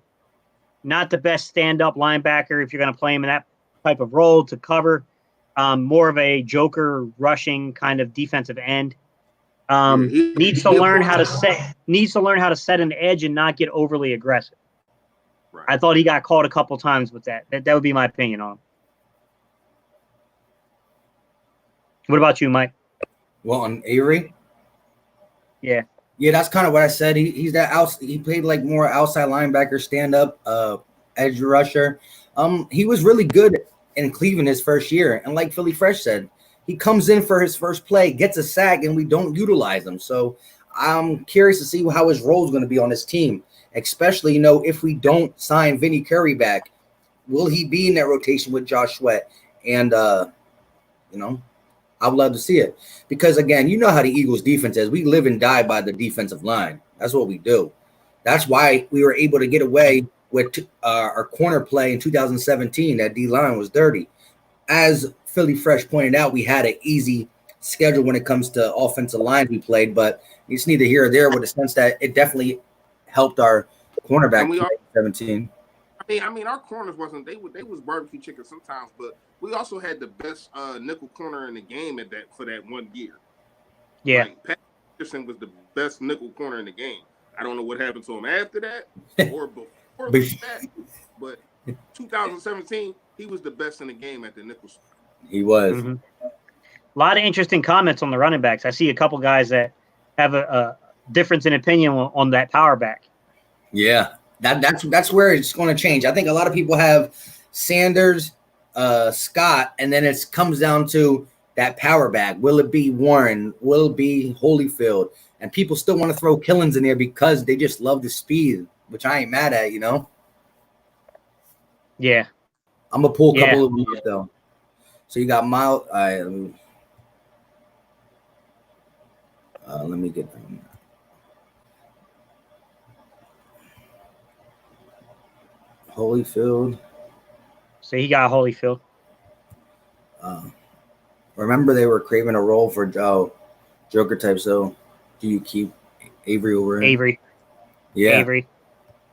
Speaker 2: not the best stand-up linebacker if you're going to play him in that type of role to cover. More of a joker rushing kind of defensive end. Needs to learn how to set an edge and not get overly aggressive.
Speaker 3: Right.
Speaker 2: I thought he got caught a couple times with that. That would be my opinion on him. What about you, Mike?
Speaker 1: Well, on Avery?
Speaker 2: Yeah.
Speaker 1: Yeah, that's kind of what I said. He's that he played like more outside linebacker, stand up, edge rusher. He was really good in Cleveland his first year, and like Philly Fresh said, he comes in for his first play, gets a sack, and we don't utilize him. So I'm curious to see how his role is going to be on this team, especially if we don't sign Vinny Curry back, will he be in that rotation with Josh Sweat? And I would love to see it because, again, you know how the Eagles defense is. We live and die by the defensive line. That's what we do. That's why we were able to get away with our corner play in 2017. That D-line was dirty. As Philly Fresh pointed out, we had an easy schedule when it comes to offensive lines we played, but it's neither here or there with the sense that it definitely helped our cornerback in 2017.
Speaker 3: I mean, our corners wasn't they was barbecue chicken sometimes, but we also had the best nickel corner in the game for that 1 year.
Speaker 2: Yeah,
Speaker 3: like, Pat Peterson was the best nickel corner in the game. I don't know what happened to him after that or before that, but 2017 he was the best in the game at the nickel.
Speaker 1: He was.
Speaker 2: Mm-hmm. A lot of interesting comments on the running backs. I see a couple guys that have a difference in opinion on that power back.
Speaker 1: Yeah. That's where it's going to change. I think a lot of people have Sanders, Scott, and then it comes down to that power back. Will it be Warren? Will it be Holyfield? And people still want to throw Killins in there because they just love the speed, which I ain't mad at,
Speaker 2: Yeah.
Speaker 1: I'm going to pull a couple of these, though. So you got Miles. Let me get them. Holyfield.
Speaker 2: So he got Holyfield.
Speaker 1: Remember they were craving a role for Joker type. So do you keep Avery over him?
Speaker 2: Avery.
Speaker 1: Yeah.
Speaker 2: Avery.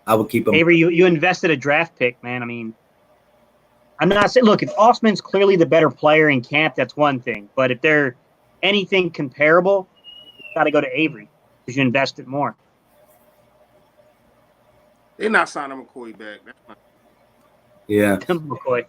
Speaker 1: I would keep him.
Speaker 2: Avery, you invested a draft pick, man. I mean, I'm not saying, look, if Osman's clearly the better player in camp, that's one thing. But if they're anything comparable, you got to go to Avery because you invested more.
Speaker 3: They're not signing McCoy back. That's not.
Speaker 1: Yeah.
Speaker 2: McCoy.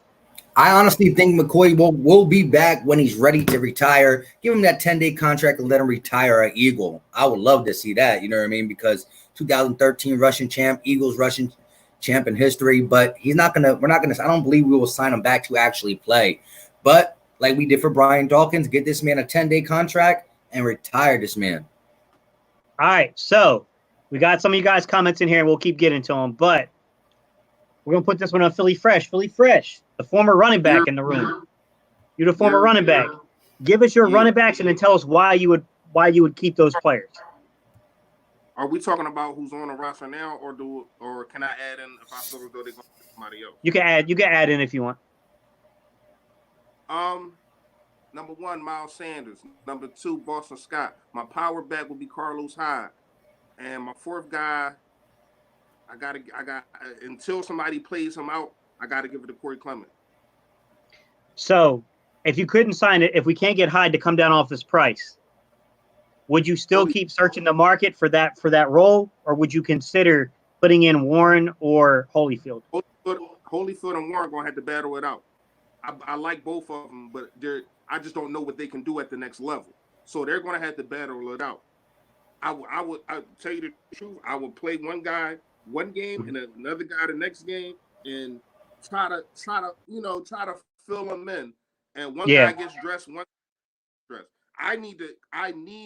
Speaker 1: I honestly think McCoy will be back when he's ready to retire. Give him that 10-day contract and let him retire at Eagle. I would love to see that, you know what I mean? Because 2013 Russian champ, Eagles Russian champ in history, but I don't believe we will sign him back to actually play. But like we did for Brian Dawkins, get this man a 10-day contract and retire this man.
Speaker 2: All right, so we got some of you guys' comments in here, and we'll keep getting to them, but we're going to put this one on Philly Fresh. Philly Fresh, the former running back in the room. You're the former running back. Give us your running backs and then tell us why you would keep those players.
Speaker 3: Are we talking about who's on the roster now, or can I add in if I feel as though they're going to get somebody else?
Speaker 2: You can add in if you want.
Speaker 3: Number 1, Miles Sanders. Number 2, Boston Scott. My power back would be Carlos Hyde, and my 4th guy, I got until somebody plays him out, I got to give it to Corey Clement.
Speaker 2: So, if you couldn't sign it, if we can't get Hyde to come down off his price, would you still keep searching the market for that role, or would you consider putting in Warren or Holyfield?
Speaker 3: Holyfield and Warren going to have to battle it out. I like both of them, but I just don't know what they can do at the next level. So they're going to have to battle it out. I tell you the truth. I would play one guy one game and another guy the next game, and try to fill them in. And one guy gets dressed, one dressed. I need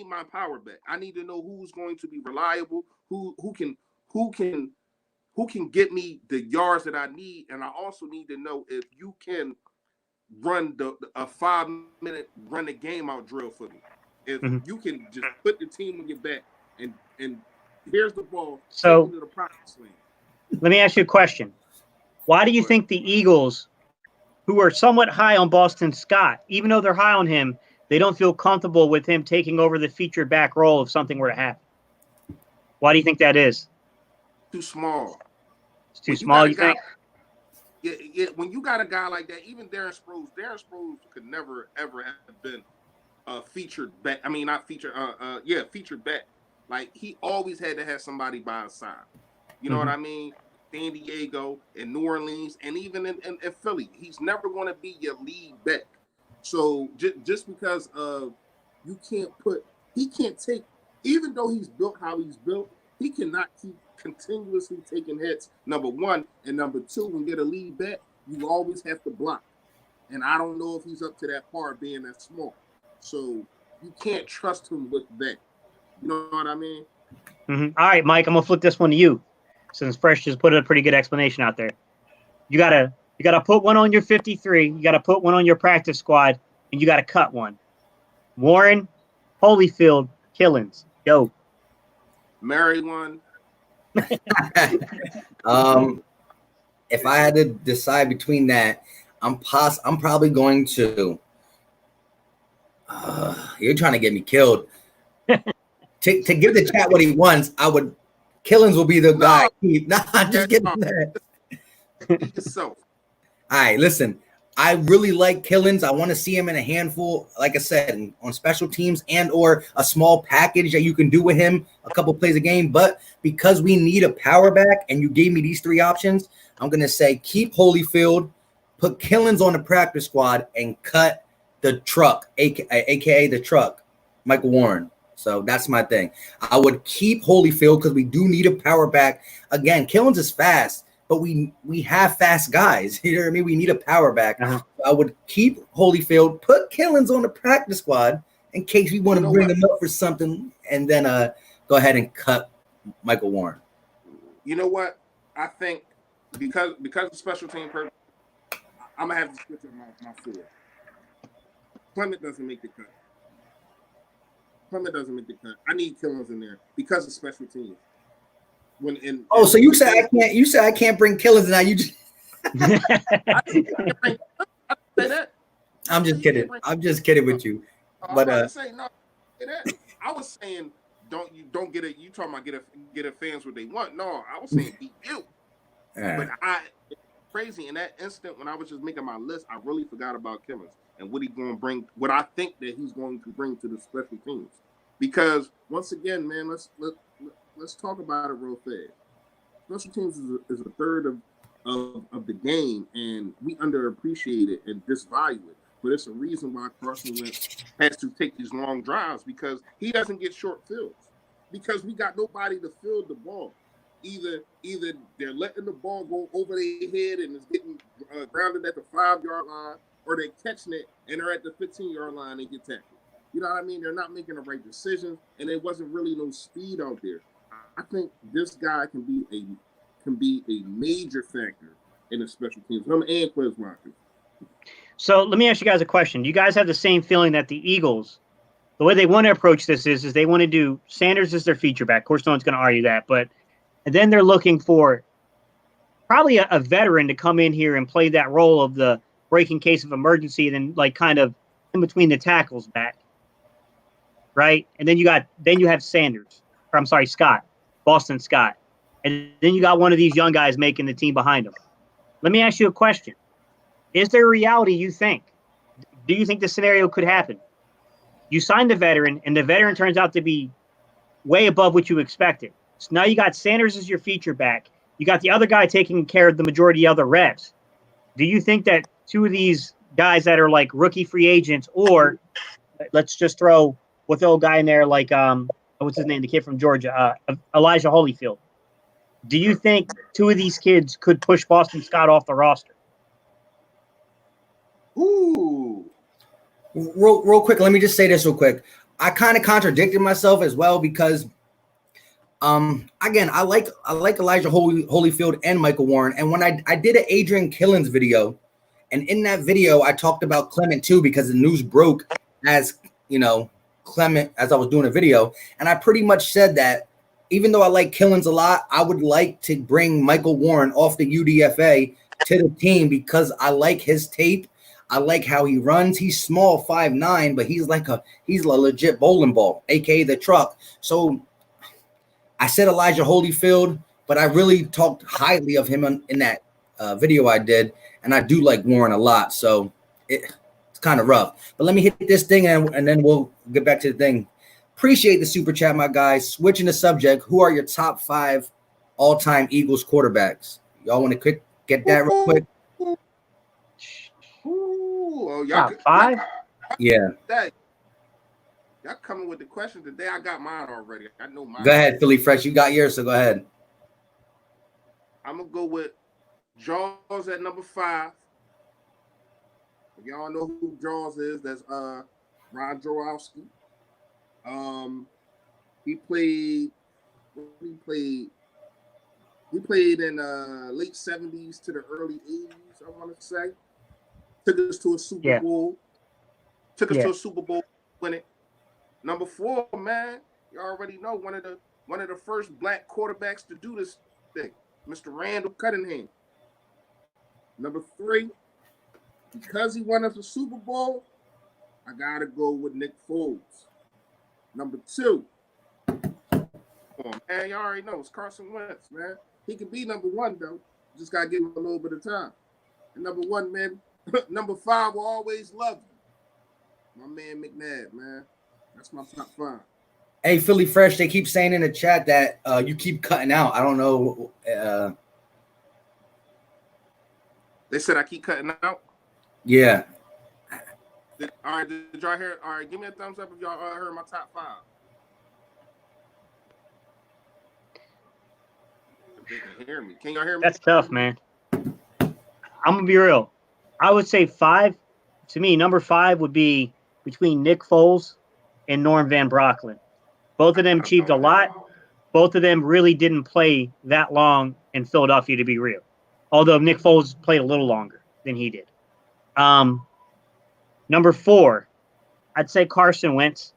Speaker 3: my power back. I need to know who's going to be reliable, who can get me the yards that I need, and I also need to know if you can run a 5-minute run the game out drill for me. If you can just put the team on your back and here's the ball,
Speaker 2: so
Speaker 3: to the practice lane.
Speaker 2: Let me ask you a question. Why do you think the Eagles, who are somewhat high on Boston Scott, even though they're high on him, they don't feel comfortable with him taking over the featured back role if something were to happen? Why do you think that is?
Speaker 3: Too small.
Speaker 2: It's too small, you think?
Speaker 3: Yeah, when you got a guy like that, even Darren Sproles could never, ever have been a featured back. I mean, not featured, featured back. Like, he always had to have somebody by his side. You know what I mean? San Diego and New Orleans and even in Philly, he's never going to be your lead back. So just because of he can't take, even though he's built how he's built, he cannot keep continuously taking hits, number one. And number two, when you get a lead back, you always have to block. And I don't know if he's up to that par being that small. So you can't trust him with that. You know what I mean?
Speaker 2: All right, Mike, I'm going to flip this one to you. Since Fresh just put a pretty good explanation out there. You gotta put one on your 53, you gotta put one on your practice squad, and you gotta cut one. Warren, Holyfield, Killins. Go.
Speaker 3: Marry one.
Speaker 1: If I had to decide between that, I'm probably going to you're trying to get me killed. To give the chat what he wants, I would Killins will be the guy. Nah, just kidding.
Speaker 3: Yourself.
Speaker 1: All right, listen. I really like Killins. I want to see him in a handful, like I said, on special teams and or a small package that you can do with him, a couple plays a game. But because we need a power back and you gave me these three options, I'm going to say keep Holyfield, put Killins on the practice squad, and cut the truck, aka the truck, Michael Warren. So that's my thing. I would keep Holyfield because we do need a power back. Again, Killins is fast, but we have fast guys. You know what I mean? We need a power back. I would keep Holyfield, put Killins on the practice squad in case we want to bring him up for something, and then go ahead and cut Michael Warren.
Speaker 3: You know what? I think because of special team purpose, I'm gonna have to switch up my four. Clement doesn't make the cut. Doesn't make the cut. I need Killins in there because of special teams. So you said I can't. You said I can't bring Killins, and now you just. I say that.
Speaker 1: I'm just kidding. I'm just kidding with you. But
Speaker 3: I was saying don't get it. You talking about get a fans what they want? No, I was saying beat you. But it's crazy in that instant when I was just making my list, I really forgot about Killins and what he's going to bring. What I think that he's going to bring to the special teams. Because once again, man, let's talk about it real fast. Special teams is a third of the game, and we underappreciate it and disvalue it. But it's a reason why Carson Wentz has to take these long drives because he doesn't get short fields because we got nobody to field the ball. Either they're letting the ball go over their head and it's getting grounded at the 5-yard line, or they're catching it and they're at the 15-yard line and get tackled. You know what I mean? They're not making the right decisions, and there wasn't really no speed out there. I think this guy can be a major factor in the special teams. Him and Quiz Watkins.
Speaker 2: So let me ask you guys a question. Do you guys have the same feeling that the Eagles, the way they want to approach this is they want to do Sanders as their feature back? Of course, no one's going to argue that, and then they're looking for probably a veteran to come in here and play that role of the break in case of emergency, and then like kind of in between the tackles back. Right, and then you have Scott, Boston Scott, and then you got one of these young guys making the team behind him. Let me ask you a question: is there a reality you think? Do you think this scenario could happen? You signed a veteran, and the veteran turns out to be way above what you expected. So now you got Sanders as your feature back. You got the other guy taking care of the majority of the reps. Do you think that two of these guys that are like rookie free agents, or let's just throw with the old guy in there, like what's his name, the kid from Georgia, Elijah Holyfield. Do you think two of these kids could push Boston Scott off the roster?
Speaker 3: Ooh.
Speaker 1: Real quick, let me just say this real quick. I kind of contradicted myself as well because, again, I like Elijah Holyfield and Michael Warren. And when I did an Adrian Killins video, And in that video, I talked about Clement too, because the news broke as, Clement, as I was doing a video. And I pretty much said that even though I like Killins a lot, I would like to bring Michael Warren off the UDFA to the team because I like his tape. I like how he runs. He's small, 5'9", but he's a legit bowling ball, aka the truck. So I said Elijah Holyfield, but I really talked highly of him in that video I did, and I do like Warren a lot. So it's kind of rough. But let me hit this thing, and then we'll get back to the thing. Appreciate the super chat, my guys. Switching the subject, who are your top 5 all-time Eagles quarterbacks? Y'all want to get that real quick?
Speaker 3: Ooh,
Speaker 2: top 5?
Speaker 1: Yeah.
Speaker 3: Y'all coming with the question today. I got mine already. I know mine.
Speaker 1: Go ahead, Philly Fresh. You got yours, so go ahead.
Speaker 3: I'm going to go with Jaws at number 5. If y'all know who Jaws is, that's Ron Jaworski. He played in late 70s to the early 80s, I want to say. Took us to a Super Bowl. To a Super Bowl winning. Number 4, man, you already know one of the first black quarterbacks to do this thing, Mr. Randall Cunningham. Number 3, because he won us a Super Bowl, I gotta go with Nick Foles. Number 2, come on, man, you already know it's Carson Wentz, man. He can be number 1 though. Just gotta give him a little bit of time. And number 1, man, number 5 will always love you. My man McNabb, man. That's my top 5.
Speaker 1: Hey, Philly Fresh, they keep saying in the chat that you keep cutting out. I don't know.
Speaker 3: They said I keep cutting out?
Speaker 1: Yeah.
Speaker 3: All right, did y'all hear? All right, give me a thumbs up if y'all heard my top 5. If they can hear me. Can y'all hear me?
Speaker 2: That's tough, man. I'm going to be real. I would say 5. To me, number 5 would be between Nick Foles and Norm Van Brocklin. Both of them achieved a lot. Both of them really didn't play that long in Philadelphia, to be real. Although Nick Foles played a little longer than he did. Number 4, I'd say Carson Wentz.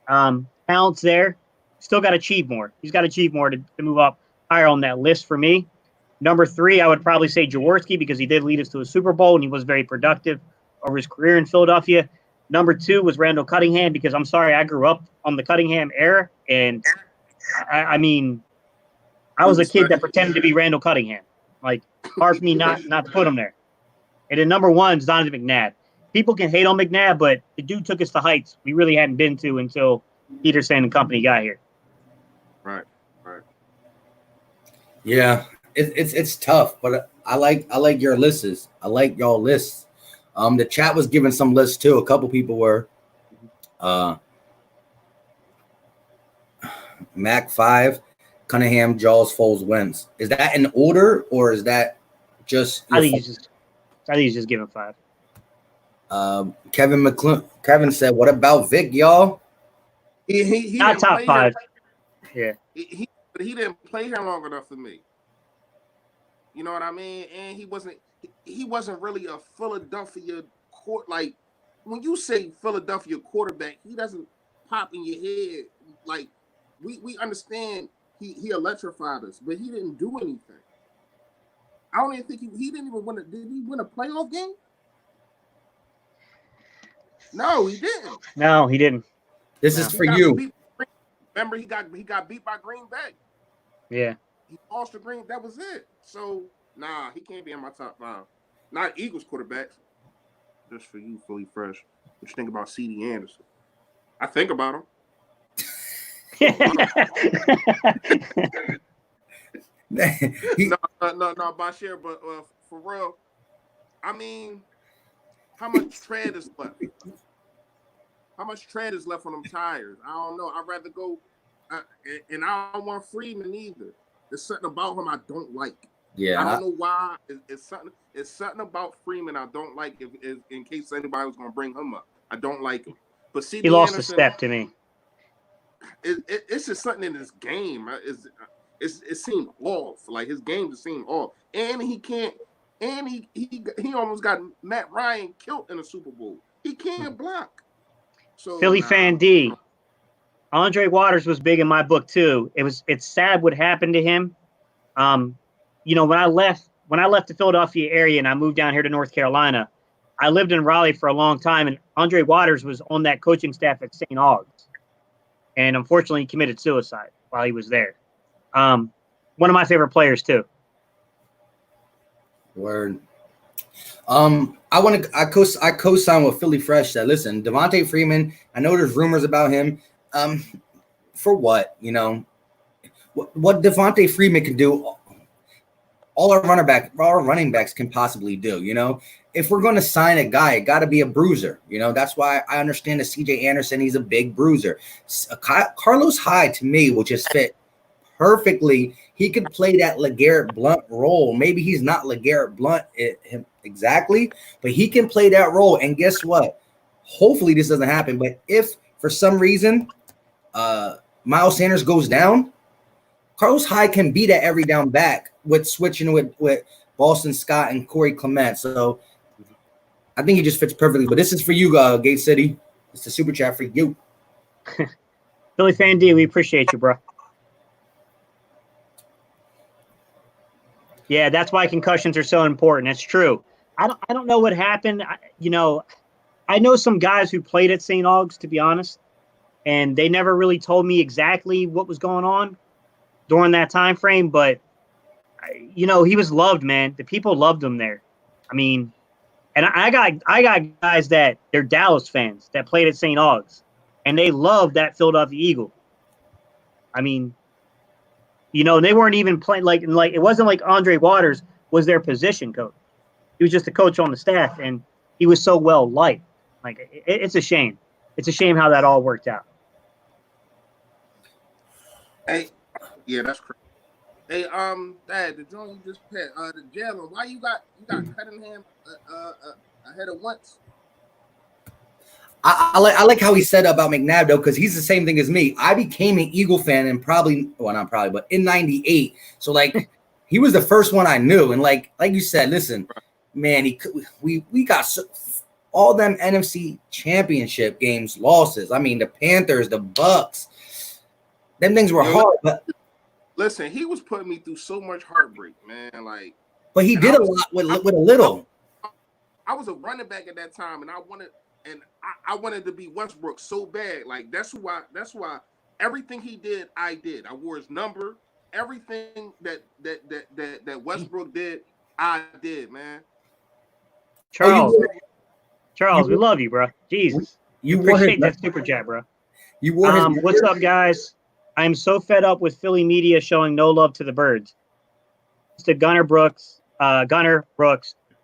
Speaker 2: Talent's there. Still got to achieve more. He's got to achieve more to move up higher on that list for me. Number 3, I would probably say Jaworski because he did lead us to a Super Bowl and he was very productive over his career in Philadelphia. Number 2 was Randall Cunningham because I'm sorry, I grew up on the Cunningham era. And I mean, I was a kid that pretended to be Randall Cunningham. Like, hard for me not to put him there. And then number 1 is Donovan McNabb. People can hate on McNabb, but the dude took us to heights we really hadn't been to until Peterson and company got here.
Speaker 3: Right.
Speaker 1: Yeah, it's tough, but I like your lists. I like y'all lists. The chat was giving some lists too. A couple people were. Mac 5, Cunningham, Jaws, Foles, Wentz. Is that in order or is that just?
Speaker 2: I think he's just giving 5.
Speaker 1: Kevin said, "What about Vic, y'all?"
Speaker 3: He
Speaker 2: not top 5. Yeah.
Speaker 3: But he didn't play here long enough for me. You know what I mean? And he wasn't really a Philadelphia like when you say Philadelphia quarterback, he doesn't pop in your head. Like we understand he electrified us, but he didn't do anything. I don't even think he didn't even win. Did he win a playoff game? No, he didn't.
Speaker 2: No, he didn't.
Speaker 1: This is for you.
Speaker 3: Remember, he got beat by Green Bay.
Speaker 2: Yeah.
Speaker 3: He lost to Green. That was it. So, nah, he can't be in my top 5. Not Eagles quarterbacks. Just for you, Philly Fresh. What you think about C.D. Anderson? I think about him. No, Bashir, but for real, I mean, how much tread is left? How much tread is left on them tires? I don't know. I'd rather go, and I don't want Freeman either. There's something about him I don't like.
Speaker 1: Yeah,
Speaker 3: I don't know why. It's something about Freeman I don't like. If in case anybody was gonna bring him up, I don't like him. But C.D.
Speaker 2: He lost
Speaker 3: Anderson,
Speaker 2: a step to me.
Speaker 3: It's just something in his game. It seemed off. Like his game just seemed off, and he can't. and he almost got Matt Ryan killed in the Super Bowl. He can't block. So
Speaker 2: Philly fan D. Andre Waters was big in my book too. It's sad what happened to him. You know, when I left the Philadelphia area and I moved down here to North Carolina, I lived in Raleigh for a long time, and Andre Waters was on that coaching staff at St. Aug's. And unfortunately, he committed suicide while he was there. One of my favorite players too.
Speaker 1: Word. I co-sign with Philly Fresh that listen, Devontae Freeman, I know there's rumors about him. For what, you know? What Devontae Freeman can do, all our running backs can possibly do, you know? If we're going to sign a guy, it got to be a bruiser, you know? That's why I understand that CJ Anderson, he's a big bruiser. Carlos Hyde, to me, will just fit perfectly. He could play that LeGarrette Blount role. Maybe he's not LeGarrette Blount exactly, but he can play that role. And guess what? Hopefully this doesn't happen, but if for some reason Miles Sanders goes down, Carlos Hyde can be that every down back with switching with Boston Scott and Corey Clement. So I think he just fits perfectly. But this is for you, Gate City. It's a super chat for you.
Speaker 2: Philly fan D, we appreciate you, bro. Yeah, that's why concussions are so important. It's true. I don't know what happened. I know some guys who played at St. Aug's, to be honest, and they never really told me exactly what was going on during that time frame. But he was loved, man. The people loved him there. I mean, and I got guys that they're Dallas fans that played at St. Aug's, and they loved that Philadelphia Eagle. I mean, they weren't even playing like it wasn't like Andre Waters was their position coach. He was just a coach on the staff, and he was so well liked. Like it's a shame. It's a shame how that all worked out.
Speaker 3: Hey, yeah, that's correct. Hey, Dad, the joint you just had, the Jalen, why you got Cunningham ahead of once?
Speaker 1: I like how he said about McNabb though, because he's the same thing as me. I became an Eagle fan and but in '98. So like he was the first one I knew, and like you said, listen, man, we got all them NFC Championship games losses. I mean, the Panthers, the Bucks, them things were hard. But
Speaker 3: listen, he was putting me through so much heartbreak, man. Like,
Speaker 1: but he did a lot with a little.
Speaker 3: I was a running back at that time, and I wanted to be Westbrook so bad. Like that's why everything he did, I did. I wore his number. Everything that Westbrook did, I did, man.
Speaker 2: Charles, we love you, bro. Jesus, you appreciate that super chat, bro.
Speaker 1: You wore his
Speaker 2: what's up, guys? I'm so fed up with Philly media showing no love to the Birds. To Gunnar Brooks,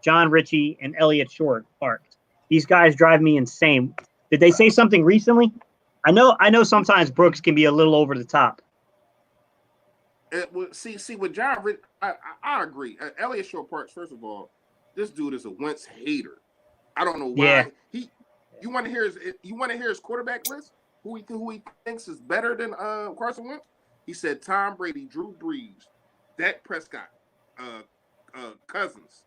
Speaker 2: John Ritchie, and Elliott Short Parks. These guys drive me insane. Did they say something recently? I know sometimes Brooks can be a little over the top.
Speaker 3: See with John Ritchie, I agree. Elliott Short Parks, first of all, this dude is a Wentz hater. I don't know why.
Speaker 2: Yeah.
Speaker 3: You want to hear his quarterback list? Who he thinks is better than Carson Wentz? He said Tom Brady, Drew Brees, Dak Prescott, Cousins,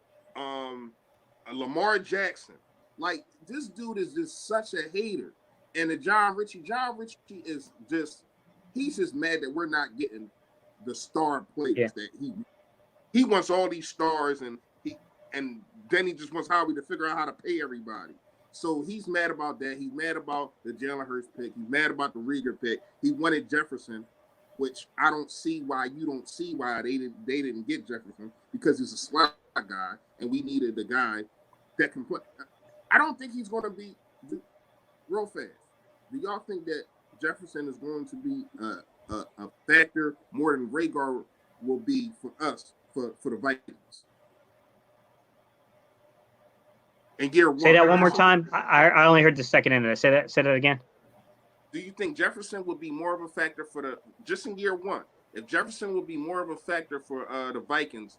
Speaker 3: Lamar Jackson. Like, this dude is just such a hater. And the John Ritchie is he's just mad that we're not getting the star players that he wants all these stars, and then he just wants Howie to figure out how to pay everybody. So he's mad about that. He's mad about the Jalen Hurts pick. He's mad about the Rieger pick. He wanted Jefferson, which I don't see why they didn't get Jefferson, because he's a slot guy, and we needed the guy that can play. I don't think he's going to be real fast. Do y'all think that Jefferson is going to be a factor more than Rhaegar will be for us, for the Vikings? And
Speaker 2: say that one more time. I only heard the second end of it. Say that again.
Speaker 3: Do you think Jefferson will be more of a factor for just in year one? If Jefferson will be more of a factor for the Vikings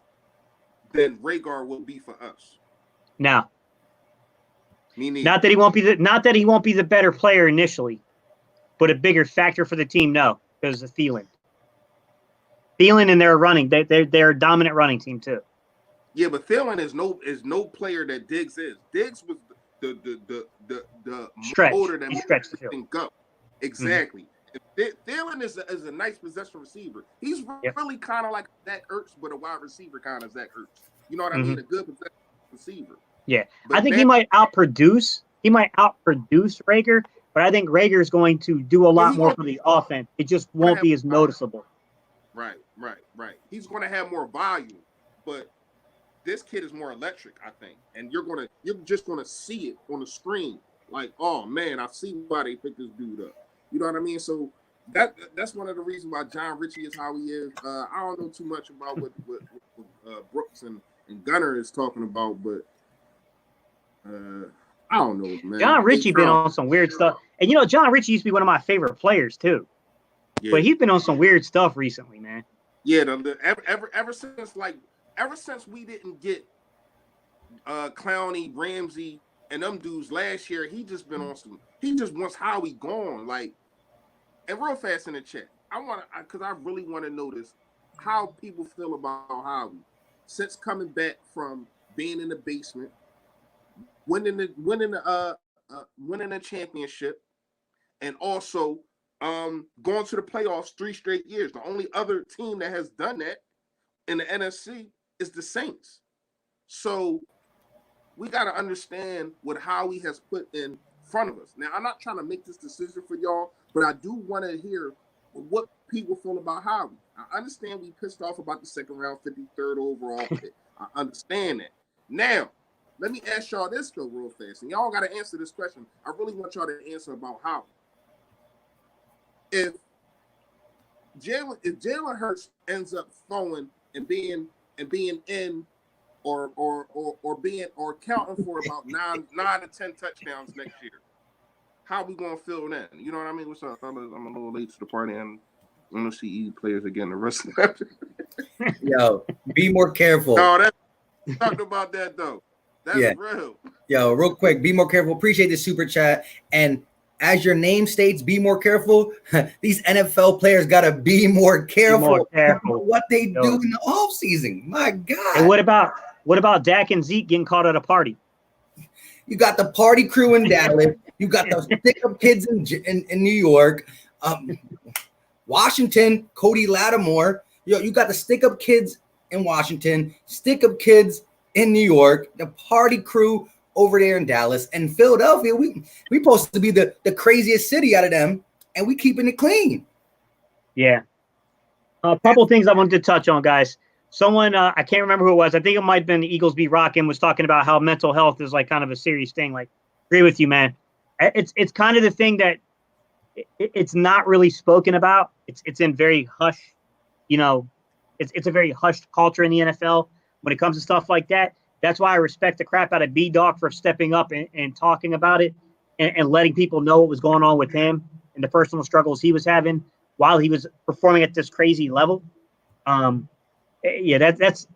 Speaker 3: than Rhaegar will be for us?
Speaker 2: No.
Speaker 3: Me neither.
Speaker 2: Not that he won't be the better player initially, but a bigger factor for the team. No, because of Thielen. Thielen and their running, they're a dominant running team too.
Speaker 3: Yeah, but Thielen is no player that Diggs is. Diggs was the
Speaker 2: Stretch.
Speaker 3: motor that
Speaker 2: He
Speaker 3: makes
Speaker 2: stretched the field.
Speaker 3: everything go. Exactly. Thielen is a nice possession receiver. He's really kind of like Zach Ertz, but a wide receiver kind of Zach Ertz. You know what I mean? A good possession receiver.
Speaker 2: Yeah,
Speaker 3: But
Speaker 2: I think he might outproduce. He might outproduce Rager, but I think Rager is going to do a lot more for the offense. It just won't be as noticeable.
Speaker 3: Right. He's going to have more volume, but this kid is more electric, I think, and you're just gonna see it on the screen. Like, oh man, I see why they picked this dude up. You know what I mean? So that's one of the reasons why John Ritchie is how he is. I don't know too much about what Brooks and Gunner is talking about, but I don't know, man.
Speaker 2: John Ritchie been on some weird stuff, and John Ritchie used to be one of my favorite players too. Yeah. But he's been on some weird stuff recently, man.
Speaker 3: Yeah, ever since we didn't get Clowney, Ramsey, and them dudes last year, he just been on some. He just wants Howie gone. Like, and real fast in the chat, because I really want to notice how people feel about Howie since coming back from being in the basement, winning the championship, and also going to the playoffs 3 straight years. The only other team that has done that in the NFC is the Saints. So we got to understand what Howie has put in front of us. Now, I'm not trying to make this decision for y'all, but I do want to hear what people feel about Howie. I understand we pissed off about the second round, 53rd overall pick. I understand that. Now, let me ask y'all this though real fast, and y'all got to answer this question. I really want y'all to answer about Howie. If Jalen Hurts ends up throwing and being in or counting for about 9 to 10 touchdowns next year, how we gonna feel then? You know what I mean? What's up, fellas? I'm a little late to the party and I'm gonna see players again the rest of the
Speaker 1: Yo, be more careful.
Speaker 3: No, that's talking about that though. That's real.
Speaker 1: Yo, real quick, be more careful. Appreciate the super chat. And as your name states, be more careful. These NFL players got to be more careful what they do in the offseason. My God.
Speaker 2: And what about Dak and Zeke getting caught at a party?
Speaker 1: You got the party crew in Dallas. You got the stick-up kids in New York. Washington, Cody Lattimore. You got the stick-up kids in Washington, stick-up kids in New York, the party crew over there in Dallas, and Philadelphia. We supposed to be the craziest city out of them, and we keeping it clean.
Speaker 2: Yeah. A couple of things I wanted to touch on, guys. Someone, I can't remember who it was. I think it might have been the Eagles Beat Rockin' was talking about how mental health is like kind of a serious thing. Like, agree with you, man. It's kind of the thing that it's not really spoken about. It's in very hush, it's a very hushed culture in the NFL when it comes to stuff like that. That's why I respect the crap out of B-Dog for stepping up and talking about it and letting people know what was going on with him and the personal struggles he was having while he was performing at this crazy level. It's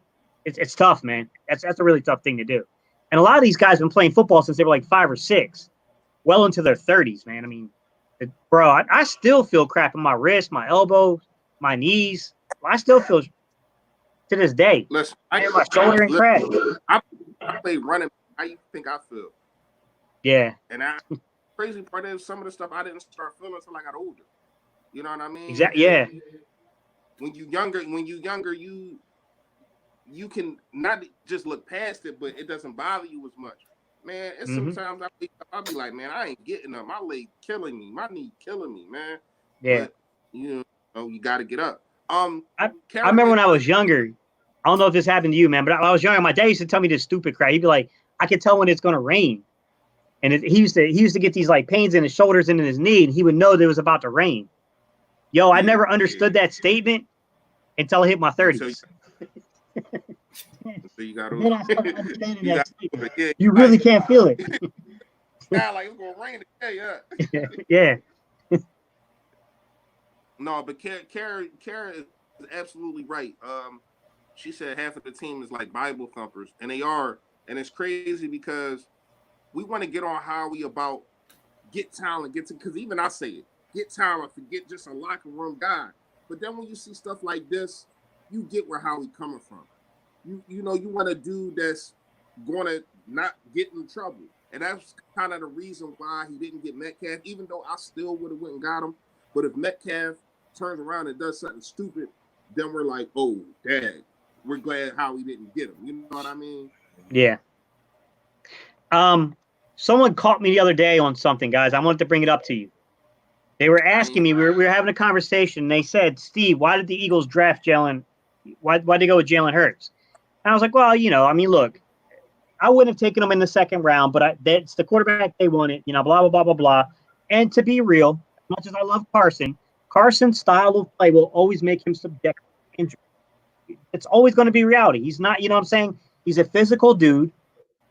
Speaker 2: tough, man. That's a really tough thing to do. And a lot of these guys have been playing football since they were like 5 or 6, well into their 30s, man. I mean, bro, I still feel crap in my wrist, my elbows, my knees. I still feel to this day.
Speaker 3: Listen,
Speaker 2: my shoulder and crack.
Speaker 3: I play running. How you think I feel?
Speaker 2: Yeah.
Speaker 3: And crazy part is some of the stuff I didn't start feeling until I got older. You know what I mean?
Speaker 2: Exactly. Yeah.
Speaker 3: When you younger, you can not just look past it, but it doesn't bother you as much. Man, it's sometimes I'll be like, man, I ain't getting up. My leg killing me. My knee killing me, man.
Speaker 2: Yeah.
Speaker 3: But, you got to get up.
Speaker 2: I remember when I was younger. I don't know if this happened to you, man, but I was younger. My dad used to tell me this stupid crap. He'd be like, I can tell when it's going to rain. And he used to get these like pains in his shoulders and in his knee, and he would know that it was about to rain. Yo, I never understood that statement until I hit my 30s.
Speaker 3: So you got
Speaker 2: to you really can't feel it.
Speaker 3: Now like it's going to rain today,
Speaker 2: yeah.
Speaker 3: No, but Kara is absolutely right. She said half of the team is like Bible thumpers, and they are. And it's crazy because we want to get on Howie about get talent, because even I say it, get talent, forget just a locker room guy. But then when you see stuff like this, you get where Howie coming from. you know, you want a dude that's going to not get in trouble. And that's kind of the reason why he didn't get Metcalf, even though I still would have went and got him. But if Metcalf turns around and does something stupid, then we're like, oh, dang, we're glad Howie didn't get him. You know what I mean?
Speaker 2: Yeah. Someone caught me the other day on something, guys. I wanted to bring it up to you. They were asking me, we were having a conversation, and they said, Steve, why did the Eagles draft Jalen? Why'd they go with Jalen Hurts? And I was like, well, you know, I mean, look, I wouldn't have taken him in the second round, but that's the quarterback they wanted, you know, blah, blah, blah, blah, blah. And to be real, as much as I love Carson, Carson's style of play will always make him subject to injury. It's always going to be reality. He's not, you know what I'm saying? He's a physical dude.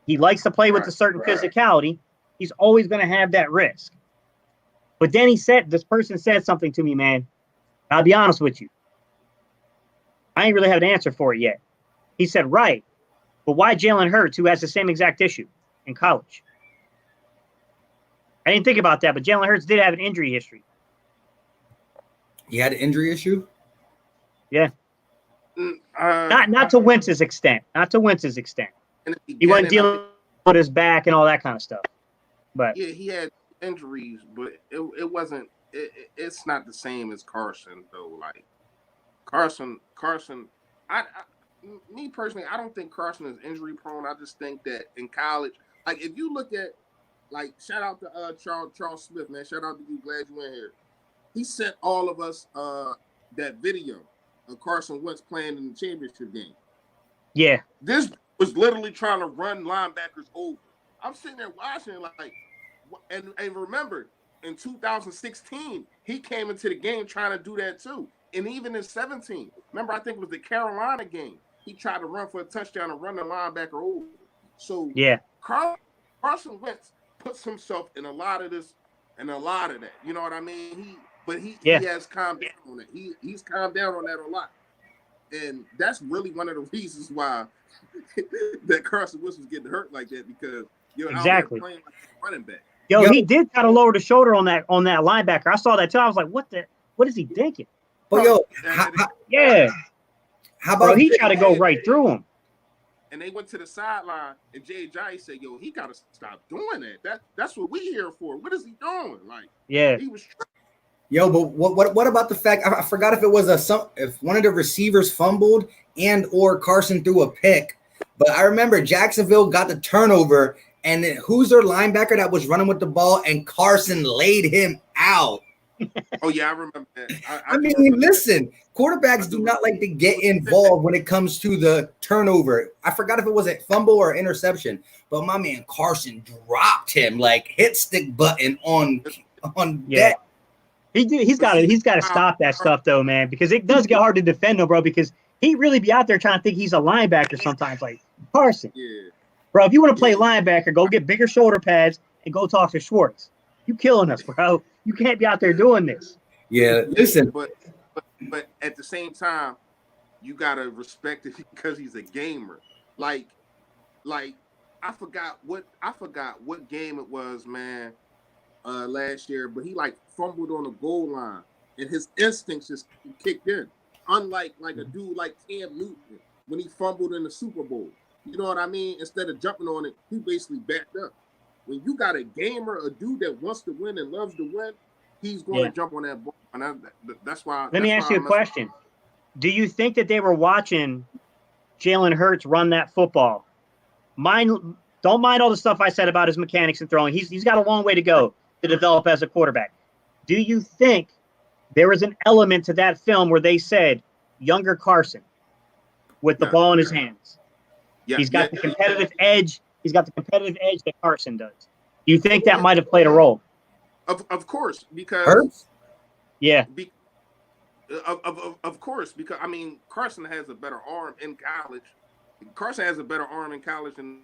Speaker 2: He likes to play with a certain physicality. He's always going to have that risk. But then this person said something to me, man. I'll be honest with you. I ain't really have an answer for it yet. He said, right. But why Jalen Hurts, who has the same exact issue in college? I didn't think about that, but Jalen Hurts did have an injury history.
Speaker 1: He had an injury issue?
Speaker 2: Yeah. Not to Wentz's extent. Not to Wentz's extent. He wasn't dealing with his back and all that kind of stuff. But
Speaker 3: yeah, he had injuries, but it wasn't. It's not the same as Carson though. Like Carson. Me personally, I don't think Carson is injury prone. I just think that in college, like if you look at, like, shout out to Charles Smith, man. Shout out to you. Glad you in here. He sent all of us that video of Carson Wentz playing in the championship game.
Speaker 2: Yeah,
Speaker 3: this was literally trying to run linebackers over. I'm sitting there watching, like, and remember, in 2016, he came into the game trying to do that too. And even in 17, remember, I think it was the Carolina game, he tried to run for a touchdown and run the linebacker over. So
Speaker 2: yeah,
Speaker 3: Carson Wentz puts himself in a lot of this and a lot of that. You know what I mean? He has calmed down on that. He's calmed down on that a lot. And that's really one of the reasons why that Carson Wentz was getting hurt like that, because you're
Speaker 2: exactly
Speaker 3: out there playing like a running back.
Speaker 2: Yo, he did kind of lower the shoulder on that linebacker. I saw that too. I was like, what is he thinking?
Speaker 1: But yo, how about
Speaker 2: he tried to go right through him?
Speaker 3: And they went to the sideline, and Jay said, "Yo, he got to stop doing that. That's what we here for. What is he doing?" Like, he was.
Speaker 1: Yo, but what about the fact I forgot if it was if one of the receivers fumbled and or Carson threw a pick, but I remember Jacksonville got the turnover, and then who's their linebacker that was running with the ball, and Carson laid him out.
Speaker 3: Oh yeah, I remember that.
Speaker 1: I mean, listen, quarterbacks do not like to get involved when it comes to the turnover. I forgot if it was a fumble or interception, but my man Carson dropped him, like hit stick button on deck.
Speaker 2: He's got to stop that stuff though, man, because it does get hard to defend him, bro, because he really be out there trying to think he's a linebacker sometimes. Like, Carson, bro, if you want to play linebacker, go get bigger shoulder pads and go talk to Schwartz. You killing us, bro. You can't be out there doing this.
Speaker 1: Yeah, listen.
Speaker 3: But at the same time, you gotta respect it because he's a gamer. Like I forgot what game it was, man, last year, but he like fumbled on the goal line and his instincts just kicked in. Unlike like a dude like Cam Newton when he fumbled in the Super Bowl. You know what I mean? Instead of jumping on it, he basically backed up. When you got a gamer, a dude that wants to win and loves to win, he's going to jump on that ball. And that's why.
Speaker 2: Let me ask you a question. Do you think that they were watching Jalen Hurts run that football? Don't mind all the stuff I said about his mechanics and throwing. He's got a long way to go to develop as a quarterback. Do you think there was an element to that film where they said younger Carson with the ball in his hands? Yeah, he's got the competitive edge. He's got the competitive edge that Carson does. Do you think that might have played a role?
Speaker 3: Of course, because
Speaker 1: Hurts?
Speaker 3: Of course, because I mean Carson has a better arm in college. Carson has a better arm in college than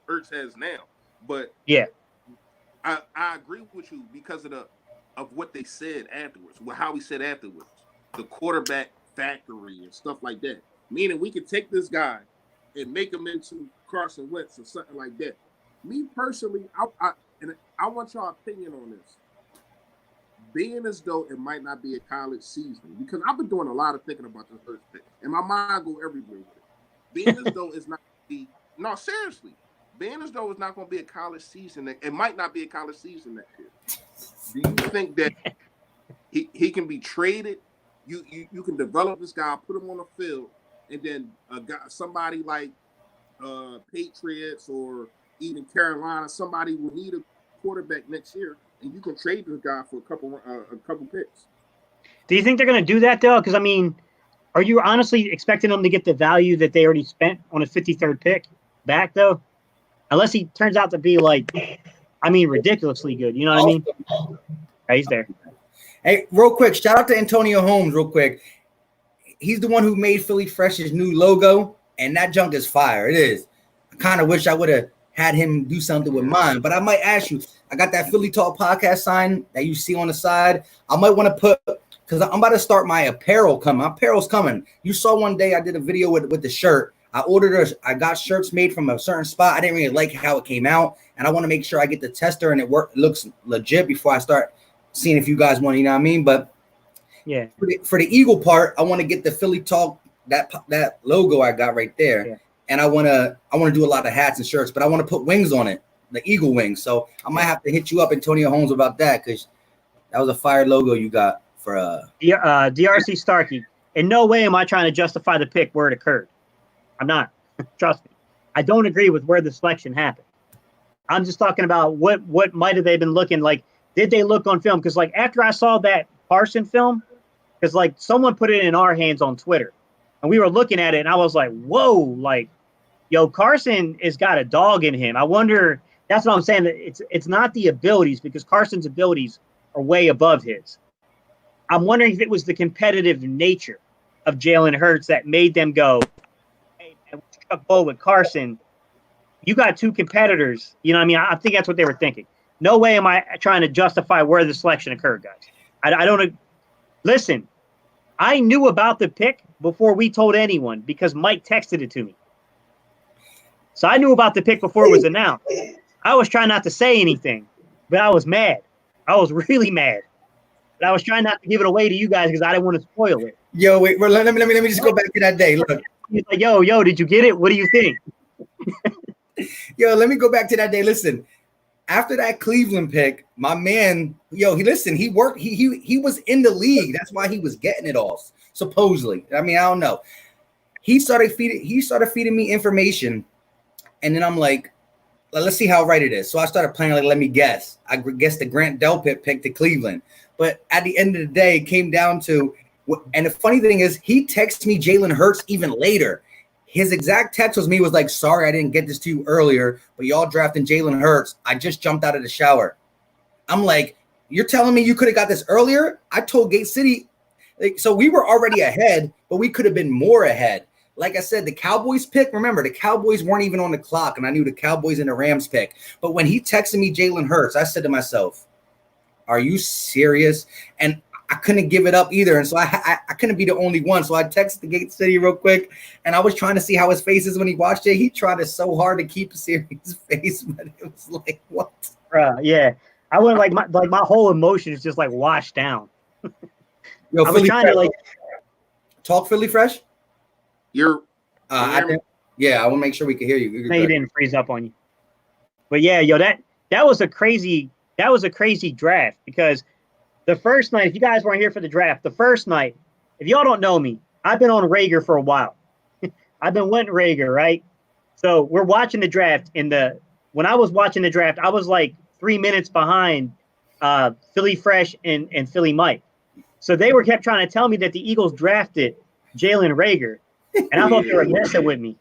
Speaker 3: Hurts has now. But I agree with you because of what they said afterwards, how he said afterwards, the quarterback factory and stuff like that. Meaning we could take this guy and make him into Carson Wentz or something like that. Me personally, I want your opinion on this. Being as though it might not be a college season, because I've been doing a lot of thinking about this Hurts thing, and my mind go everywhere with it. being as though it's not no, seriously, being as though it's not going to be a college season, it might not be a college season next year. Do you think that he can be traded? You can develop this guy, put him on the field, and then somebody like Patriots or even Carolina, somebody will need a quarterback next year, and you can trade this guy for a couple picks.
Speaker 2: Do you think they're going to do that though? Because I mean, are you honestly expecting them to get the value that they already spent on a 53rd pick back though? Unless he turns out to be like, I mean, ridiculously good. You know what I mean? Yeah, he's there.
Speaker 1: Hey, real quick, shout out to Antonio Holmes real quick. He's the one who made Philly Fresh's new logo, and that junk is fire. It is. I kind of wish I would have had him do something with mine, but I might ask you. I got that Philly Talk podcast sign that you see on the side. I might want to put, because I'm about to start my apparel coming. My apparel's coming. You saw one day I did a video with the shirt. I got shirts made from a certain spot. I didn't really like how it came out, and I want to make sure I get the tester and it looks legit before I start seeing if you guys want, you know what I mean? But
Speaker 2: yeah,
Speaker 1: for the Eagle part, I want to get the Philly Talk, that logo I got right there. Yeah. And I want to do a lot of hats and shirts, but I want to put wings on it, the eagle wings. So I might have to hit you up, Antonio Holmes, about that, because that was a fire logo you got for
Speaker 2: DRC Starkey. In no way am I trying to justify the pick where it occurred. I'm not. Trust me. I don't agree with where the selection happened. I'm just talking about what might have they been looking like. Did they look on film? Because like after I saw that Carson film, because like someone put it in our hands on Twitter, and we were looking at it, and I was like, whoa, like, yo, Carson has got a dog in him. I wonder. That's what I'm saying. It's not the abilities, because Carson's abilities are way above his. I'm wondering if it was the competitive nature of Jalen Hurts that made them go, hey, man, we struck bold with Carson. You got two competitors. You know what I mean? I think that's what they were thinking. No way am I trying to justify where the selection occurred, guys. I don't – listen, I knew about the pick before we told anyone because Mike texted it to me. So I knew about the pick before it was announced. I was trying not to say anything, but I was mad. I was really mad. But I was trying not to give it away to you guys because I didn't want to spoil it.
Speaker 1: Yo, wait, let me just go back to that day. Look.
Speaker 2: He's like, yo, did you get it? What do you think?
Speaker 1: Yo, let me go back to that day. Listen, after that Cleveland pick, my man, he worked. He was in the league. That's why he was getting it all, supposedly. I mean, I don't know. He started feeding me information, and then I'm like, let's see how right it is. So I started playing like, let me guess. I guessed the Grant Delpit pick to Cleveland. But at the end of the day, it came down to, and the funny thing is, he texted me Jalen Hurts even later. His exact text was like, sorry, I didn't get this to you earlier, but y'all drafting Jalen Hurts. I just jumped out of the shower. I'm like, you're telling me you could have got this earlier? I told Gate City. So we were already ahead, but we could have been more ahead. Like I said, the Cowboys pick, remember, the Cowboys weren't even on the clock, and I knew the Cowboys and the Rams pick. But when he texted me Jalen Hurts, I said to myself, are you serious? And I couldn't give it up either. And so I couldn't be the only one. So I texted the Gate City real quick, and I was trying to see how his face is when he watched it. He tried so hard to keep a serious face, but it was like, what?
Speaker 2: Yeah. I went like my whole emotion is just like washed down.
Speaker 1: Yo,
Speaker 2: I was trying to like
Speaker 1: talk Philly Fresh.
Speaker 3: You're
Speaker 1: I want to make sure we can hear you.
Speaker 2: No, you didn't freeze up on you. But yeah, yo, that was a crazy draft, because the first night, if you guys weren't here for the draft, the first night, if y'all don't know me, I've been on Rager for a while. I've been wanting Rager, right? So we're watching the draft, and when I was watching the draft, I was like 3 minutes behind Philly Fresh and Philly Mike. So they kept trying to tell me that the Eagles drafted Jalen Rager. And I thought they were messing with me,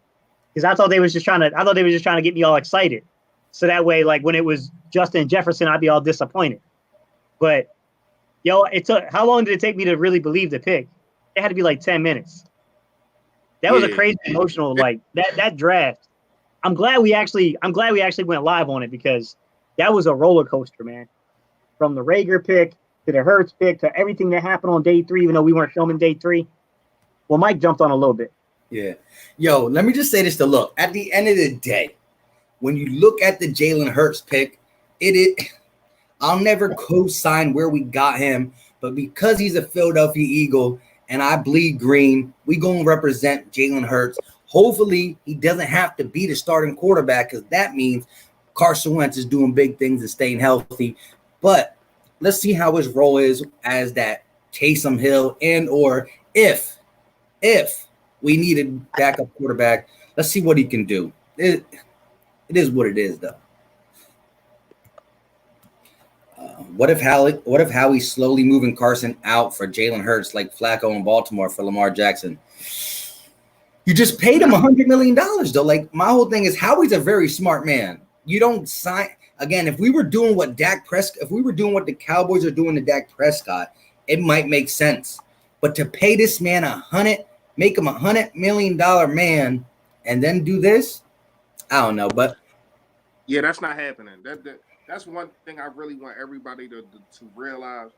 Speaker 2: because I thought they was just trying to get me all excited. So that way, like when it was Justin Jefferson, I'd be all disappointed. But yo, how long did it take me to really believe the pick? It had to be like 10 minutes. That was a crazy emotional, like that draft. I'm glad we actually went live on it, because that was a roller coaster, man. From the Rager pick to the Hurts pick to everything that happened on day 3, even though we weren't filming day 3. Well, Mike jumped on a little bit.
Speaker 1: Yeah. Yo, let me just say this to look. At the end of the day, when you look at the Jalen Hurts pick, I'll never co-sign where we got him, but because he's a Philadelphia Eagle and I bleed green, we going to represent Jalen Hurts Hopefully, he doesn't have to be the starting quarterback because that means Carson Wentz is doing big things and staying healthy. But let's see how his role is as that Taysom Hill and or if we need a backup quarterback, let's see what he can do. It is what it is, though. What if Howie's slowly moving Carson out for Jalen Hurts like Flacco in Baltimore for Lamar Jackson? You just paid him $100 million, though. Like, my whole thing is Howie's a very smart man. You don't sign again. If we were doing what the Cowboys are doing to Dak Prescott, it might make sense. But to pay this man make him $100 million man, and then do this, I don't know. But
Speaker 3: yeah, that's not happening. That's one thing I really want everybody to realize.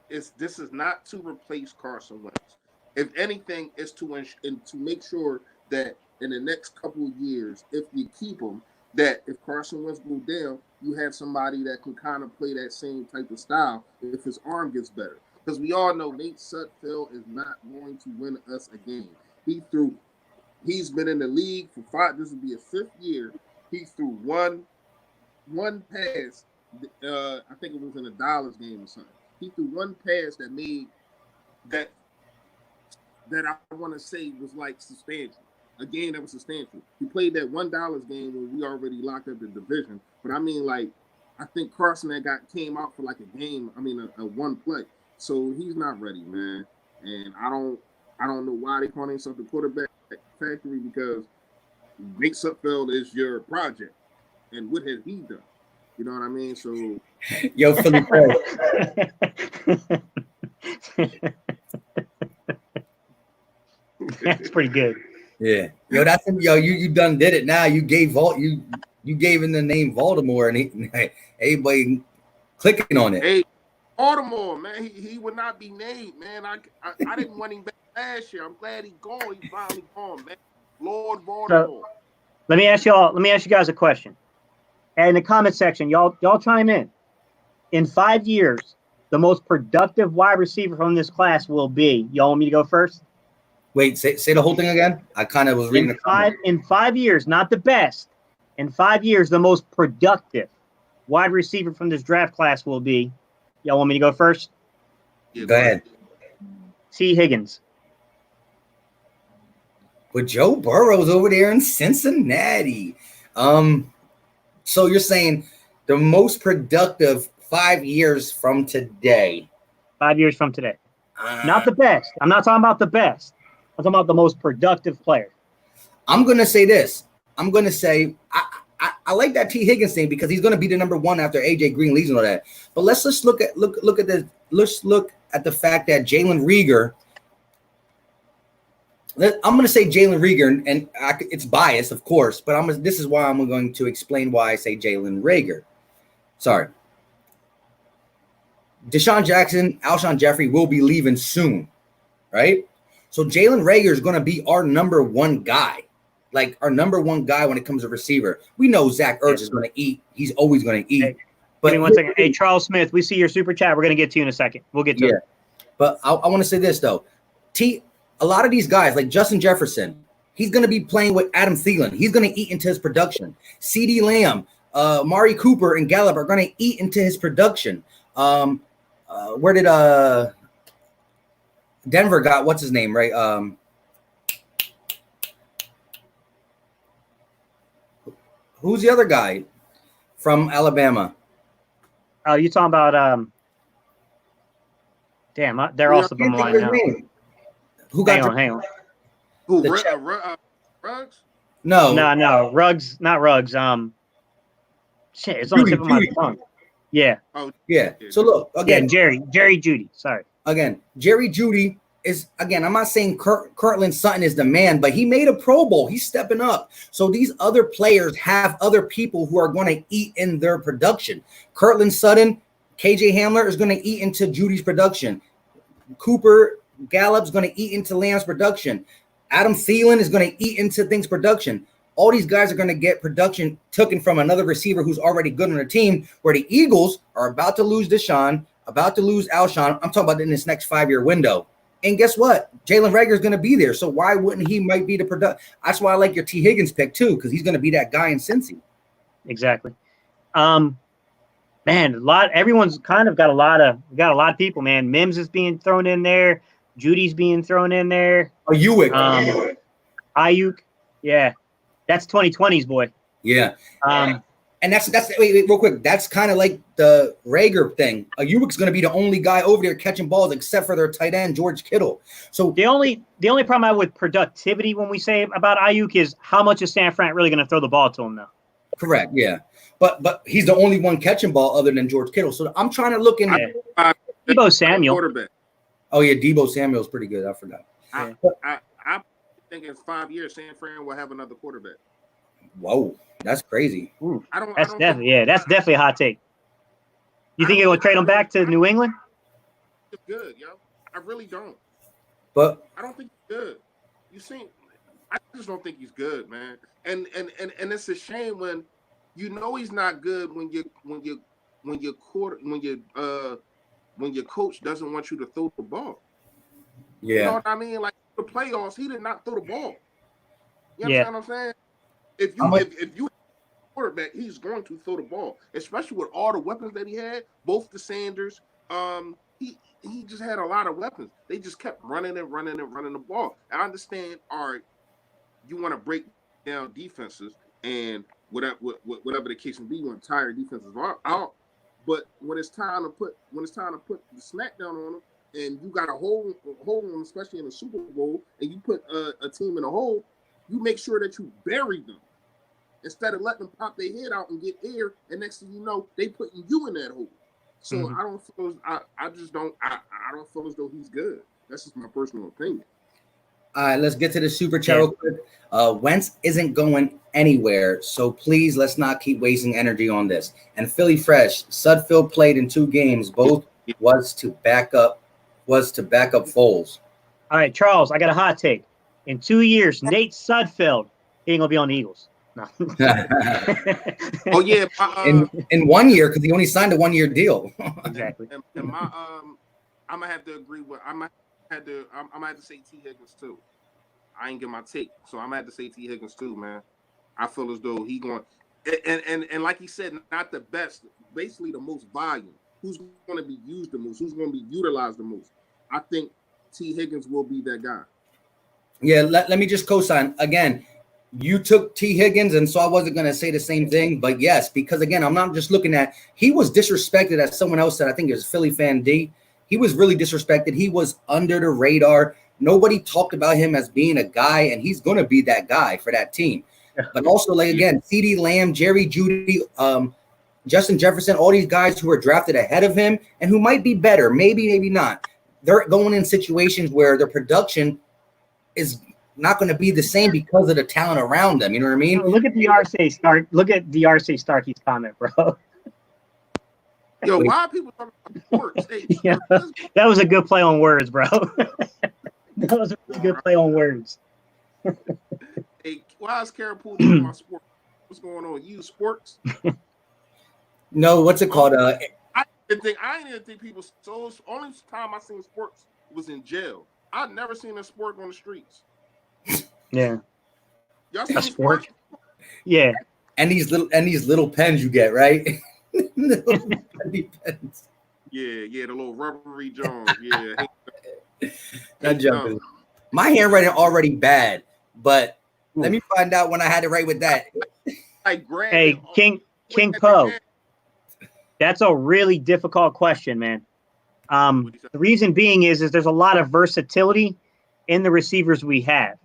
Speaker 3: This is not to replace Carson Wentz. If anything, it's to make sure that in the next couple of years, if you keep him, that if Carson Wentz goes down, you have somebody that can kind of play that same type of style if his arm gets better. Because we all know Nate Sudfeld is not going to win us a game. He's been in the league for 5. This will be his 5th year. He threw one pass. I think it was in a Dallas game or something. He threw one pass that made that I want to say was like substantial. A game that was substantial. He played that $1 game when we already locked up the division. But I mean, like, I think Carson came out for like a game. I mean, a one play. So he's not ready, man. And I don't know why they call himself the quarterback factory, because Nick Sudfeld is your project. And what has he done? You know what I mean? So
Speaker 1: yo, Philly.
Speaker 2: That's pretty good.
Speaker 1: Yeah, you done did it. Now you gave you gave him the name Baltimore, and everybody clicking on it.
Speaker 3: Hey, Baltimore, man, he would not be named, man. I didn't want him back last year. I'm glad he's gone. He's finally gone, man. Lord Baltimore.
Speaker 2: So, let me ask you guys a question. And in the comment section, y'all chime in. In 5 years, the most productive wide receiver from this class will be. Y'all want me to go first?
Speaker 1: Wait, say the whole thing again. I kind of was reading the comment.
Speaker 2: In 5 years, not the best. In 5 years, the most productive wide receiver from this draft class will be. Y'all want me to go first?
Speaker 3: Yeah,
Speaker 1: go ahead.
Speaker 2: T. Higgins.
Speaker 1: But Joe Burrow's over there in Cincinnati. So you're saying the most productive 5 years from today?
Speaker 2: 5 years from today. Not the best. I'm not talking about the best. I'm talking about the most productive player.
Speaker 1: I'm going to say this. I'm going to say I like that T. Higgins thing because he's going to be the number one after AJ Green leaves and all that. But let's just look at the fact that Jalen Reagor. I'm going to say Jalen Reagor, and it's biased, of course, but this is why I'm going to explain why I say Jalen Reagor. Sorry. Deshaun Jackson, Alshon Jeffrey will be leaving soon, right? So Jalen Reagor is going to be our number one guy, like our number one guy when it comes to receiver. We know Zach Ertz is going to eat. He's always going to eat.
Speaker 2: Hey, give me 1 second. Hey, Charles Smith, we see your super chat. We're going to get to you in a second. We'll get to it.
Speaker 1: But I want to say this, though. A lot of these guys, like Justin Jefferson, he's going to be playing with Adam Thielen. He's going to eat into his production. CeeDee Lamb, Mari Cooper, and Gallup are going to eat into his production. Where did Denver got what's his name, right? Who's the other guy from Alabama?
Speaker 2: Oh, you talking about damn, they're also from line now.
Speaker 1: Who got
Speaker 2: hang on.
Speaker 3: Who, Ruggs?
Speaker 2: No, Ruggs, not Ruggs. Shit, it's on the tip of my tongue. Yeah.
Speaker 3: Oh,
Speaker 1: yeah. So look, again,
Speaker 2: Jerry Jeudy. Sorry.
Speaker 1: Again, Jerry Jeudy is, again, I'm not saying Cortland Sutton is the man, but he made a Pro Bowl. He's stepping up. So these other players have other people who are going to eat in their production. Cortland Sutton, KJ Hamler is going to eat into Judy's production. Cooper Gallup's going to eat into Lamb's production. Adam Thielen is going to eat into things production. All these guys are going to get production taken from another receiver who's already good on the team, where the Eagles are about to lose Deshaun, about to lose Alshon. I'm talking about in this next 5-year window. And guess what? Jalen Reagor's going to be there. So why wouldn't he might be the product? That's why I like your T. Higgins pick too, because he's going to be that guy in Cincy.
Speaker 2: Exactly. Man, everyone's kind of got a lot of people, man. Mims is being thrown in there. Judy's being thrown in there.
Speaker 1: Ayuk.
Speaker 2: Ayuk. Yeah. That's 2020's boy.
Speaker 1: Yeah. And that's wait, real quick. That's kind of like the Reagor thing. Ayuk's going to be the only guy over there catching balls, except for their tight end George Kittle. So
Speaker 2: the only problem I have with productivity when we say about Ayuk is how much is San Fran really going to throw the ball to him now?
Speaker 1: Correct. Yeah. But he's the only one catching ball other than George Kittle. So I'm trying to look in.
Speaker 2: Deebo Samuel.
Speaker 3: Quarterback.
Speaker 1: Oh yeah, Deebo Samuel's pretty good. I forgot.
Speaker 3: I think in 5 years, San Fran will have another quarterback.
Speaker 1: Whoa, that's crazy.
Speaker 2: Ooh, that's definitely a hot take. You think it will trade him back to New England?
Speaker 3: It's good, yo. I really don't.
Speaker 1: But
Speaker 3: I don't think he's good. I just don't think he's good, man. And it's a shame when you know he's not good when your coach doesn't want you to throw the ball.
Speaker 1: Yeah.
Speaker 3: You know what I mean? Like the playoffs, he did not throw the ball. You understand what I'm saying? If you quarterback, he's going to throw the ball, especially with all the weapons that he had. Both the Sanders, he just had a lot of weapons. They just kept running the ball. I understand. All right, you want to break down defenses and whatever the case may be, you want to tire defenses out. But when it's time to put the smack down on them, and you got to hold them, especially in the Super Bowl, and you put a team in a hole, you make sure that you bury them instead of letting them pop their head out and get air. And next thing you know, they putting you in that hole. So I don't feel I don't feel as though he's good. That's just my personal opinion.
Speaker 1: All right, let's get to the super chat real quick. Wentz isn't going anywhere, so please let's not keep wasting energy on this. And Philly Fresh, Sudfeld played in 2 games. Both was to back up Foles.
Speaker 2: All right, Charles, I got a hot take. In 2 years, Nate Sudfeld ain't gonna be on the Eagles. No.
Speaker 3: Oh yeah,
Speaker 1: in 1 year because he only signed a 1-year deal.
Speaker 2: Exactly.
Speaker 3: And my I'm gonna have to agree with I'm gonna have to say T. Higgins too. I ain't get my take, so I'm gonna have to say T. Higgins too, man. I feel as though he going and like he said, not the best, basically the most volume. Who's going to be used the most? Who's going to be utilized the most? I think T. Higgins will be that guy.
Speaker 1: Yeah, let me just co-sign again. You took T. Higgins, and so I wasn't going to say the same thing, but yes, because again, I'm not just looking at he was disrespected, as someone else said. I think it was Philly fan D. He was really disrespected. He was under the radar. Nobody talked about him as being a guy, and he's going to be that guy for that team. But also, like again, CeeDee Lamb, Jerry Jeudy, Justin Jefferson, all these guys who are drafted ahead of him and who might be better, maybe not. They're going in situations where their production is not going to be the same because of the talent around them. You know what I mean?
Speaker 2: Look at DRC Starkey's comment, bro.
Speaker 3: Yo, why are people talking about sports? Hey,
Speaker 2: yeah, that was a good play on words, bro. That was a really good play on words.
Speaker 3: Hey, why is Carapool talking about sports? What's going on? You sports?
Speaker 1: No, what's it called?
Speaker 3: I didn't even think people. So only time I seen sports was in jail. I've never seen a sport on the streets.
Speaker 2: Yeah.
Speaker 3: Y'all seen
Speaker 2: sport? Yeah.
Speaker 1: And these little pens you get, right? Little pens.
Speaker 3: Yeah, the little rubbery Jones. Yeah.
Speaker 1: Not jumping. My handwriting already bad, but let me find out when I had to write with that.
Speaker 2: Hey, King Poe. That's a really difficult question, man. The reason being is there's a lot of versatility in the receivers we have.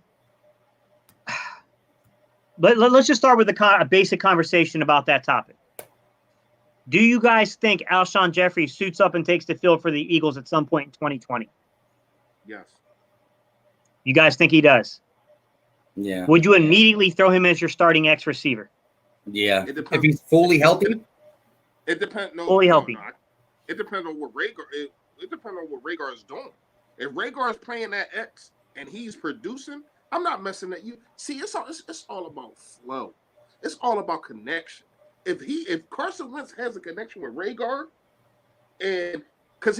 Speaker 2: But let's just start with a basic conversation about that topic. Do you guys think Alshon Jeffrey suits up and takes the field for the Eagles at some point in 2020?
Speaker 3: Yes.
Speaker 2: You guys think he does?
Speaker 1: Yeah.
Speaker 2: Would you immediately throw him as your starting X receiver?
Speaker 1: Yeah. If he's fully healthy?
Speaker 3: It depends.
Speaker 2: Fully healthy.
Speaker 3: No. It depends on what Rhaegar. It depends on what Rhaegar is doing. If Rhaegar is playing that X and he's producing, I'm not messing at you. See, it's all about flow. It's all about connection. If Carson Wentz has a connection with Rhaegar, and because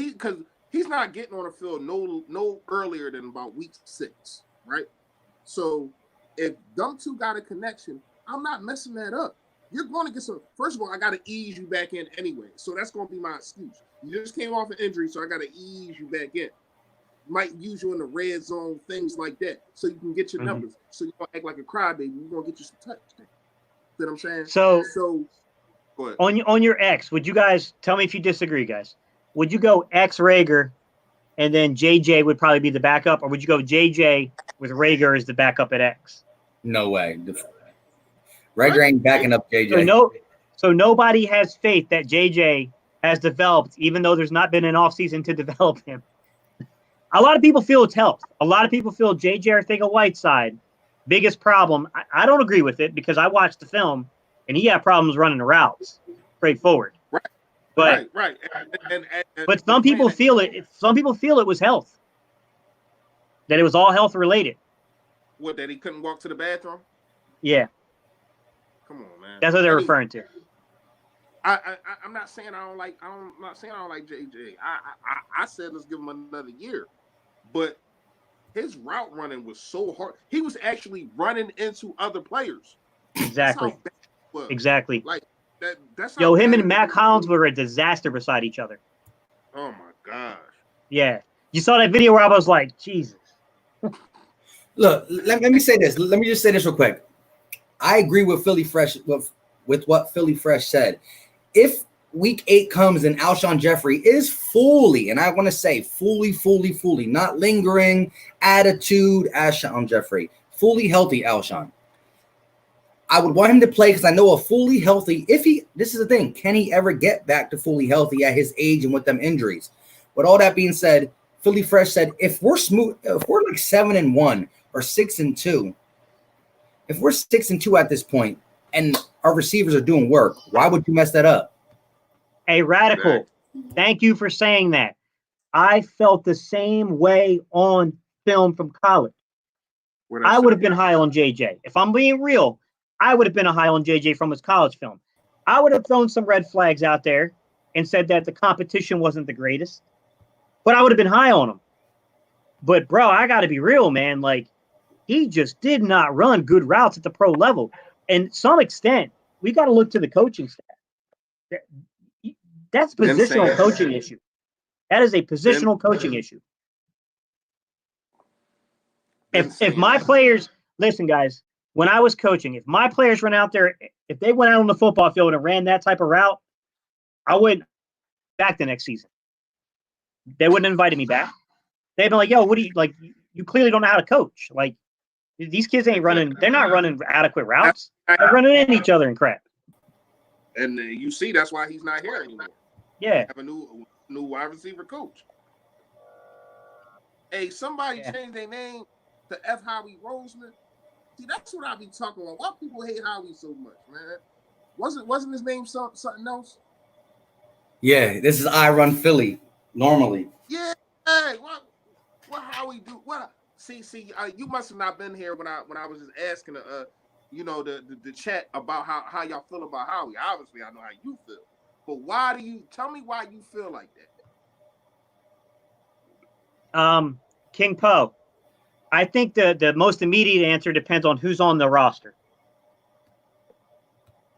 Speaker 3: he's not getting on the field no earlier than about week 6, right? So if them two got a connection, I'm not messing that up. You're going to get some. First of all, I got to ease you back in anyway. So that's going to be my excuse. You just came off an injury, so I got to ease you back in. Might use you in the red zone, things like that, so you can get your numbers. So you don't act like a crybaby. You're going to get you some touch. You know what I'm saying?
Speaker 2: So
Speaker 3: go ahead.
Speaker 2: on your X, would you guys tell me if you disagree, guys? Would you go X Rager and then JJ would probably be the backup, or would you go JJ with Rager as the backup at X?
Speaker 1: No way. Rager ain't backing up JJ.
Speaker 2: So nobody has faith that JJ has developed, even though there's not been an offseason to develop him. A lot of people feel it's health. A lot of people feel JJ Arcega-Whiteside, biggest problem. I don't agree with it because I watched the film and he had problems running the routes straightforward.
Speaker 3: Right.
Speaker 2: But
Speaker 3: right.
Speaker 2: But some people feel it. Some people feel it was health. That it was all health related.
Speaker 3: What, that he couldn't walk to the bathroom?
Speaker 2: Yeah.
Speaker 3: Come on, man.
Speaker 2: That's what they're referring to.
Speaker 3: I'm not saying I don't like. I'm not saying I don't like JJ. I said let's give him another year, but his route running was so hard. He was actually running into other players.
Speaker 2: Exactly. Exactly.
Speaker 3: Like that. That's
Speaker 2: yo. Him and Mac Hollins were a disaster beside each other.
Speaker 3: Oh my gosh.
Speaker 2: Yeah. You saw that video where I was like, Jesus.
Speaker 1: Look, let me say this. Let me just say this real quick. I agree with Philly Fresh with what Philly Fresh said. If week 8 comes and Alshon Jeffrey is fully, and I want to say fully, not lingering attitude, Alshon Jeffrey, fully healthy Alshon, I would want him to play because I know a fully healthy, this is the thing, can he ever get back to fully healthy at his age and with them injuries? With all that being said, Philly Fresh said, if we're like 7-1 or 6-2, if we're 6-2 at this point and our receivers are doing work, why would you mess that up?
Speaker 2: Hey, Radical, thank you for saying that. I felt the same way on film from college. I would have been high on JJ. If I'm being real, I would have been a high on JJ from his college film. I would have thrown some red flags out there and said that the competition wasn't the greatest, but I would have been high on him. But, bro, I got to be real, man. Like, he just did not run good routes at the pro level. And to some extent, we got to look to the coaching staff. That's a positional coaching issue. That is a positional coaching issue. If my players, listen, guys, when I was coaching, if my players ran out there, if they went out on the football field and ran that type of route, I wouldn't back the next season. They wouldn't have invited me back. They'd been like, yo, what do you, like, you clearly don't know how to coach. Like, these kids ain't running, they're not running adequate routes. They're running in each other and crap.
Speaker 3: And you see, that's why he's not here anymore.
Speaker 2: Yeah.
Speaker 3: Have a new wide receiver coach. Hey, somebody changed their name to F. Howie Roseman. See, that's what I be talking about. Why people hate Howie so much, man? Wasn't his name something else?
Speaker 1: Yeah, this is I Run Philly normally.
Speaker 3: Yeah. Hey, what Howie do? What? See, you must have not been here when I was just asking the chat about how y'all feel about Howie. Obviously, I know how you feel. But tell me why you feel like
Speaker 2: that? King Poe, I think the most immediate answer depends on who's on the roster.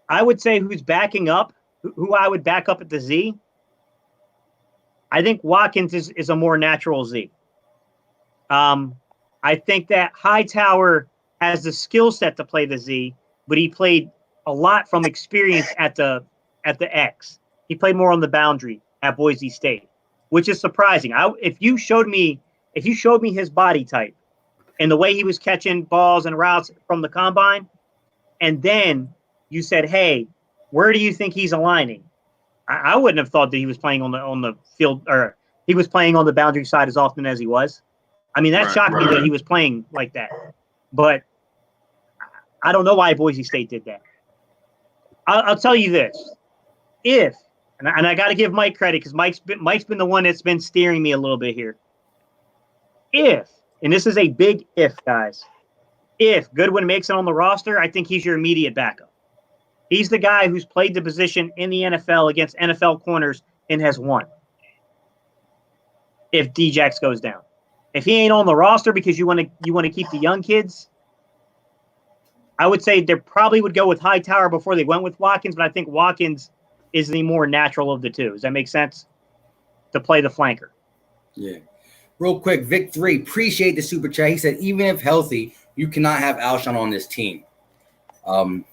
Speaker 2: I would say who's backing up, who I would back up at the Z. I think Watkins is a more natural Z. I think that Hightower has the skill set to play the Z, but he played a lot from experience at the X. He played more on the boundary at Boise State, which is surprising. If you showed me his body type and the way he was catching balls and routes from the combine, and then you said, "Hey, where do you think he's aligning?" I wouldn't have thought that he was playing on the field, or he was playing on the boundary side as often as he was. I mean, that shocked me that he was playing like that. But I don't know why Boise State did that. I'll tell you this: and I got to give Mike credit because Mike's been the one that's been steering me a little bit here. And this is a big if, guys. If Goodwin makes it on the roster, I think he's your immediate backup. He's the guy who's played the position in the NFL against NFL corners and has won. if Djax goes down. If he ain't on the roster because you want to keep the young kids, I would say they probably would go with Hightower before they went with Watkins, but I think Watkins is the more natural of the two. Does that make sense? To play the flanker.
Speaker 1: Yeah. Real quick, Vic 3, appreciate the super chat. He said, even if healthy, you cannot have Alshon on this team.
Speaker 2: But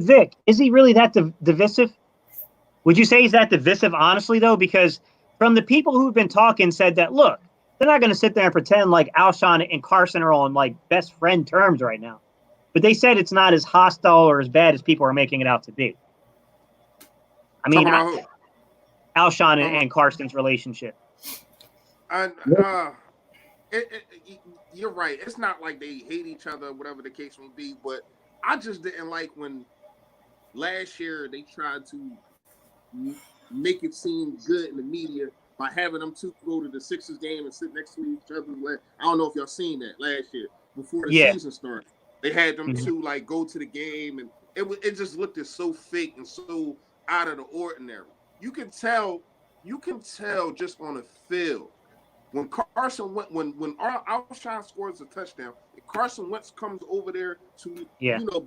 Speaker 2: Vic, is he really that divisive? Would you say he's that divisive, honestly, though? Because from the people who've been talking said that, look, they're not going to sit there and pretend like Alshon and Carson are on like best friend terms right now. But they said it's not as hostile or as bad as people are making it out to be. I mean, Alshon and Carson's relationship.
Speaker 3: You're right. It's not like they hate each other, whatever the case may be. But I just didn't like when last year they tried to make it seem good in the media by having them two go to the Sixers game and sit next to each other. I don't know if y'all seen that last year before the season started. They had them two like go to the game, and it just looked so fake and so out of the ordinary. You can tell just on the field when Carson went when Alshon scores a touchdown. Carson Wentz comes over there to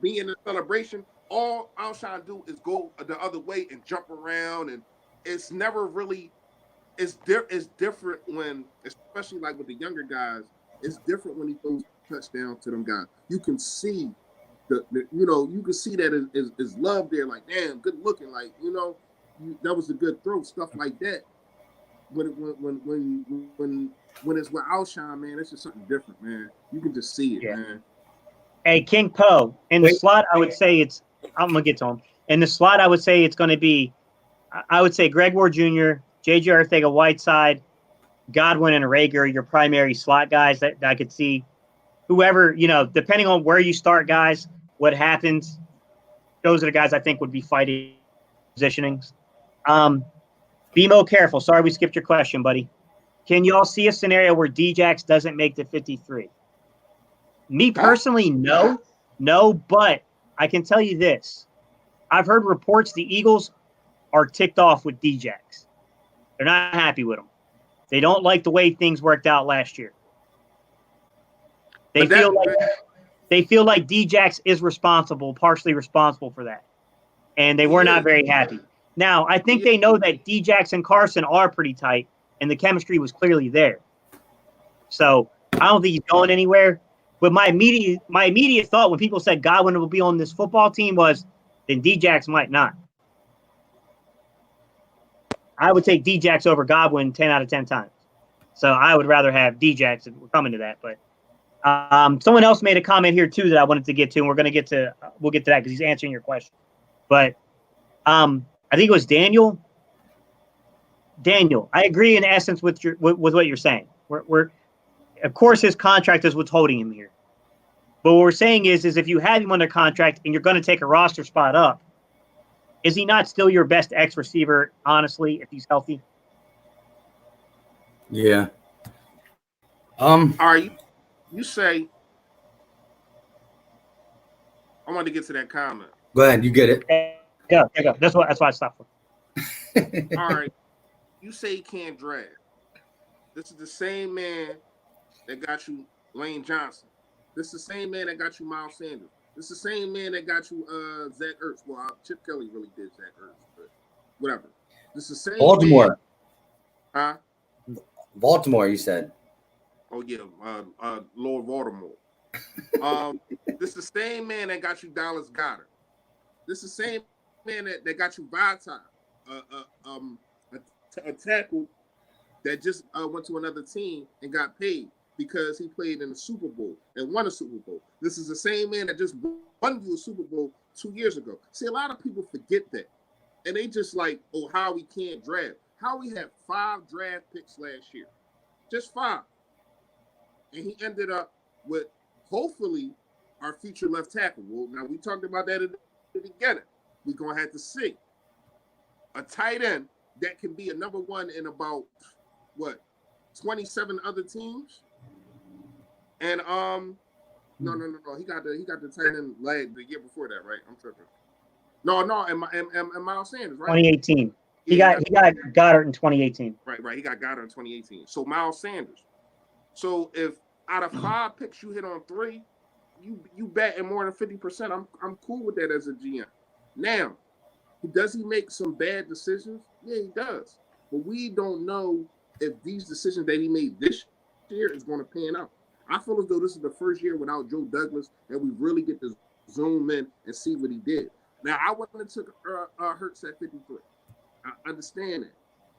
Speaker 3: be in the celebration. All Alshon do is go the other way and jump around, and it's never really. It's different when, especially like with the younger guys. It's different when he throws a touchdown to them guys. You can see you can see that is love there. Like, damn, good looking. Like, that was a good throw. Stuff like that. When it's with Alshon, man, it's just something different, man. You can just see it, man.
Speaker 2: Hey, King Poe, in the slot, I would say I'm going to get to him. In the slot, I would say it's going to be, I would say Greg Ward Jr., J.J. Arcega-Whiteside, Godwin, and Rager, your primary slot guys that I could see. Whoever, depending on where you start, guys, what happens, those are the guys I think would be fighting positionings. Be more careful. Sorry we skipped your question, buddy. Can you all see a scenario where Djax doesn't make the 53? Me personally, no, but I can tell you this. I've heard reports the Eagles are ticked off with Djax. They're not happy with him. They don't like the way things worked out last year. They feel like Djax is partially responsible for that. And they were not very happy. Now, I think they know that Djax and Carson are pretty tight, and the chemistry was clearly there. So I don't think he's going anywhere. But my immediate thought when people said Godwin will be on this football team was, then Djax might not. I would take Djax over Godwin 10 out of 10 times. So I would rather have Djax, and we're coming to that. But someone else made a comment here too that I wanted to get to, and we'll get to that because he's answering your question. But I think it was Daniel. Daniel, I agree in essence with what you're saying. We're of course his contract is what's holding him here. But what we're saying is if you have him under contract and you're going to take a roster spot up, is he not still your best X receiver, honestly, if he's healthy?
Speaker 1: Yeah.
Speaker 3: You say I wanted to get to that comment.
Speaker 1: Go ahead, you get it.
Speaker 2: Yeah. That's why I stopped for.
Speaker 3: All right. You say he can't draft. This is the same man that got you Lane Johnson. This is the same man that got you Miles Sanders. This is the same man that got you Zach Ertz. Well, Chip Kelly really did Zach Ertz, but whatever. This is the same
Speaker 1: Baltimore.
Speaker 3: Man. Huh?
Speaker 1: Baltimore, you said.
Speaker 3: Oh yeah, Lord Baltimore. This is the same man that got you Dallas Goedert. This is the same man that got you Vata, a tackle that just went to another team and got paid because he played in the Super Bowl and won a Super Bowl. This is the same man that just won you a Super Bowl 2 years ago. See, a lot of people forget that. And they just like, oh, how we can't draft. How we had 5 draft picks last year. Just 5. And he ended up with, hopefully, our future left tackle. Well, now, we talked about that at the beginning. We're going to have to see. A tight end that can be a number 1 in about, 27 other teams? And, no. He got the tight end the year before that, right? I'm tripping. No, and Miles Sanders, right?
Speaker 2: 2018. He got Goddard in 2018.
Speaker 3: Right. He got Goddard in 2018. So Miles Sanders. So if out of 5 picks you hit on 3, you betting more than 50%. I'm cool with that as a GM. Now, does he make some bad decisions? Yeah, he does. But we don't know if these decisions that he made this year is going to pan out. I feel as though this is the first year without Joe Douglas that we really get to zoom in and see what he did. Now, I wouldn't have took Hurts at 53. I understand that.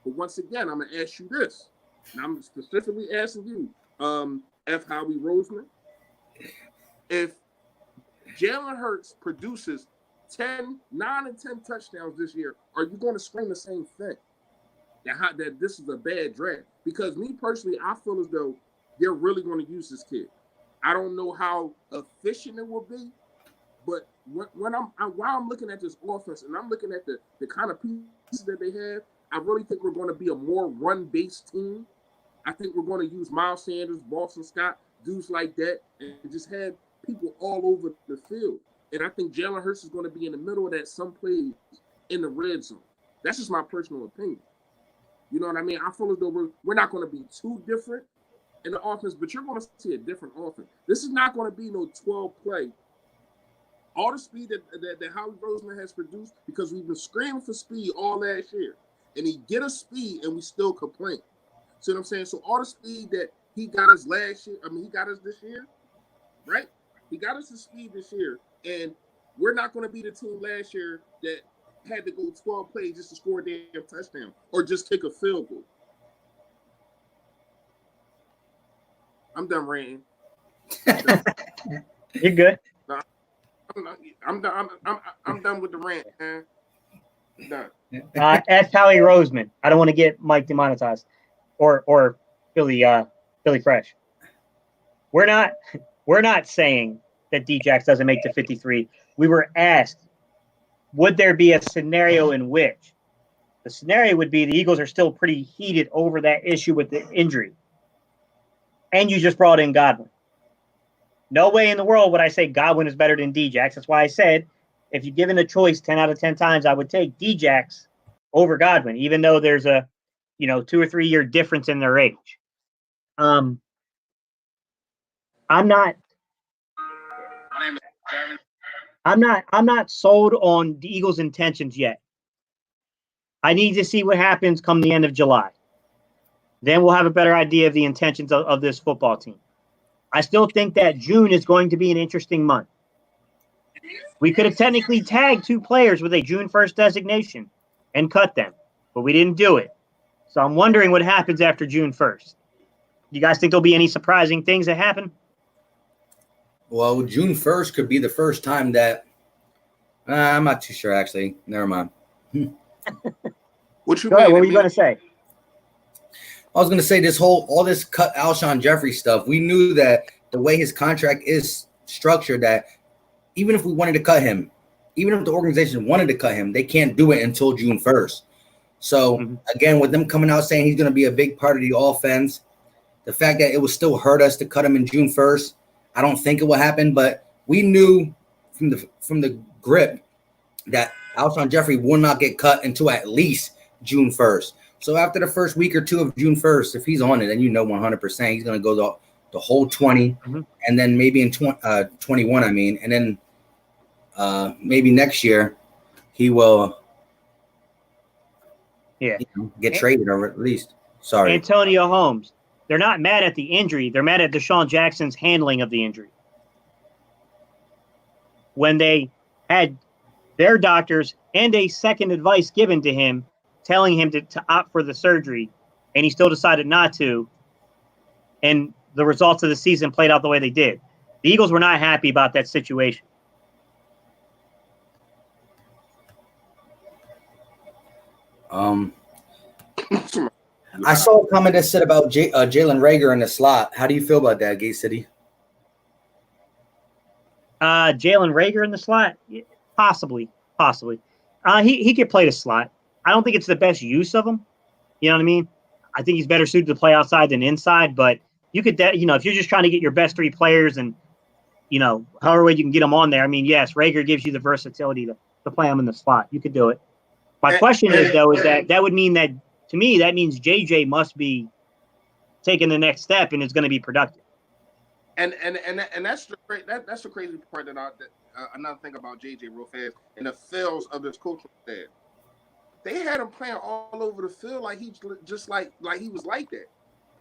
Speaker 3: But once again, I'm going to ask you this. And I'm specifically asking you, F. Howie Roseman, if Jalen Hurts produces 9 and 10 touchdowns this year, are you going to scream the same thing? That this is a bad draft? Because me personally, I feel as though they're really going to use this kid. I don't know how efficient it will be, but while I'm looking at this offense and I'm looking at the kind of pieces that they have, I really think we're going to be a more run-based team. I think we're going to use Miles Sanders, Boston Scott, dudes like that, and just have people all over the field. And I think Jalen Hurts is going to be in the middle of that some plays in the red zone. That's just my personal opinion. You know what I mean? I feel as though we're not going to be too different in the offense, but you're going to see a different offense. This is not going to be no 12 play. All the speed that Howie Roseman has produced, because we've been screaming for speed all last year, and he get us speed and we still complain. See what I'm saying? So all the speed that he got us last year, he got us this year, right? He got us the speed this year, and we're not going to be the team last year that had to go 12 plays just to score a damn touchdown or just kick a field goal. I'm done ranting.
Speaker 2: You're good.
Speaker 3: I'm done with the rant, man. I'm done.
Speaker 2: Ask Howie Roseman. I don't want to get Mike demonetized, or Billy Fresh. We're not saying that D-Jax doesn't make the 53. We were asked, would there be a scenario in which the scenario would be the Eagles are still pretty heated over that issue with the injury, and you just brought in Godwin. No way in the world would I say Godwin is better than D-Jax. That's why I said if you're given a choice 10 out of 10 times, I would take D-Jax over Godwin, even though there's a 2 or 3 year difference in their age. I'm not sold on the Eagles' intentions yet. I need to see what happens come the end of July. Then we'll have a better idea of the intentions of this football team. I still think that June is going to be an interesting month. We could have technically tagged 2 players with a June 1st designation and cut them, but we didn't do it. So I'm wondering what happens after June 1st. You guys think there'll be any surprising things that happen?
Speaker 1: Well, June 1st could be the first time that I'm not too sure, actually. Never mind.
Speaker 3: What
Speaker 2: were you going to say?
Speaker 1: I was going to say all this cut Alshon Jeffrey stuff. We knew that the way his contract is structured, that even if we wanted to cut him, even if the organization wanted to cut him, they can't do it until June 1st. So again, with them coming out saying he's going to be a big part of the offense, the fact that it would still hurt us to cut him in June 1st, I don't think it will happen. But we knew from the grip that Alshon Jeffrey will not get cut until at least June 1st. So after the first week or 2 of June 1st, if he's on it, then 100% he's going to go the whole 20, and then maybe in 21, and then maybe next year he will get traded, or at least
Speaker 2: Antonio Holmes. They're not mad at the injury. They're mad at Deshaun Jackson's handling of the injury. When they had their doctors and a second advice given to him, telling him to opt for the surgery, and he still decided not to, and the results of the season played out the way they did. The Eagles were not happy about that situation.
Speaker 1: I saw a comment that said about Jalen Reagor in the slot. How do you feel about that, Gate City?
Speaker 2: Jalen Reagor in the slot? Possibly. He could play the slot. I don't think it's the best use of him. You know what I mean? I think he's better suited to play outside than inside, but you could, if you're just trying to get your best 3 players and, however way you can get them on there. Yes, Reagor gives you the versatility to play him in the slot. You could do it. My question is that would mean that, to me, that means JJ must be taking the next step and is going to be productive.
Speaker 3: And that's the that's the crazy part another thing about JJ real fast, and the fails of this coaching staff. They had him playing all over the field like he just like he was like that.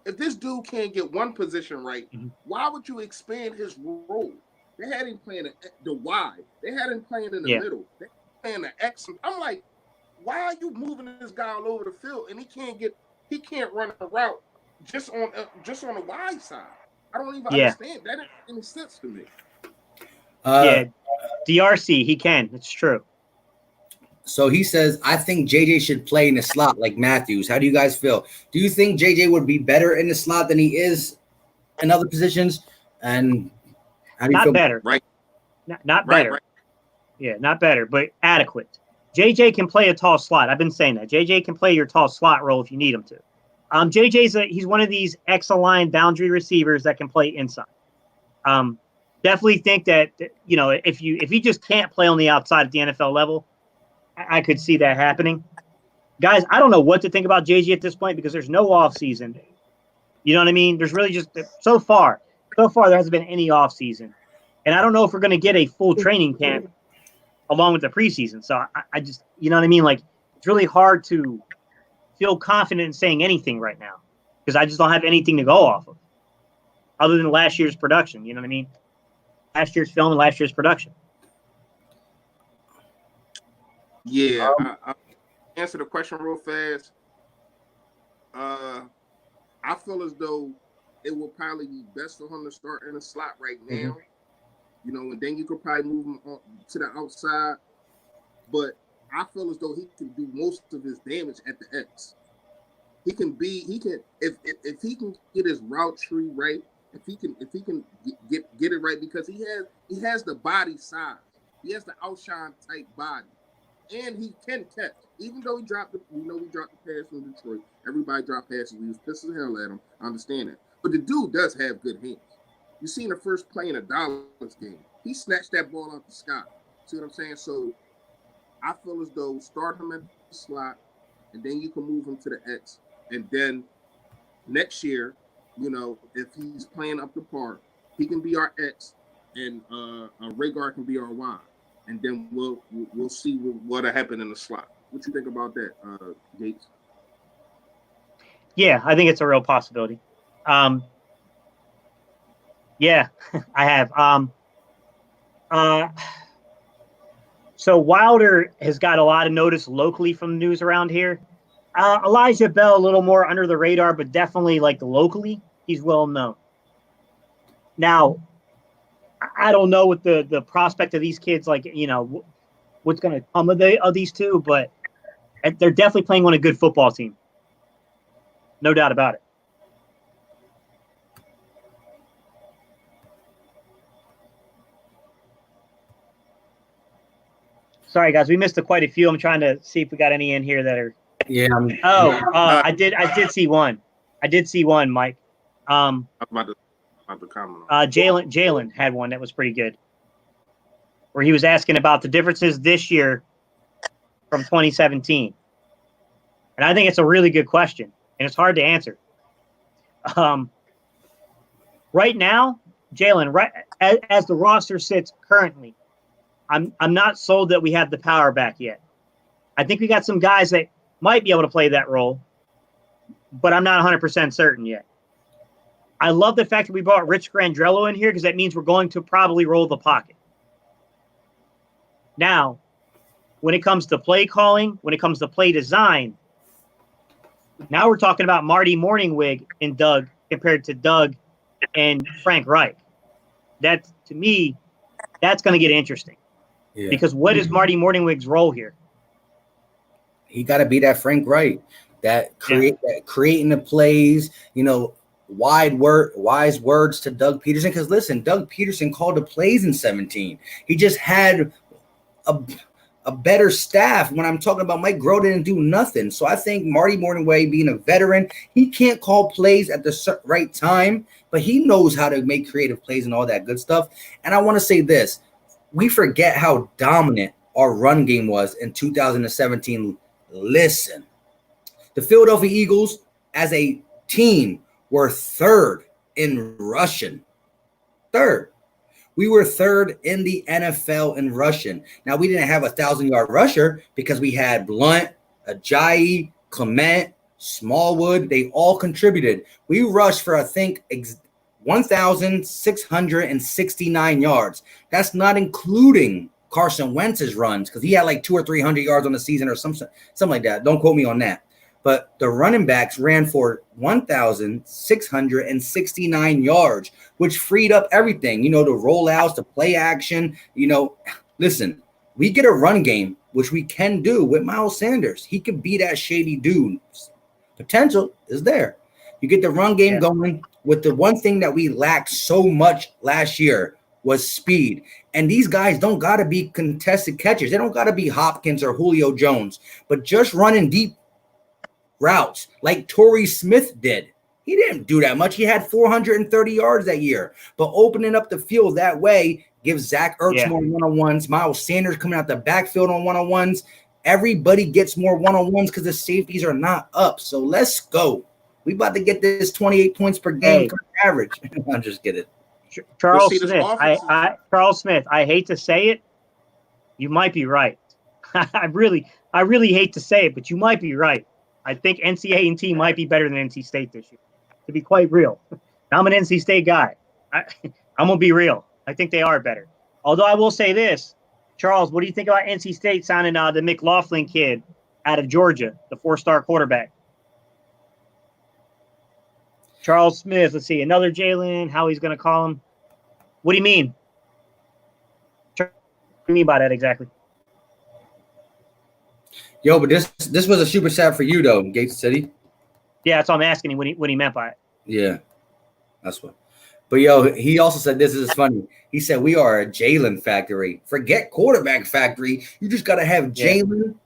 Speaker 3: If this dude can't get one position right, why would you expand his role? They had him playing the Y. They had him playing in the middle. They playing the X. I'm like, why are you moving this guy all over the field and he can't run a route just on the Y side? I don't even understand. That doesn't make any sense to me.
Speaker 2: DRC, he can. It's true.
Speaker 1: So he says, I think JJ should play in the slot like Matthews. How do you guys feel? Do you think JJ would be better in the slot than he is in other positions? And how do you feel?
Speaker 2: Better.
Speaker 3: Right.
Speaker 2: Not better. Right. Yeah, not better, but adequate. JJ can play a tall slot. I've been saying that. JJ can play your tall slot role if you need him to. He's one of these X-aligned boundary receivers that can play inside. Definitely think that, if he just can't play on the outside at the NFL level, I could see that happening. Guys, I don't know what to think about JJ at this point because there's no off season. You know what I mean? There's really just so far there hasn't been any off season. And I don't know if we're going to get a full training camp along with the preseason. So I just, you know what I mean? Like, it's really hard to feel confident in saying anything right now because I just don't have anything to go off of other than last year's production. You know what I mean? Last year's film and last year's production.
Speaker 3: Yeah, I'll answer the question real fast. I feel as though it will probably be best for him to start in a slot right now. And then you could probably move him on to the outside. But I feel as though he can do most of his damage at the X. If he can get his route tree right, if he can get it right, because he has the body size, he has the outshine type body. And he can catch. Even though we dropped the pass from Detroit. Everybody dropped passes. We was pissed as hell at him. I understand that. But the dude does have good hands. You seen the first play in a Dallas game. He snatched that ball out the sky. See what I'm saying? So I feel as though start him at the slot, and then you can move him to the X. And then next year, if he's playing up the par, he can be our X, and Rhaegar can be our Y. And then we'll see what'll happen in the slot. What you think about that, Gates?
Speaker 2: Yeah, I think it's a real possibility. Yeah, I have. So Wilder has got a lot of notice locally from the news around here. Elijah Bell, a little more under the radar, but definitely like locally, he's well known. Now, I don't know what the prospect of these kids, what's going to come of these two, but they're definitely playing on a good football team. No doubt about it. Sorry, guys, we missed quite a few. I'm trying to see if we got any in here that are.
Speaker 1: Yeah.
Speaker 2: I did see one. I did see one, Mike.
Speaker 3: I'm about to comment.
Speaker 2: Jalen had one that was pretty good, where he was asking about the differences this year from 2017, and I think it's a really good question, and it's hard to answer. Right now, Jalen, right as the roster sits currently, I'm not sold that we have the power back yet. I think we got some guys that might be able to play that role, but I'm not 100% certain yet. I love the fact that we brought Rich Grandrello in here because that means we're going to probably roll the pocket. Now, when it comes to play calling, when it comes to play design, now we're talking about Marty Morningwig and Doug compared to Doug and Frank Reich. That, to me, that's going to get interesting. Yeah. Because what is Marty Morningwig's role here?
Speaker 1: He got to be that Frank Reich, that creating the plays, wise words to Doug Peterson. Because listen, Doug Peterson called the plays in 2017. He just had a better staff. When I'm talking about Mike Groh didn't do nothing. So I think Marty Morningwig, being a veteran, he can't call plays at the right time, but he knows how to make creative plays and all that good stuff. And I want to say this. We forget how dominant our run game was in 2017 listen. The Philadelphia Eagles, as a team, were third in rushing. Third. We were third in the NFL in rushing. Now, we didn't have a 1,000-yard rusher because we had Blunt, Ajayi, Clement, Smallwood. They all contributed. We rushed for, I think, 1,669 yards. That's not including Carson Wentz's runs because he had like 200 or 300 yards on the season or something like that. Don't quote me on that. But the running backs ran for 1,669 yards, which freed up everything. You know, the rollouts, the play action. You know, listen, we get a run game, which we can do with Miles Sanders. He could be that shady dude. Potential is there. You get the run game going with the one thing that we lacked so much last year was speed. And these guys don't got to be contested catchers. They don't got to be Hopkins or Julio Jones, but just running deep routes like Torrey Smith did. He didn't do that much. He had 430 yards that year, but opening up the field that way gives Zach Ertz more one-on-ones. Miles Sanders coming out the backfield on one-on-ones. Everybody gets more one-on-ones because the safeties are not up. So let's go. We about to get this 28 points per game average. I'm just kidding.
Speaker 2: Charles Smith, I hate to say it. You might be right. I really hate to say it, but you might be right. I think NC might be better than NC State this year, to be quite real. I'm an NC State guy. I'm going to be real. I think they are better. Although I will say this, Charles, what do you think about NC State signing the McLaughlin kid out of Georgia, the 4-star quarterback? Charles Smith, let's see, another Jalen, how he's going to call him. What do you mean? What do you mean by that exactly?
Speaker 1: Yo, but this was a super chat for you though, Gates City.
Speaker 2: Yeah, that's what I'm asking him what he meant by it.
Speaker 1: Yeah, that's what. But yo, he also said this is funny. He said we are a Jalen factory. Forget quarterback factory. You just gotta have Jalen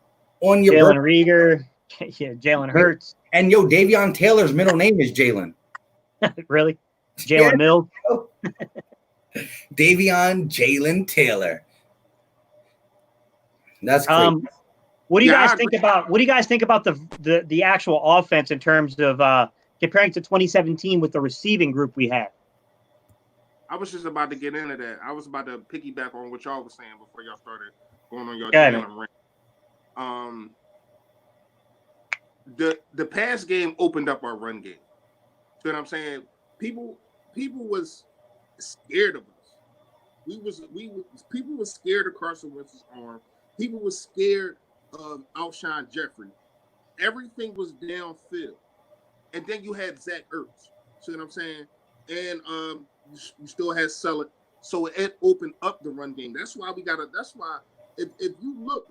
Speaker 1: on your
Speaker 2: Jalen Rieger, Jalen Hurts,
Speaker 1: and yo, Davion Taylor's middle name is Jalen.
Speaker 2: Really, Jalen Mills.
Speaker 1: Jalen Taylor. That's crazy.
Speaker 2: What do you guys think about? What do you guys think about the actual offense in terms of comparing to 2017 with the receiving group we had?
Speaker 3: I was just about to get into that. I was about to piggyback on what y'all was saying before y'all started going on your Jalen rant. The pass game opened up our run game. You know what I'm saying? People was scared of us. People was scared of Carson Wentz's arm. People was scared of Alshon Jeffrey. Everything was downfield. And then you had Zach Ertz. See what I'm saying? And you still had Selleck. So it opened up the run game. That's why if you look,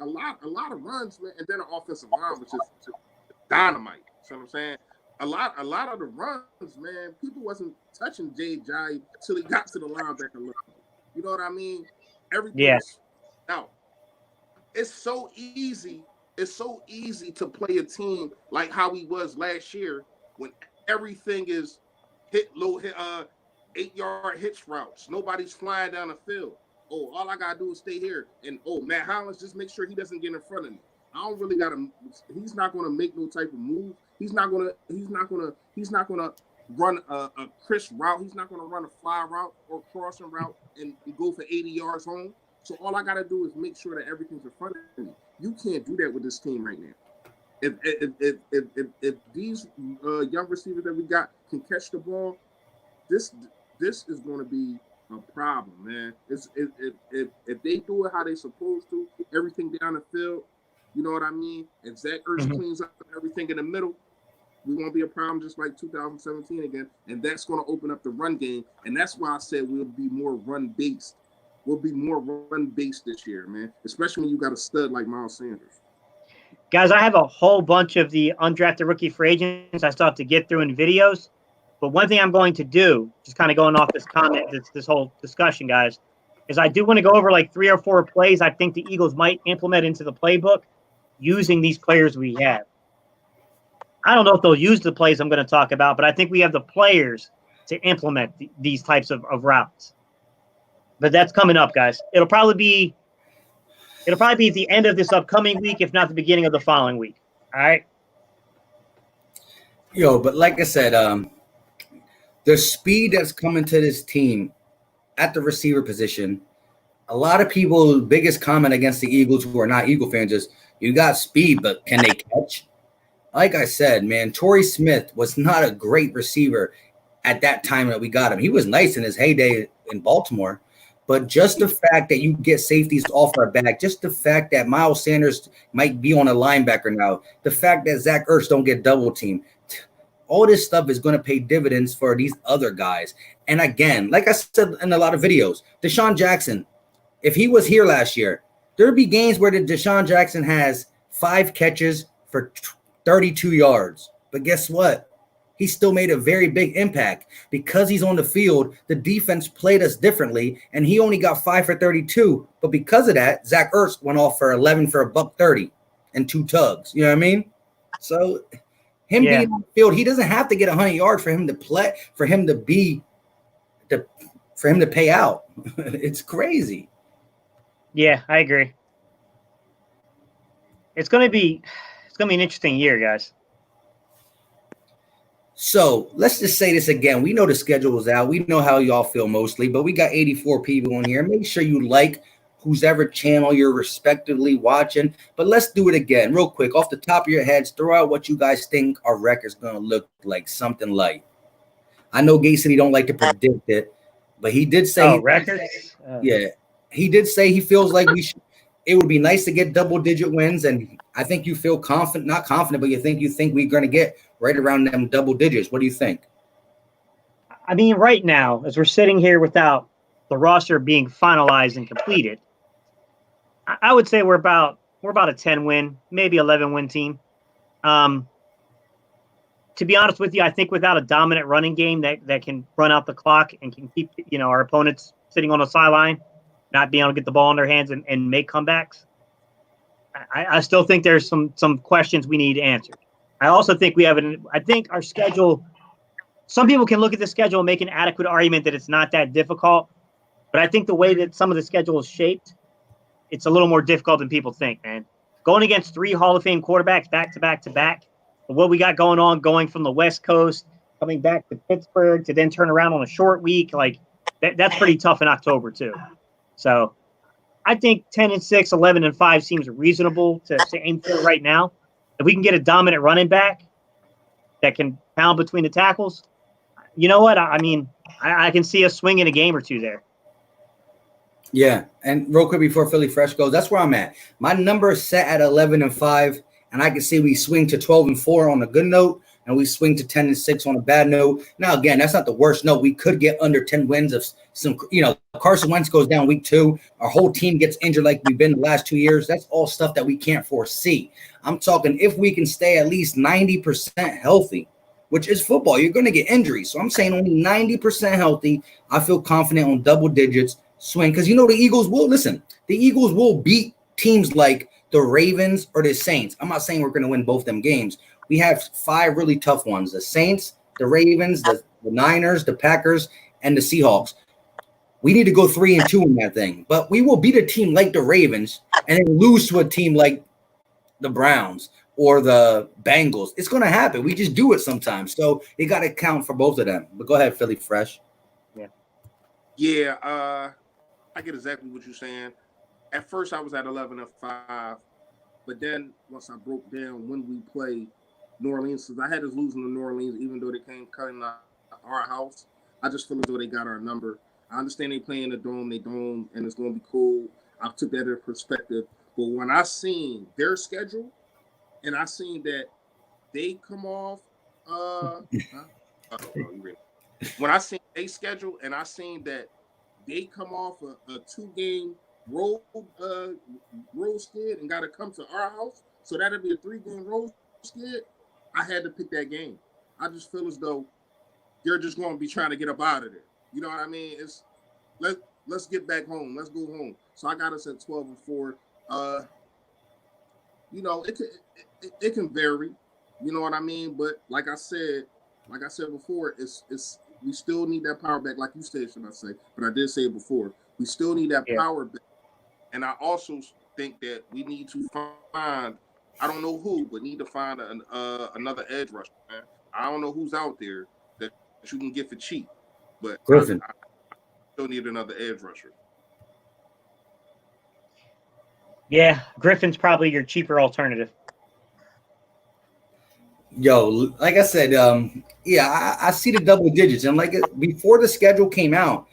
Speaker 3: a lot of runs, man, and then an offensive line, which is dynamite. See what I'm saying? A lot of the runs, man, people wasn't touching Jai till he got to the linebacker level. You know what I mean? Everything was out. It's so easy to play a team like how we was last year when everything is hit 8-yard hitch routes. Nobody's flying down the field. Oh, all I gotta do is stay here. And Matt Hollins, just make sure he doesn't get in front of me. I don't really gotta. He's not gonna make no type of move. He's not gonna run a crisp route. He's not gonna run a fly route or crossing route and go for 80 yards home. So all I gotta do is make sure that everything's in front of me. You can't do that with this team right now. If these young receivers that we got can catch the ball, this is going to be a problem, man. If they do it how they supposed to, everything down the field, you know what I mean? If Zach Ertz cleans up everything in the middle, we won't be a problem just like 2017 again. And that's going to open up the run game. And that's why I said we'll be more run-based. We'll be more run-based this year, man, especially when you got a stud like Miles Sanders.
Speaker 2: Guys, I have a whole bunch of the undrafted rookie free agents I still have to get through in videos. But one thing I'm going to do, just kind of going off this comment, this whole discussion, guys, is I do want to go over like 3 or 4 plays I think the Eagles might implement into the playbook using these players we have. I don't know if they'll use the plays I'm going to talk about, but I think we have the players to implement these types of routes. But that's coming up, guys. It'll probably be It'll probably be at the end of this upcoming week, if not the beginning of the following week. All right.
Speaker 1: Yo, but like I said, the speed that's coming to this team at the receiver position, a lot of people's biggest comment against the Eagles who are not Eagle fans is, you got speed, but can they catch? Like I said, man, Torrey Smith was not a great receiver at that time that we got him. He was nice in his heyday in Baltimore, but just the fact that you get safeties off our back, just the fact that Miles Sanders might be on a linebacker now, the fact that Zach Ertz don't get double teamed, all this stuff is going to pay dividends for these other guys. And again, like I said in a lot of videos, Deshaun Jackson, if he was here last year, there'd be games where the Deshaun Jackson has 5 catches for 32 yards. But guess what? He still made a very big impact because he's on the field. The defense played us differently, and he only got 5 for 32. But because of that, Zach Ertz went off for 11 for $130 and 2 tugs. You know what I mean? So him being on the field, he doesn't have to get 100 yards for him to play, for him to pay out. It's crazy.
Speaker 2: Yeah, I agree. It's gonna be an interesting year, guys.
Speaker 1: So let's just say this again. We know the schedule is out. We know how y'all feel mostly, but we got 84 people on here. Make sure you like whoever channel you're respectively watching. But let's do it again real quick. Off the top of your heads, throw out what you guys think our record's going to look like, something like. I know Gay said he don't like to predict it, but he did say
Speaker 2: records.
Speaker 1: Yeah, he did say he feels like we should. It would be nice to get double-digit wins, and I think you feel confident, not confident, but you think we're going to get right around them double digits. What do you think?
Speaker 2: I mean, right now, as we're sitting here without the roster being finalized and completed, I would say we're about a 10-win, maybe 11-win team. To be honest with you, I think without a dominant running game that can run out the clock and can keep our opponents sitting on the sideline, not being able to get the ball in their hands and make comebacks, I still think there's some questions we need answered. I also think I think our schedule, some people can look at the schedule and make an adequate argument that it's not that difficult, but I think the way that some of the schedule is shaped, it's a little more difficult than people think, man. Going against 3 Hall of Fame quarterbacks back to back to back, what we got going from the West Coast, coming back to Pittsburgh to then turn around on a short week, like that's pretty tough in October too. So I think 10-6, 11-5 seems reasonable to aim for right now. If we can get a dominant running back that can pound between the tackles, you know what? I mean, I can see us swinging a game or two there.
Speaker 1: Yeah, and real quick before Philly Fresh goes, that's where I'm at. My number is set at 11-5, and I can see we swing to 12-4 on a good note, and we swing to 10-6 on a bad note. Now, again, that's not the worst note. We could get under 10 wins if some, Carson Wentz goes down week 2. Our whole team gets injured like we've been the last 2 years. That's all stuff that we can't foresee. I'm talking if we can stay at least 90% healthy, which is football. You're going to get injuries. So I'm saying only 90% healthy. I feel confident on double digits swing because the Eagles will beat teams like the Ravens or the Saints. I'm not saying we're going to win both them games. We have 5 really tough ones: the Saints, the Ravens, the Niners, the Packers, and the Seahawks. We need to go 3-2 in that thing, but we will beat a team like the Ravens and then lose to a team like the Browns or the Bengals. It's going to happen. We just do it sometimes. So you got to count for both of them. But go ahead, Philly Fresh.
Speaker 3: Yeah, I get exactly what you're saying. At first, I was at 11-5, but then once I broke down when we play New Orleans, because I had us losing to New Orleans, even though they came cutting our house, I just feel as though they got our number. I understand they play in the dome, and it's going to be cool. I took that in perspective. But when I seen their schedule, and I seen that they come off, when I seen their schedule, and I seen that they come off a 2-game road skid and got to come to our house, so that'd be a 3-game road skid. I had to pick that game. I just feel as though they're just going to be trying to get up out of there. You know what I mean? It's let's get back home. Let's go home. So I got us at 12-4. It can vary. You know what I mean? But like I said before, it's we still need that power back. Like you said, should I say? But I did say it before. We still need that power back. And I also think that we need to find, I don't know who, but need to find another edge rusher, man. I don't know who's out there that you can get for cheap, but
Speaker 1: Griffin.
Speaker 3: I still need another edge rusher.
Speaker 2: Yeah, Griffin's probably your cheaper alternative.
Speaker 1: Yo, like I said, I see the double digits. And like before the schedule came out,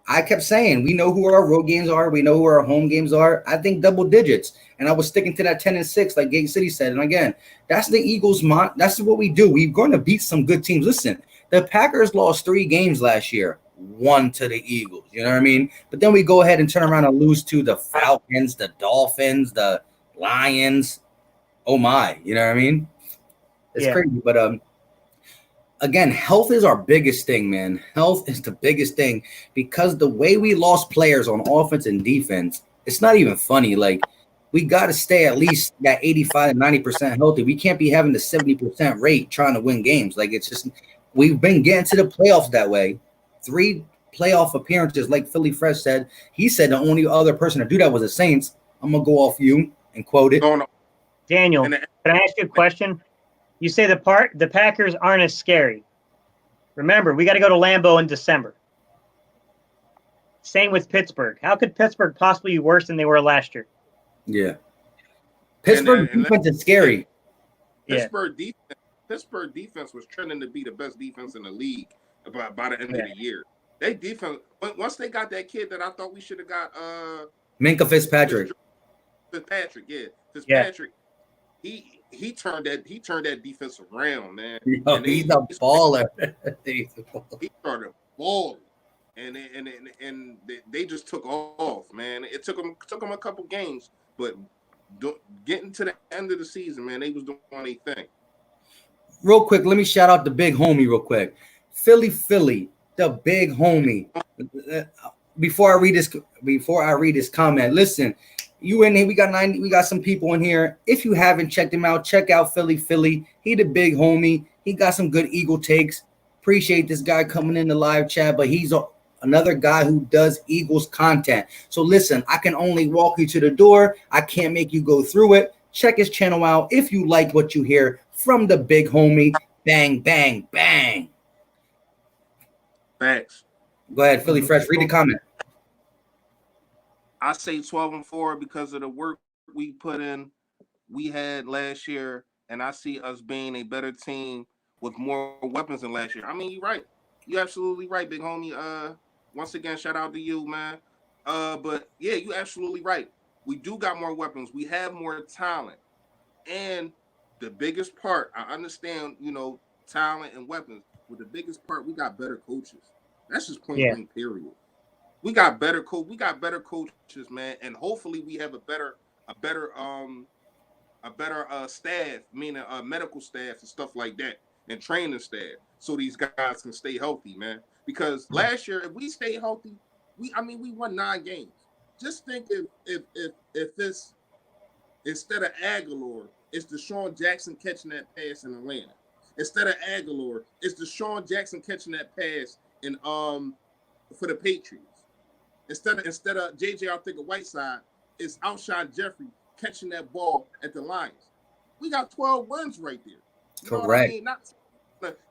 Speaker 1: I kept saying, we know who our road games are. We know who our home games are. I think double digits. And I was sticking to that 10-6, like Gate City said. And again, that's the Eagles. That's what we do. We're going to beat some good teams. Listen, the Packers lost 3 games last year, 1 to the Eagles. You know what I mean? But then we go ahead and turn around and lose to the Falcons, the Dolphins, the Lions. Oh, my. You know what I mean? It's crazy. But again, health is our biggest thing, man. Health is the biggest thing because the way we lost players on offense and defense, it's not even funny. Like, we got to stay at least that 85 to 90% healthy. We can't be having the 70% rate trying to win games. Like, it's just, we've been getting to the playoffs that way. 3 playoff appearances, like Philly Fresh said. He said the only other person to do that was the Saints. I'm going to go off you and quote it.
Speaker 3: No.
Speaker 2: Daniel, can I ask you a question? You say the Packers aren't as scary. Remember, we got to go to Lambeau in December. Same with Pittsburgh. How could Pittsburgh possibly be worse than they were last year?
Speaker 1: Yeah. Pittsburgh defense is scary.
Speaker 3: Pittsburgh defense was trending to be the best defense in the league by the end of the year. They defense, once they got that kid that I thought we should have got
Speaker 1: Minka Fitzpatrick.
Speaker 3: Fitzpatrick. He turned that defense around, man.
Speaker 1: Yo, he's a baller.
Speaker 3: He started balling, and they just took off, man. It took them a couple games, but getting to the end of the season, man, they was doing their thing.
Speaker 1: Real quick, let me shout out the big homie real quick. Philly, the big homie. Before I read this comment, listen. You in here? We got some people in here. If you haven't checked him out, check out Philly. He the big homie. He got some good Eagle takes. Appreciate this guy coming in the live chat, but he's another guy who does Eagles content. So listen, I can only walk you to the door. I can't make you go through it. Check his channel out if you like what you hear from the big homie. Bang, bang, bang.
Speaker 3: Thanks.
Speaker 1: Go ahead, Philly Fresh. Read the comment.
Speaker 3: I say 12-4 because of the work we had last year, and I see us being a better team with more weapons than last year. I mean, you're right. You're absolutely right, big homie. Once again, shout out to you, man. But yeah, you're absolutely right. We do got more weapons. We have more talent. And the biggest part, I understand, talent and weapons, but the biggest part, we got better coaches. That's just point blank, period. We got better coaches, man, and hopefully we have a better staff, meaning medical staff and stuff like that, and training staff, so these guys can stay healthy, man. Because last year, if we stayed healthy, we won 9 games. Just think if this instead of Aguilar, it's Desean Jackson catching that pass in Atlanta. Instead of Aguilar, it's Desean Jackson catching that pass in for the Patriots. Instead of JJ Arthur-Whiteside, it's Alshon Jeffrey catching that ball at the Lions. We got 12 wins right there. You know
Speaker 1: correct.
Speaker 3: What I mean? Not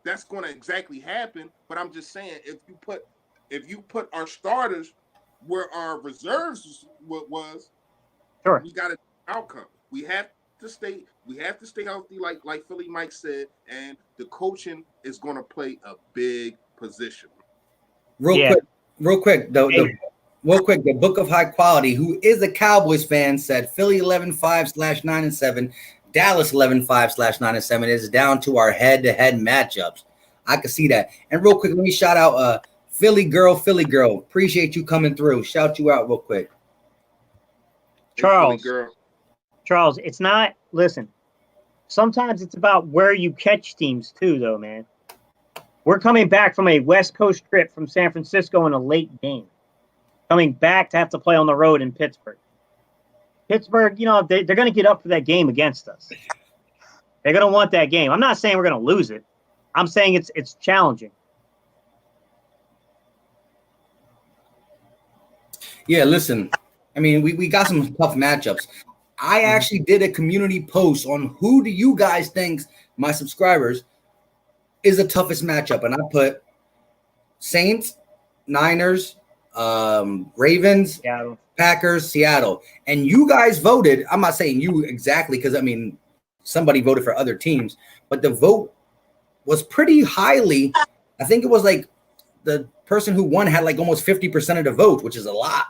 Speaker 3: that's going to exactly happen, but I'm just saying if you put our starters where our reserves was,
Speaker 2: sure,
Speaker 3: we got an outcome. We have to stay healthy, like Philly Mike said, and the coaching is going to play a big position.
Speaker 1: Real quick, the Book of High Quality, who is a Cowboys fan, said Philly 11-5/9-7, Dallas 11-5/9-7 is down to our head-to-head matchups. I can see that. And real quick, let me shout out Philly girl. Appreciate you coming through. Shout you out real quick.
Speaker 2: Charles, it's not, listen, sometimes it's about where you catch teams too, though, man. We're coming back from a West Coast trip from San Francisco in a late game. Coming back to have to play on the road in Pittsburgh. Pittsburgh, they're going to get up for that game against us. They're going to want that game. I'm not saying we're going to lose it. I'm saying it's challenging.
Speaker 1: Yeah, listen, I mean, we got some tough matchups. I actually did a community post on who do you guys think, my subscribers, is the toughest matchup, and I put Saints, Niners, Ravens,
Speaker 2: Seattle.
Speaker 1: Packers, Seattle, and you guys voted. I'm not saying you exactly because I mean somebody voted for other teams, but the vote was pretty highly. I think it was like the person who won had like almost 50% of the vote, which is a lot.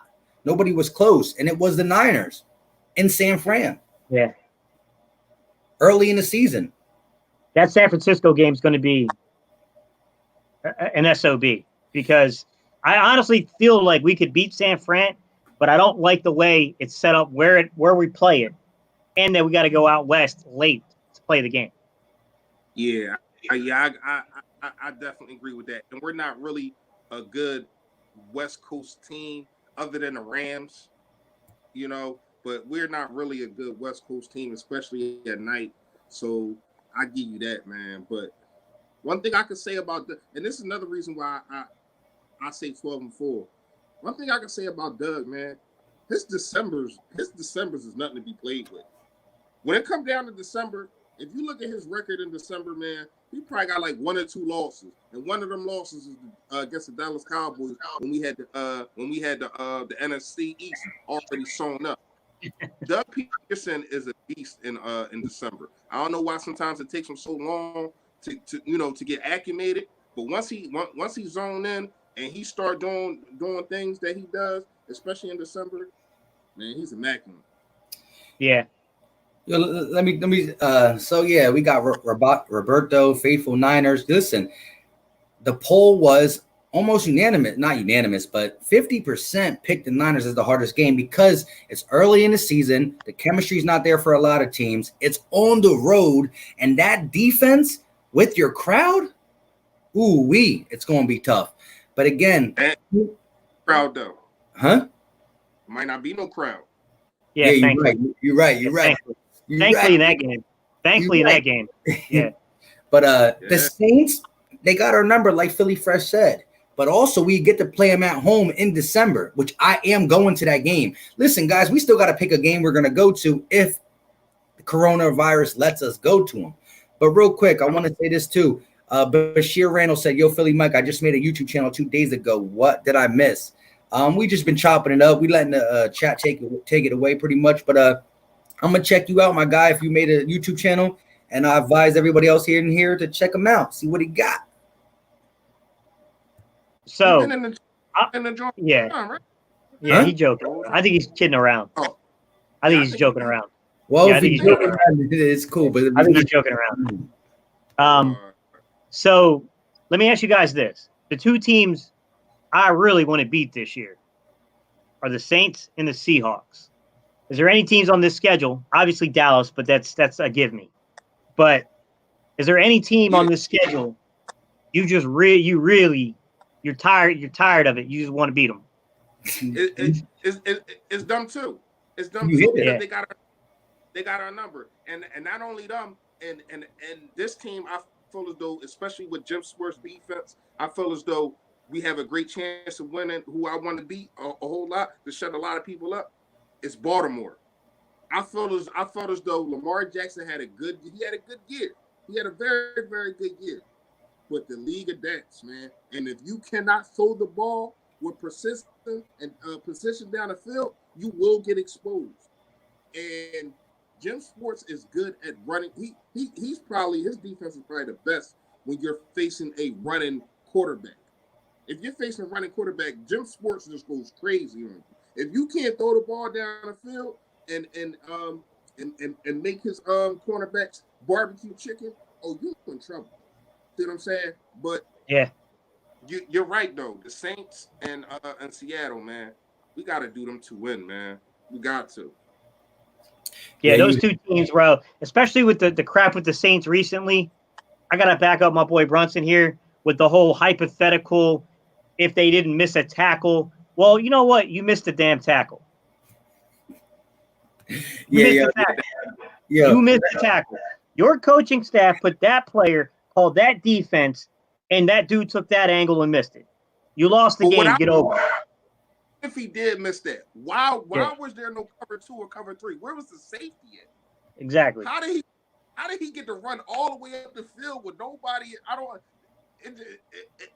Speaker 1: Nobody was close, and it was the Niners in San Fran.
Speaker 2: Yeah,
Speaker 1: early in the season.
Speaker 2: That San Francisco game is going to be an SOB because I honestly feel like we could beat San Fran, but I don't like the way it's set up where we play it, and then we got to go out west late to play the game.
Speaker 3: Yeah, I definitely agree with that. And we're not really a good West Coast team other than the Rams, you know, but we're not really a good West Coast team, especially at night. So I give you that, man. But one thing I can say about and this is another reason why I say 12-4. One thing I can say about Doug, man, his Decembers is nothing to be played with. When it comes down to December, if you look at his record in December, man, he probably got like 1 or 2 losses, and one of them losses is against the Dallas Cowboys when we had the NFC East already sewn up. Doug Peterson is a beast in December. I don't know why sometimes it takes him so long to get acclimated, but once he's zoned in and he start doing things that he does, especially in December, man, he's immaculate.
Speaker 2: Yeah.
Speaker 1: Let me. So yeah, we got Roberto, Faithful Niners. Listen, the poll was almost unanimous, not unanimous, but 50% picked the Niners as the hardest game because it's early in the season. The chemistry is not there for a lot of teams. It's on the road, and that defense with your crowd, it's going to be tough. But again,
Speaker 3: crowd though,
Speaker 1: huh?
Speaker 3: Might not be no crowd.
Speaker 2: Yeah,
Speaker 1: you're right.
Speaker 2: Thankfully in that game. Thankfully in that game. Yeah.
Speaker 1: But the Saints, they got our number, like Philly Fresh said. But also we get to play them at home in December, which I am going to that game. Listen, guys, we still got to pick a game we're going to go to if the coronavirus lets us go to them. But real quick, I want to say this too. Bashir Randall said, "Yo, Philly Mike, I just made a YouTube channel 2 days ago. What did I miss?" We just been chopping it up. We letting the chat take it away pretty much. But I'm gonna check you out, my guy, if you made a YouTube channel, and I advise everybody else here to check him out, see what he got.
Speaker 2: So,
Speaker 3: yeah,
Speaker 2: right? Yeah, he's joking. I think he's kidding around. I think he's joking around.
Speaker 1: Well, if he's joking around, it's cool, but
Speaker 2: I think he's joking around. So let me ask you guys this: the 2 teams I really want to beat this year are the Saints and the Seahawks. Is there any teams on this schedule? Obviously Dallas, but that's a give me. But is there any team on this schedule you just you're tired of it? You just want to beat them.
Speaker 3: It's dumb too. It's dumb too because they got our number, and not only them, and this team, I feel as though, especially with Jim Swartz's defense, I feel as though we have a great chance of winning. Who I want to beat a whole lot to shut a lot of people up. It's Baltimore. I felt as though Lamar Jackson had a good year. He had a very, very good year. But the league adapts, man. And if you cannot throw the ball with persistence and position down the field, you will get exposed. And Jim Schwartz is good at running. He's probably, his defense is probably the best when you're facing a running quarterback. If you're facing a running quarterback, Jim Schwartz just goes crazy on you. If you can't throw the ball down the field and make his cornerbacks barbecue chicken, you're in trouble. See what I'm saying? But
Speaker 2: yeah,
Speaker 3: you're right though. The Saints and Seattle, man, we got to do them to win, man. We got to.
Speaker 2: Yeah, those 2 teams, bro. Especially with the crap with the Saints recently. I gotta back up my boy Brunson here with the whole hypothetical. If they didn't miss a tackle, well, you know what? You missed a damn tackle. You missed the tackle. Your coaching staff put that player, called that defense, and that dude took that angle and missed it. You lost the game. Get over it.
Speaker 3: if he did miss that, why was there no cover 2 or cover 3? Where was the safety at?
Speaker 2: Exactly.
Speaker 3: How did he get to run all the way up the field with nobody? I don't.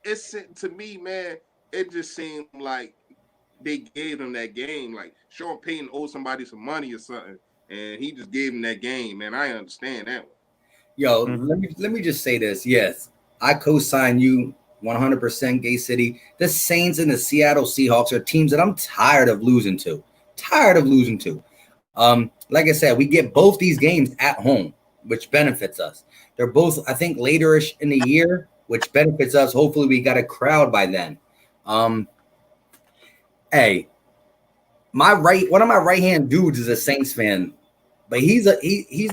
Speaker 3: It's to me, man. It just seemed like they gave him that game. Like Sean Payton owed somebody some money or something, and he just gave him that game. Man, I understand that one.
Speaker 1: Yo, let me just say this. Yes, I co-sign you 100%, Gay City. The Saints and the Seattle Seahawks are teams that I'm tired of losing to. Like I said, we get both these games at home, which benefits us. They're both, I think, later-ish in the year, which benefits us. Hopefully, we got a crowd by then. Hey, one of my right-hand dudes is a Saints fan, but he's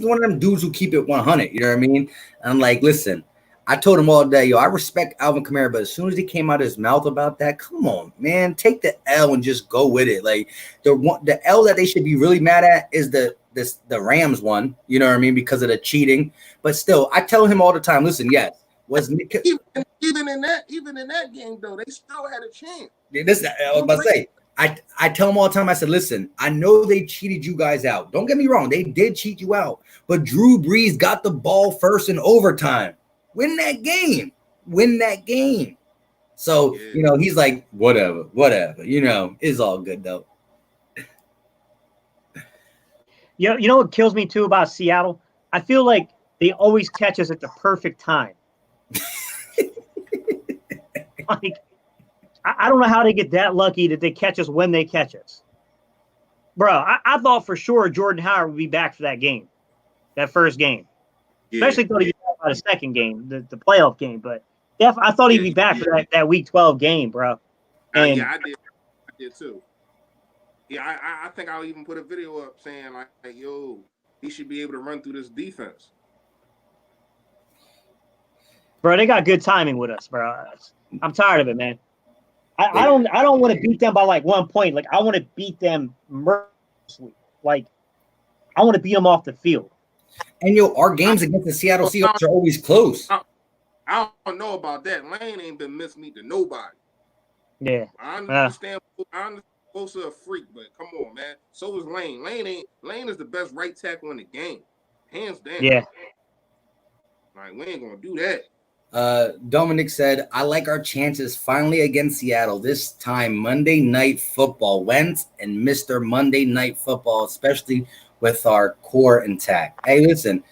Speaker 1: one of them dudes who keep it 100. You know what I mean? And I'm like, listen, I told him all day, yo, I respect Alvin Kamara, but as soon as he came out of his mouth about that, come on, man, take the L and just go with it. Like the L that they should be really mad at is the Rams one. You know what I mean? Because of the cheating. But still, I tell him all the time, listen, yes, was Nickell
Speaker 3: even in that game though, they still had a chance.
Speaker 1: This I was about to say. I tell them all the time, I said, listen, I know they cheated you guys out. Don't get me wrong. They did cheat you out. But Drew Brees got the ball first in overtime. Win that game. So, you know, he's like, whatever. You know, it's all good, though.
Speaker 2: You know what kills me, too, about Seattle? I feel like they always catch us at the perfect time. Like, I don't know how they get that lucky that they catch us when they catch us. Bro, I thought for sure Jordan Howard would be back for that game, that first game. Yeah, Especially thought he'd be back for the second game, the playoff game. But I thought he'd be back for that Week 12 game, bro. And
Speaker 3: I did too. Yeah, I think I'll even put a video up saying, like, yo, he should be able to run through this defense.
Speaker 2: Bro, they got good timing with us, bro. I'm tired of it, man. I don't want to beat them by like 1 point. Like I want to beat them mercilessly. Like I want to beat them off the field.
Speaker 1: And our games against the Seattle Seahawks are always close.
Speaker 3: I don't know about that. Lane ain't been mismeet to nobody.
Speaker 2: Yeah,
Speaker 3: I understand. I'm supposed to a freak, but come on, man. So is Lane. Lane is the best right tackle in the game, hands down.
Speaker 2: Yeah.
Speaker 3: Like we ain't gonna do that.
Speaker 1: Dominic said, I like our chances finally against Seattle. This time, Monday Night Football. Wentz and Mr. Monday Night Football, especially with our core intact. Hey, listen,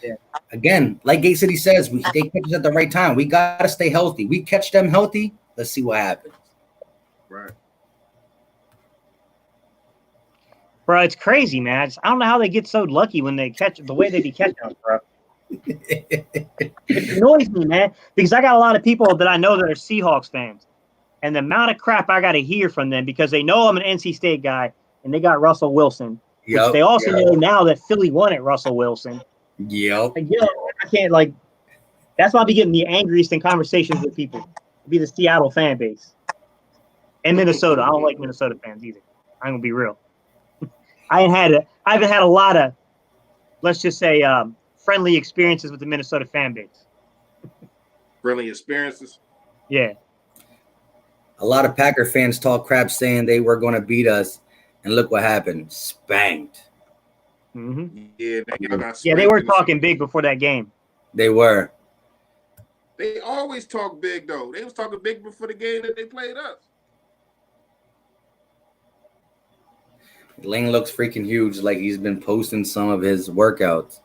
Speaker 1: again, like Gay City says, they catch us at the right time. We got to stay healthy. We catch them healthy. Let's see what happens.
Speaker 3: Right.
Speaker 2: Bro, it's crazy, man. I don't know how they get so lucky when they catch the way they be catching us, bro. It annoys me, man, because I got a lot of people that I know that are Seahawks fans, and the amount of crap I got to hear from them because they know I'm an NC State guy and they got Russell Wilson. Which they also know now that Philly wanted Russell Wilson.
Speaker 1: Yep.
Speaker 2: Like, I can't that's why I be getting the angriest in conversations with people. It'd be the Seattle fan base and Minnesota. I don't like Minnesota fans either. I'm gonna be real. I haven't had a lot of, let's just say, friendly experiences with the Minnesota fan base.
Speaker 3: Friendly experiences?
Speaker 2: Yeah.
Speaker 1: A lot of Packer fans talk crap saying they were going to beat us, and look what happened. Spanked.
Speaker 2: Mm-hmm.
Speaker 3: Yeah,
Speaker 2: they were talking big before that game.
Speaker 1: They were.
Speaker 3: They always talk big, though. They was talking big before the game that they played us.
Speaker 1: Lane looks freaking huge, like he's been posting some of his workouts.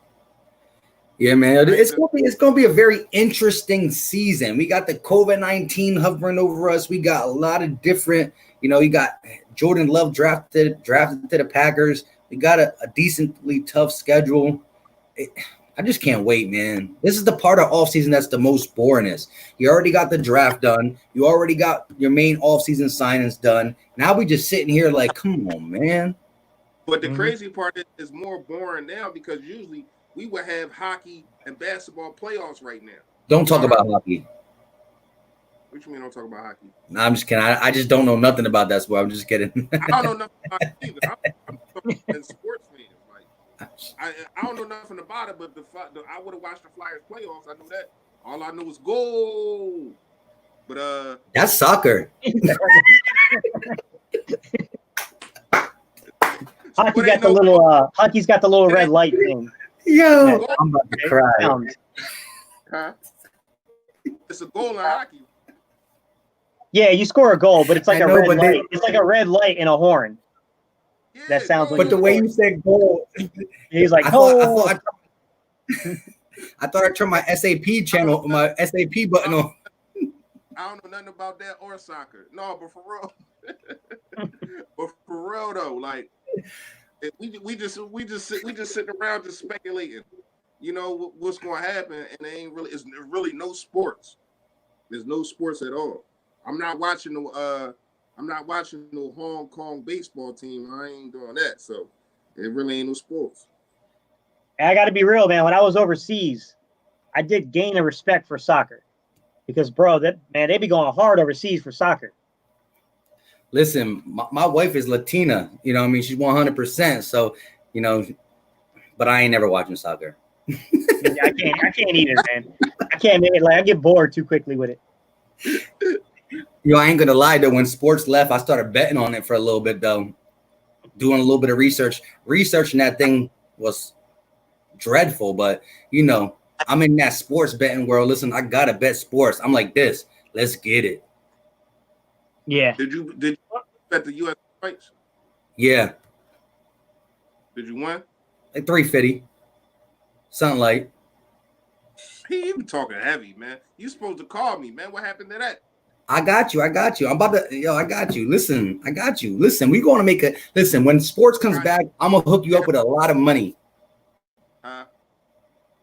Speaker 1: Yeah, man, it's gonna be a very interesting season. We got the COVID-19 hovering over us. We got a lot of different, you got Jordan Love drafted to the Packers. We got a decently tough schedule. I just can't wait, man. This is the part of offseason that's the most boringest. You already got the draft done. You already got your main offseason signings done. Now we just sitting here like, come on, man.
Speaker 3: But the crazy part is more boring now because usually we would have hockey and basketball playoffs right now.
Speaker 1: Don't talk about hockey.
Speaker 3: What you mean don't talk about hockey?
Speaker 1: No, I'm just kidding. I just don't know nothing about that sport. I'm just kidding.
Speaker 3: I don't know nothing about it either. I'm sports fans. Like, I don't know nothing about it, but I would have watched the Flyers playoffs. I knew that. All I knew was goal. But
Speaker 1: that's soccer.
Speaker 2: Hockey got the little hockey's got the little red light thing.
Speaker 1: Yo, I'm about to cry.
Speaker 3: Huh? It's a goal in hockey.
Speaker 2: Yeah, you score a goal, but it's like
Speaker 1: I
Speaker 2: a
Speaker 1: know,
Speaker 2: red
Speaker 1: but
Speaker 2: light. It's like a red light and a horn.
Speaker 3: Yeah,
Speaker 2: That sounds
Speaker 3: no,
Speaker 2: when
Speaker 1: But the way you said goal,
Speaker 2: he's like,
Speaker 1: I thought I turned my SAP channel, my SAP button on.
Speaker 3: I don't know nothing about that or soccer. No, but for real, but for real though, like we just sitting around just speculating. You know what's going to happen, and there ain't really it's really no sports. There's no sports at all. I'm not watching no Hong Kong baseball team. I ain't doing that. So it really ain't no sports.
Speaker 2: I got to be real, man. When I was overseas, I did gain a respect for soccer because, bro, they be going hard overseas for soccer.
Speaker 1: Listen, my wife is Latina. You know what I mean? She's 100%. So, you know, but I ain't never watching soccer.
Speaker 2: I can't either, man. I can't make it. Like I get bored too quickly with it.
Speaker 1: Yo, I ain't gonna lie though. When sports left, I started betting on it for a little bit though, doing a little bit of research. Researching that thing was dreadful, but you know, I'm in that sports betting world. Listen, I gotta bet sports. I'm like this. Let's get it.
Speaker 2: Yeah.
Speaker 3: Did you bet the U.S. fights?
Speaker 1: Yeah,
Speaker 3: Did you win?
Speaker 1: like 350, something like.
Speaker 3: He even talking heavy, man. You supposed to call me, man. What happened to that?
Speaker 1: I got you. I'm about to, I got you. Listen, I got you. Listen, we going to make a, listen, when sports comes back, I'm going to hook you up with a lot of money.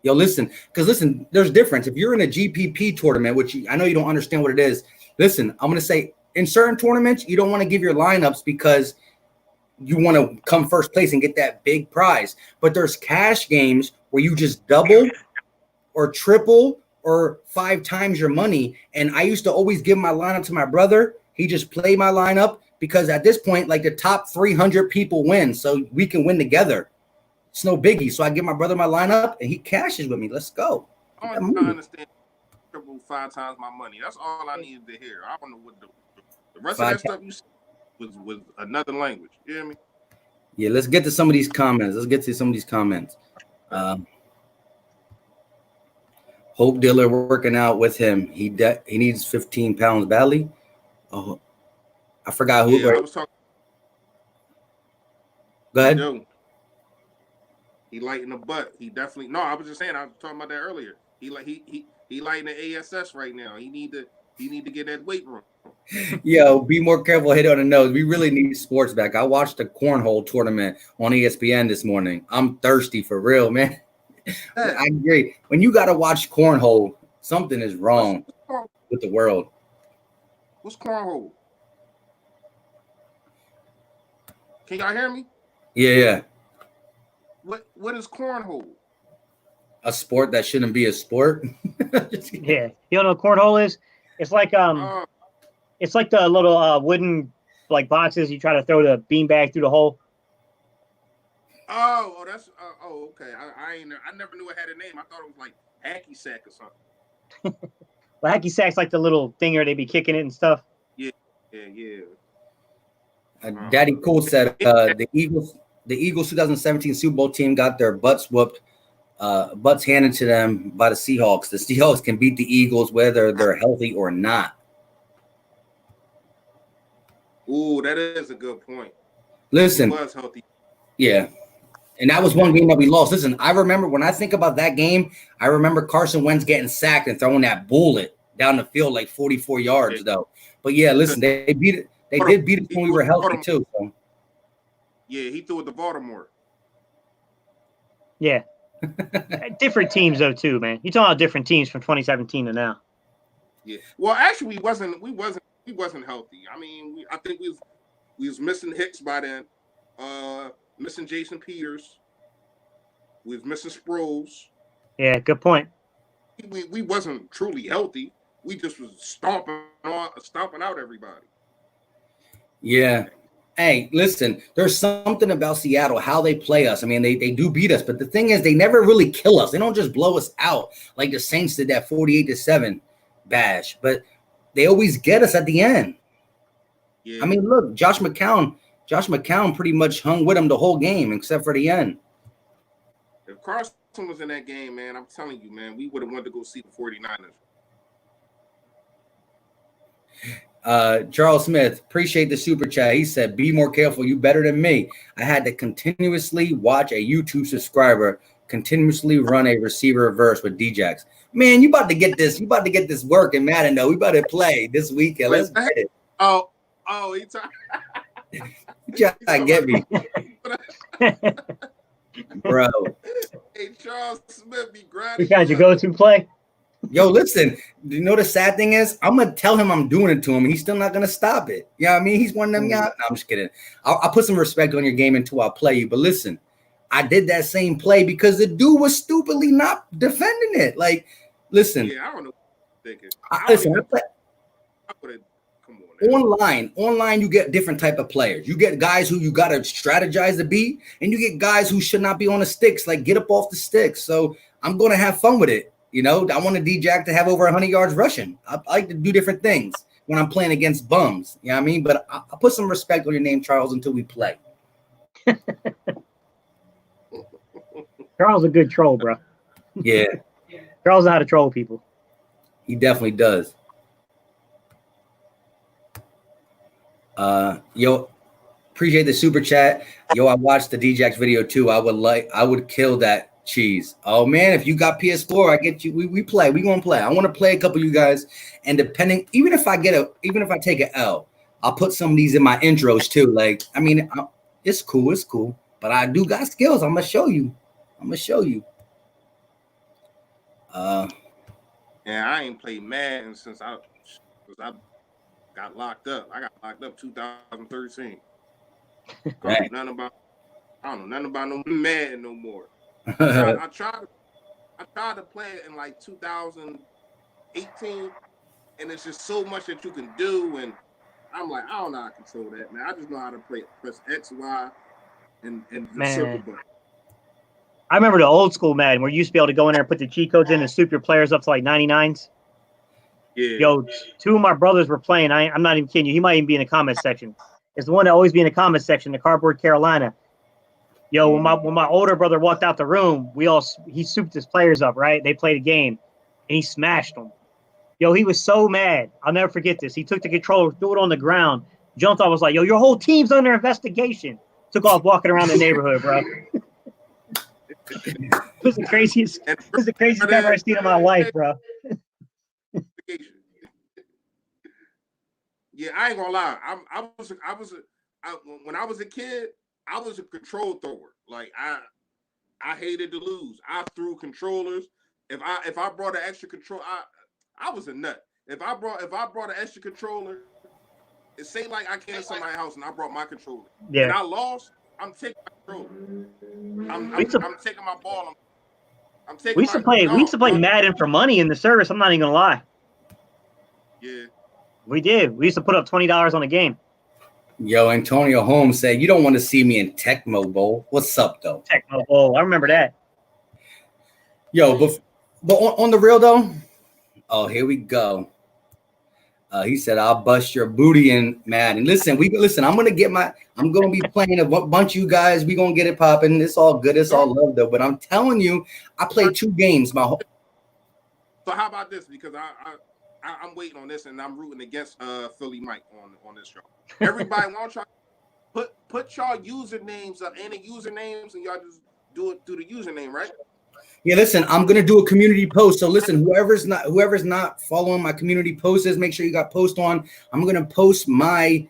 Speaker 1: Yo, listen, because listen, there's difference. If you're in a GPP tournament, which I know you don't understand what it is. Listen, I'm going to say in certain tournaments, you don't want to give your lineups because you want to come first place and get that big prize. But there's cash games where you just double or triple or 5 times your money. And I used to always give my lineup to my brother. He just played my lineup because at this point, like the top 300 people win. So we can win together. It's no biggie. So I give my brother my lineup and he cashes with me. Let's go.
Speaker 3: I don't understand. Triple 5 times my money. That's all I needed to hear. I don't know what the rest of that stuff you said was another language. You hear me?
Speaker 1: Yeah, let's get to some of these comments. Hope Diller working out with him. He needs 15 pounds badly. Oh, I forgot who.
Speaker 3: Yeah, I was talking.
Speaker 1: Go ahead.
Speaker 3: He lighting the butt. He definitely. No, I was just saying. I was talking about that earlier. He lighting the ASS right now. He need to get that weight room.
Speaker 1: Yo, be more careful. Hit on the nose. We really need sports back. I watched the cornhole tournament on ESPN this morning. I'm thirsty for real, man. I agree. When you got to watch cornhole, something is wrong with the world.
Speaker 3: What's cornhole? Can y'all hear me?
Speaker 1: Yeah.
Speaker 3: What is cornhole?
Speaker 1: A sport that shouldn't be a sport.
Speaker 2: Yeah, you don't know what cornhole is? It's like it's like the little wooden like boxes you try to throw the beanbag through the hole.
Speaker 3: Oh, that's okay. I never knew it had a name. I thought it was like hacky sack or something.
Speaker 2: Well, hacky sack's like the little thinger they be kicking it and stuff.
Speaker 3: Yeah.
Speaker 1: Daddy Cool said the Eagles 2017 Super Bowl team got their butts handed to them by the Seahawks. The Seahawks can beat the Eagles whether they're healthy or not.
Speaker 3: Ooh, that is a good point.
Speaker 1: Listen,
Speaker 3: He was healthy.
Speaker 1: Yeah. And that was one game that we lost. Listen, I remember when I think about that game, I remember Carson Wentz getting sacked and throwing that bullet down the field like 44 yards, though. But yeah, listen, they did beat us when we were healthy too. So.
Speaker 3: Yeah, he threw it to Baltimore.
Speaker 2: Yeah. Different teams though too, man. You're talking about different teams from 2017 to now.
Speaker 3: Yeah. Well, actually, we wasn't healthy. I mean, I think we was missing Hicks by then. Missing Jason Peters. We was missing Sproles.
Speaker 2: Yeah, good point.
Speaker 3: We wasn't truly healthy. We just was stomping out everybody.
Speaker 1: Yeah. Hey, listen, there's something about Seattle, how they play us. I mean, they do beat us, but the thing is they never really kill us. They don't just blow us out like the Saints did that 48-7 bash, but they always get us at the end. Yeah. I mean, look, Josh McCown Josh McCown pretty much hung with him the whole game except for the end.
Speaker 3: If Carson was in that game, man, I'm telling you, man, we would have wanted to go see the 49ers.
Speaker 1: Charles Smith, appreciate the super chat. He said, be more careful. You better than me. I had to continuously watch a YouTube subscriber continuously run a receiver reverse with Djax. Man, you about to get this. You about to get this work in Madden, though. We about to play this weekend. Let's get it.
Speaker 3: Oh, he
Speaker 1: trying to get me. Bro.
Speaker 3: Hey, Charles Smith be grinding.
Speaker 2: You got your go-to play?
Speaker 1: Yo, listen, you know the sad thing is, I'm going to tell him I'm doing it to him, and he's still not going to stop it. You know what I mean? He's one of them guys. No, I'm just kidding. I'll put some respect on your game until I play you. But listen, I did that same play because the dude was stupidly not defending it. Like, listen.
Speaker 3: Yeah, I don't know.
Speaker 1: Online, you get different type of players. You get guys who you got to strategize to beat, and you get guys who should not be on the sticks, like get up off the sticks. So I'm going to have fun with it. You know, I want a D-Jack to have over 100 yards rushing. I like to do different things when I'm playing against bums. You know what I mean? But I'll put some respect on your name, Charles, until we play.
Speaker 2: Charles is a good troll, bro.
Speaker 1: Yeah.
Speaker 2: Charles knows how to troll people.
Speaker 1: He definitely does. Yo, appreciate the super chat. Yo, I watched the D-Jax video too. I would kill that cheese. Oh man, if you got PS4, I get you. We play. We gonna play. I want to play a couple of you guys. And depending, even if I take an L, I'll put some of these in my intros too. Like, I mean, it's cool. It's cool. But I do got skills. I'm gonna show you.
Speaker 3: Yeah, I ain't played Madden since I got locked up. I got locked up 2013. I don't know nothing about no Madden no more. I tried to play it in like 2018, and it's just so much that you can do, and I'm like, I don't know how to control that, man. I just know how to press X, Y, and the circle button.
Speaker 2: I remember the old school Madden where you used to be able to go in there and put the cheat codes in and soup your players up to like 99s.
Speaker 3: Yeah.
Speaker 2: Yo, two of my brothers were playing. I'm not even kidding you. He might even be in the comment section. It's the one that always be in the comment section, the Cardboard Carolina. Yo, when my older brother walked out the room, he souped his players up, right? They played a game, and he smashed them. Yo, he was so mad. I'll never forget this. He took the controller, threw it on the ground, jumped off, was like, yo, your whole team's under investigation. Took off walking around the neighborhood, bro. It was the craziest thing I've ever seen in my life, bro.
Speaker 3: Yeah, I ain't gonna lie. When I was a kid, I was a control thrower. Like I hated to lose. I threw controllers. If I brought an extra control, I was a nut. If I brought an extra controller, it say like I came to somebody's house and I brought my controller.
Speaker 2: Yeah.
Speaker 3: And I lost, I'm taking my controller. I'm taking my ball. I'm taking.
Speaker 2: We used to play Madden for money in the service. I'm not even gonna lie.
Speaker 3: Yeah.
Speaker 2: We did. We used to put up $20 on a game.
Speaker 1: Yo, Antonio Holmes said, you don't want to see me in Tecmo Bowl. What's up, though?
Speaker 2: Tecmo Bowl. I remember that.
Speaker 1: Yo, but on the real, though, oh, here we go. He said, I'll bust your booty in Madden. Listen, I'm going to be playing a bunch of you guys. We're going to get it popping. It's all good. It's all love, though. But I'm telling you, I played 2 games. So
Speaker 3: how about this? Because I'm waiting on this, and I'm rooting against Philly Mike on this show. Everybody, why don't y'all put y'all usernames up and the usernames, and y'all just do it through the username, right?
Speaker 1: Yeah, listen, I'm gonna do a community post. So listen, whoever's not following my community posts, make sure you got post on. I'm gonna post my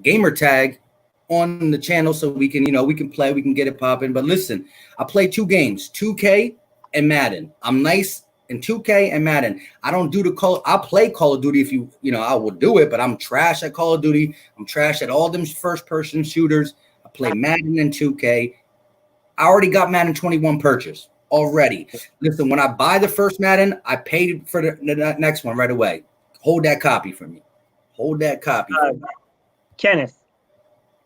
Speaker 1: gamer tag on the channel so we can play, we can get it popping. But listen, I play 2 games, 2K and Madden. I'm nice in 2K and Madden. I don't do I'll play Call of Duty if I will do it, but I'm trash at Call of Duty. I'm trash at all them first person shooters. I play Madden and 2K. I already got Madden 21 purchase already. Listen, when I buy the first Madden, I paid for the next one right away. Hold that copy for me.
Speaker 2: Kenneth,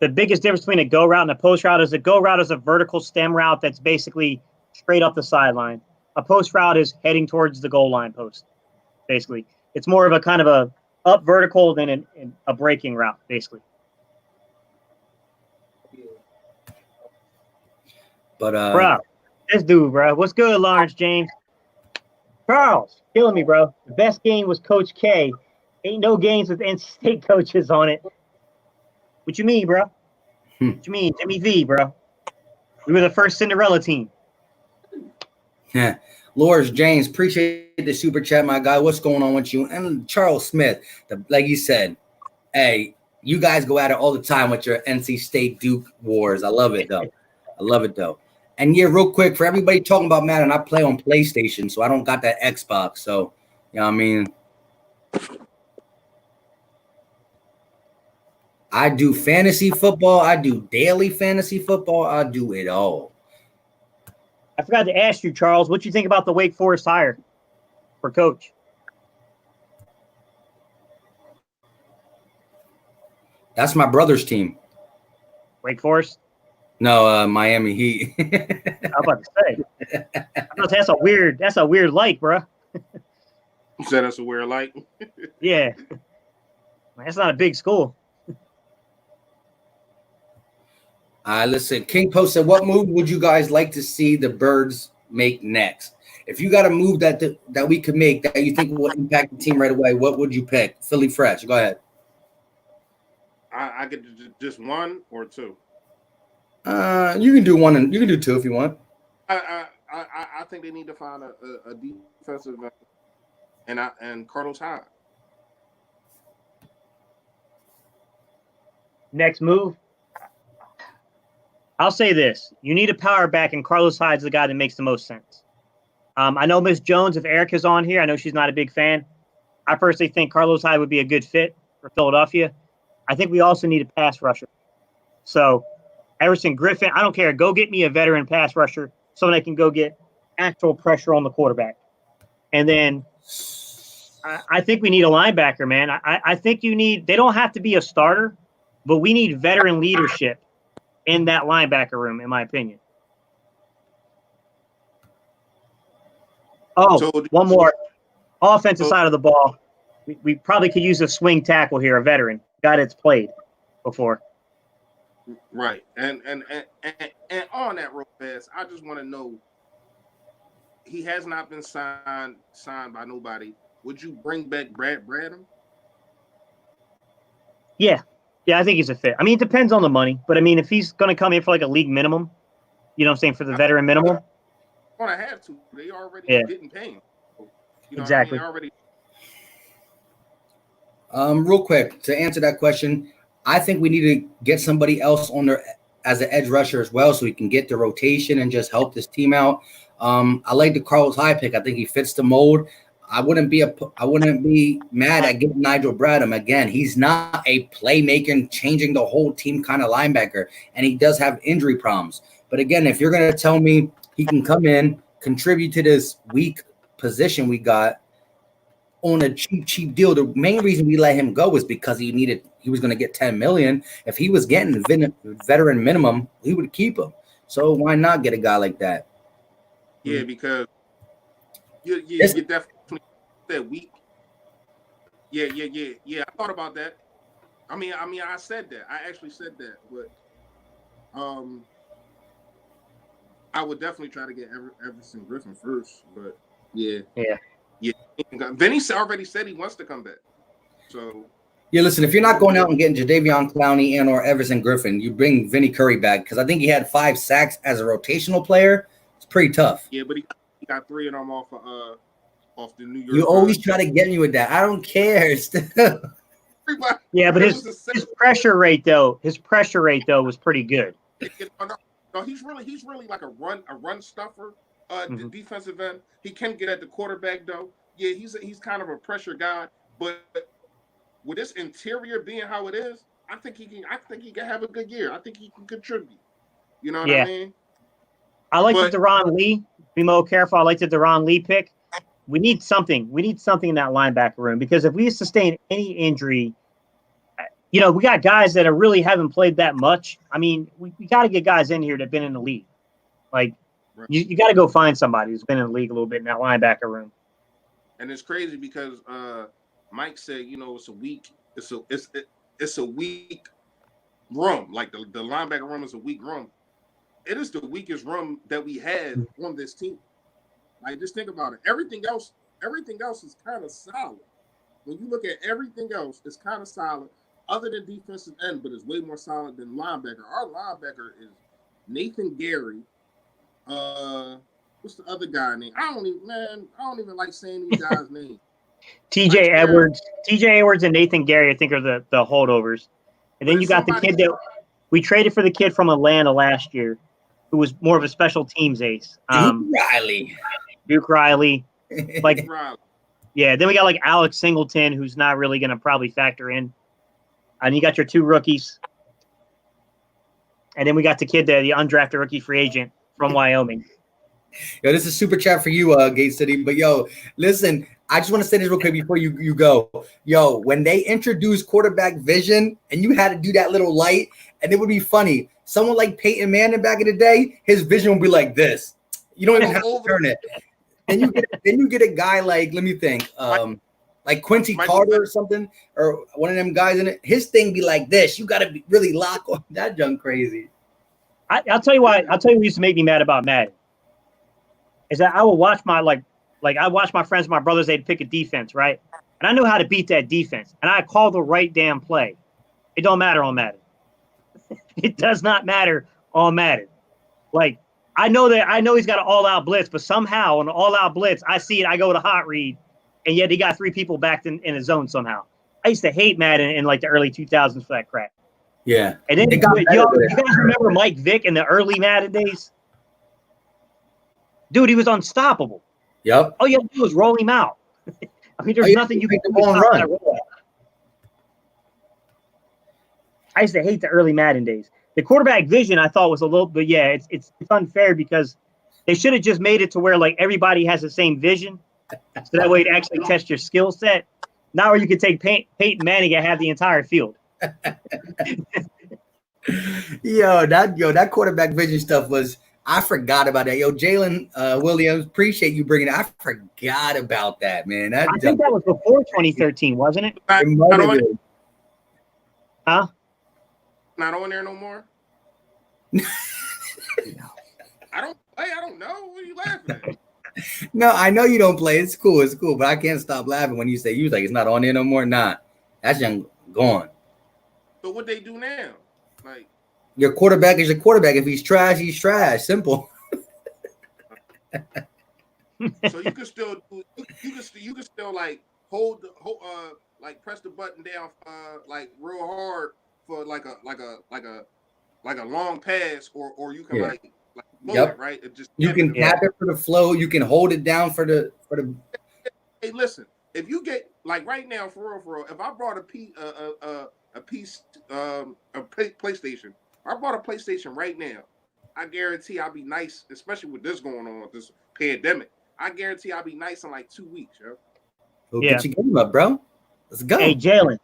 Speaker 2: the biggest difference between a go route and a post route is a go route is a vertical stem route that's basically straight up the sideline. A post route is heading towards the goal line post, basically. It's more of a kind of up vertical than a breaking route, basically.
Speaker 1: But
Speaker 2: bro, this dude, bro. What's good, Lawrence James? Charles, killing me, bro. The best game was Coach K. Ain't no games with NC State coaches on it. What you mean, bro? What you mean, Jimmy V, bro? We were the first Cinderella team.
Speaker 1: Yeah. Lawrence James, appreciate the super chat, my guy. What's going on with you? And Charles Smith, like you said, hey, you guys go at it all the time with your NC State Duke wars. I love it, though. And yeah, real quick, for everybody talking about Madden, I play on PlayStation, so I don't got that Xbox. So, you know what I mean? I do fantasy football. I do daily fantasy football. I do it all.
Speaker 2: I forgot to ask you, Charles, what you think about the Wake Forest hire for coach?
Speaker 1: That's my brother's team.
Speaker 2: Wake Forest?
Speaker 1: No, Miami Heat.
Speaker 2: I'm about to say. That's a weird like, bro.
Speaker 3: You said that's a weird like?
Speaker 2: Yeah. That's not a big school.
Speaker 1: Listen, King Post said, what move would you guys like to see the Birds make next? If you got a move that we could make that you think will impact the team right away, what would you pick? Philly Fresh, go ahead.
Speaker 3: I get just one or two.
Speaker 1: You can do one and you can do two if you want.
Speaker 3: I think they need to find a defensive and Carlos Hyde.
Speaker 2: Next move. I'll say this. You need a power back, and Carlos Hyde's the guy that makes the most sense. I know Miss Jones, if Erica's on here, I know she's not a big fan. I personally think Carlos Hyde would be a good fit for Philadelphia. I think we also need a pass rusher. So Everson Griffin, I don't care. Go get me a veteran pass rusher, someone that can go get actual pressure on the quarterback. And then I think we need a linebacker, man. I think they don't have to be a starter, but we need veteran leadership in that linebacker room, in my opinion. Oh, one more. Offensive side of the ball. We probably could use a swing tackle here, a veteran, guy that's played before.
Speaker 3: Right. And on that real fast, I just want to know, he has not been signed by nobody. Would you bring back Brad Bradham?
Speaker 2: Yeah. Yeah, I think he's a fit. I mean, it depends on the money. But, I mean, if he's going to come in for like a league minimum, you know what I'm saying, for the veteran minimum.
Speaker 3: Going to have to. They already didn't pay him. You know
Speaker 2: exactly.
Speaker 3: What I mean? Already.
Speaker 1: Real quick, to answer that question, I think we need to get somebody else on there as an edge rusher as well so we can get the rotation and just help this team out. I like the Carlos Hyde pick. I think he fits the mold. I wouldn't be mad at getting Nigel Bradham. Again, he's not a playmaker, changing the whole team kind of linebacker, and he does have injury problems. But again, if you're going to tell me he can come in, contribute to this weak position we got on a cheap deal, the main reason we let him go was because he was going to get $10 million. If he was getting veteran minimum, we would keep him. So why not get a guy like that?
Speaker 3: Yeah, because you definitely that week. Yeah. I thought about that. I mean, I said that. I actually said that, but I would definitely try to get Everson Griffin first. But yeah. Vinny already said he wants to come back. So
Speaker 1: yeah, listen, if you're not going out and getting Jadeveon Clowney and or Everson Griffin, you bring Vinny Curry back because I think he had 5 sacks as a rotational player. It's pretty tough.
Speaker 3: Yeah, but he got 3 of them off the New York.
Speaker 1: You always try to get me with that. I don't care.
Speaker 2: Yeah, but his pressure rate though was pretty good.
Speaker 3: No, he's really like a run stuffer. The defensive end. He can get at the quarterback though. Yeah, he's kind of a pressure guy, but with this interior being how it is, I think he can have a good year. I think he can contribute. You know what I mean?
Speaker 2: I like the Deron Lee. Be more careful. I like the Deron Lee pick. We need something. We need something in that linebacker room because if we sustain any injury, we got guys that really haven't played that much. I mean, we got to get guys in here that've been in the league. Like, you got to go find somebody who's been in the league a little bit in that linebacker room.
Speaker 3: And it's crazy because Mike said, it's a weak room. Like the linebacker room is a weak room. It is the weakest room that we have on this team. Like, just think about it. Everything else is kind of solid. When you look at everything else, it's kind of solid, other than defensive end, but it's way more solid than linebacker. Our linebacker is Nathan Gary. What's the other guy name? I don't even like saying these guys' names.
Speaker 2: TJ Edwards and Nathan Gary, I think, are the holdovers. And then you got the kid that we traded for, the kid from Atlanta last year, who was more of a special teams ace. Duke Riley. Like, yeah, then we got like Alex Singleton, who's not really going to probably factor in. And you got your 2 rookies. And then we got the kid there, the undrafted rookie free agent from Wyoming.
Speaker 1: Yo, this is super chat for you, Gate City. But yo, listen, I just want to say this real quick before you go. Yo, when they introduced quarterback vision and you had to do that little light, and it would be funny. Someone like Peyton Manning back in the day, his vision would be like this. You don't even have to turn it. Then you get a guy like, let me think, like Quincy Carter or something, or one of them guys in it. His thing be like this. You got to be really locked on that junk crazy.
Speaker 2: I'll tell you why. I'll tell you what used to make me mad about Madden. Is that I would watch my I watch my friends, my brothers, they'd pick a defense, right? And I knew how to beat that defense. And I call the right damn play. It don't matter on Madden. It does not matter on Madden. Like, I know he's got an all-out blitz, but somehow on an all-out blitz, I see it, I go to hot read, and yet he got 3 people backed in his zone somehow. I used to hate Madden in like the early 2000s for that crap.
Speaker 1: Yeah.
Speaker 2: And then you guys remember Mike Vick in the early Madden days? Dude, he was unstoppable.
Speaker 1: Yep.
Speaker 2: All you had to do was roll him out. I mean, there's nothing you can do to stop that roll. I used to hate the early Madden days. The quarterback vision, I thought, was a little, but yeah, it's unfair because they should have just made it to where like everybody has the same vision, so that way it actually tests your skill set. Now, where you can take Peyton Manning and have the entire field.
Speaker 1: That quarterback vision stuff was. I forgot about that. Yo, Jalen Williams, appreciate you bringing it. I forgot about that, man. I
Speaker 2: think that was before 2013, wasn't it? Huh?
Speaker 3: Not on there no more? I don't know. What are you laughing at?
Speaker 1: No, I know you don't play. It's cool. But I can't stop laughing when you say you was like, it's not on there no more. Nah, that's young gone.
Speaker 3: So what they do now? Like,
Speaker 1: your quarterback is your quarterback. If he's trash, he's trash. Simple.
Speaker 3: So you can still like hold like press the button down like real hard for like a long pass or you can like blow it, right? It just
Speaker 1: you can tap it for the flow. You can hold it down for the.
Speaker 3: Hey, listen, if you get like right now for real, if I brought a PlayStation. I bought a PlayStation right now. I guarantee I'll be nice, especially with this going on with this pandemic. I guarantee I'll be nice in like 2 weeks, yo.
Speaker 1: Well, get your game up, bro. Let's go.
Speaker 2: Hey, Jalen,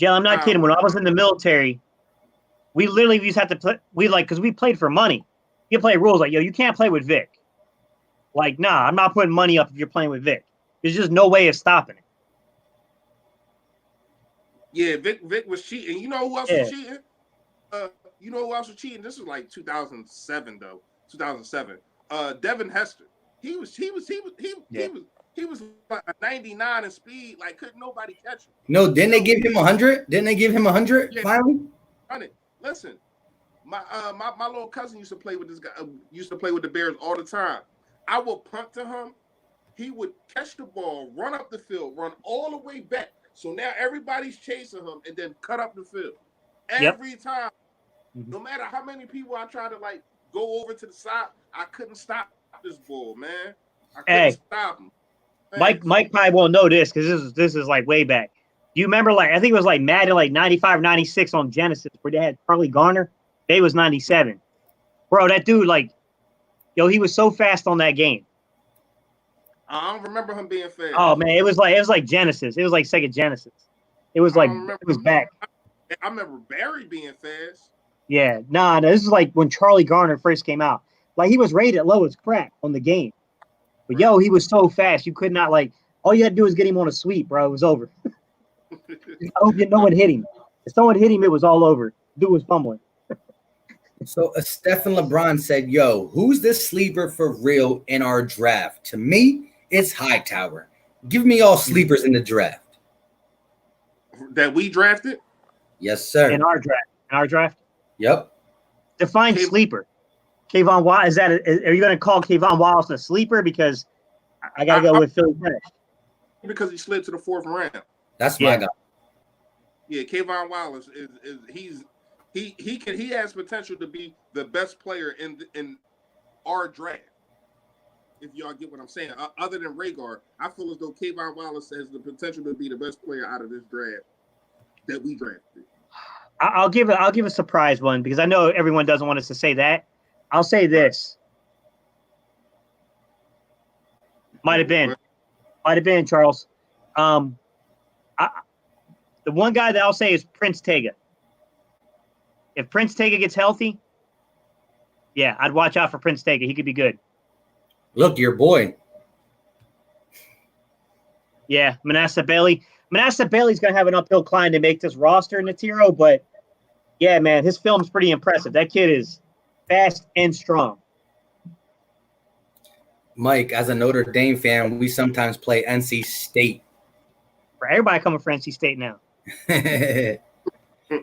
Speaker 2: I'm not kidding. When I was in the military, we literally used to have to play. Because we played for money. You play rules like, yo, you can't play with Vic. Like, nah, I'm not putting money up if you're playing with Vic. There's just no way of stopping it.
Speaker 3: Yeah, Vic was cheating. You know who else was cheating? You know who else was cheating? This was like 2007 though. 2007. Devin Hester. He was like a 99 in speed. Like couldn't nobody catch him.
Speaker 1: No, didn't they give him 100? Didn't they give him 100 finally?
Speaker 3: Listen, my little cousin used to play with this guy. Used to play with the Bears all the time. I would punt to him. He would catch the ball, run up the field, run all the way back. So now everybody's chasing him and then cut up the field. Every time. No matter how many people I tried to like go over to the side, I couldn't stop this bull, man. I couldn't stop him.
Speaker 2: Man. Mike probably won't know this because this is like way back. Do you remember like I think it was like Madden like 95, 96 on Genesis where they had Charlie Garner? They was 97. Bro, that dude like, yo, he was so fast on that game.
Speaker 3: I don't remember him being fast.
Speaker 2: Oh man, it was like Genesis. It was like Sega Genesis. It was like it was back.
Speaker 3: I remember Barry being fast.
Speaker 2: Yeah, nah, this is like when Charlie Garner first came out. Like he was rated low as crap on the game. But yo, he was so fast. You could not like all you had to do was get him on a sweep, bro. It was over. I hope no one hit him. If someone hit him, it was all over. Dude was fumbling.
Speaker 1: So Stephen LeBron said, yo, who's the sleeper for real in our draft? To me, it's Hightower. Give me all sleepers in the draft.
Speaker 3: That we drafted?
Speaker 1: Yes, sir.
Speaker 2: In our draft?
Speaker 1: Yep.
Speaker 2: Define sleeper. K'Von Wallace, are you going to call K'Von Wallace a sleeper? Because I got to go with Philly Finish.
Speaker 3: Because he slid to the 4th round.
Speaker 1: That's my guy.
Speaker 3: Yeah, K'Von Wallace he has potential to be the best player in our draft. If y'all get what I'm saying, other than Rhaegar, I feel as though K'Von Wallace has the potential to be the best player out of this draft that we drafted.
Speaker 2: I'll give a surprise one because I know everyone doesn't want us to say that. I'll say this. Might have been Charles. The one guy that I'll say is Prince Tega. If Prince Tega gets healthy, yeah, I'd watch out for Prince Tega. He could be good.
Speaker 1: Look, your boy.
Speaker 2: Yeah, Manasseh Bailey. Manasseh Bailey's going to have an uphill climb to make this roster in the Tiro, but yeah, man, his film's pretty impressive. That kid is fast and strong.
Speaker 1: Mike, as a Notre Dame fan, we sometimes play NC State.
Speaker 2: For everybody coming for NC State now.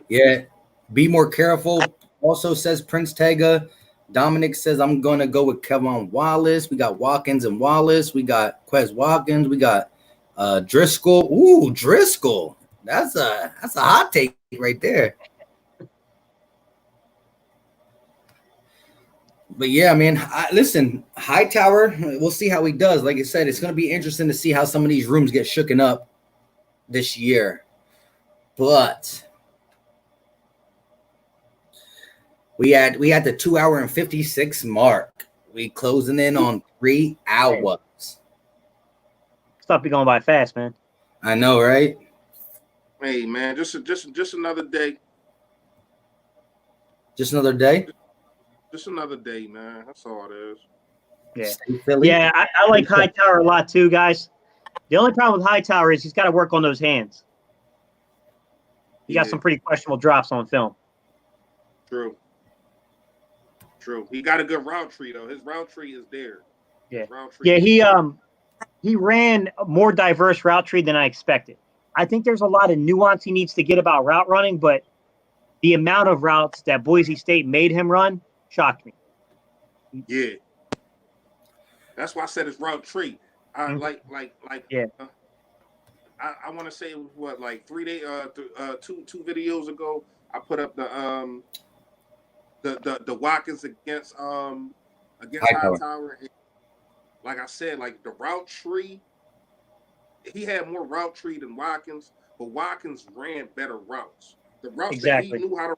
Speaker 1: Yeah, be more careful. Also says Prince Tega. Dominic says I'm going to go with K'Von Wallace. We got Watkins and Wallace. We got Quez Watkins. We got Driscoll. Ooh, Driscoll. That's a hot take right there. But yeah, man, listen, Hightower, we'll see how he does. Like I said, it's going to be interesting to see how some of these rooms get shooken up this year. But we had the 2 hour and 56 mark. We closing in on 3 hours.
Speaker 2: Stuff be going by fast, man.
Speaker 1: I know, right?
Speaker 3: Hey, man, just another day.
Speaker 1: Just another day?
Speaker 3: Just another day, man. That's all it is.
Speaker 2: Yeah, yeah. I like Hightower a lot too, guys. The only problem with Hightower is he's got to work on those hands. He got some pretty questionable drops on film.
Speaker 3: True. He got a good route tree though. His route tree is there.
Speaker 2: Yeah. He ran a more diverse route tree than I expected. I think there's a lot of nuance he needs to get about route running, but the amount of routes that Boise State made him run shocked me.
Speaker 3: Yeah. That's why I said his route tree. I want to say it was what, like 3 days, two videos ago. I put up the Watkins against Hightower. Like I said, like the route tree, he had more route tree than Watkins, but Watkins ran better routes. The routes that he knew how to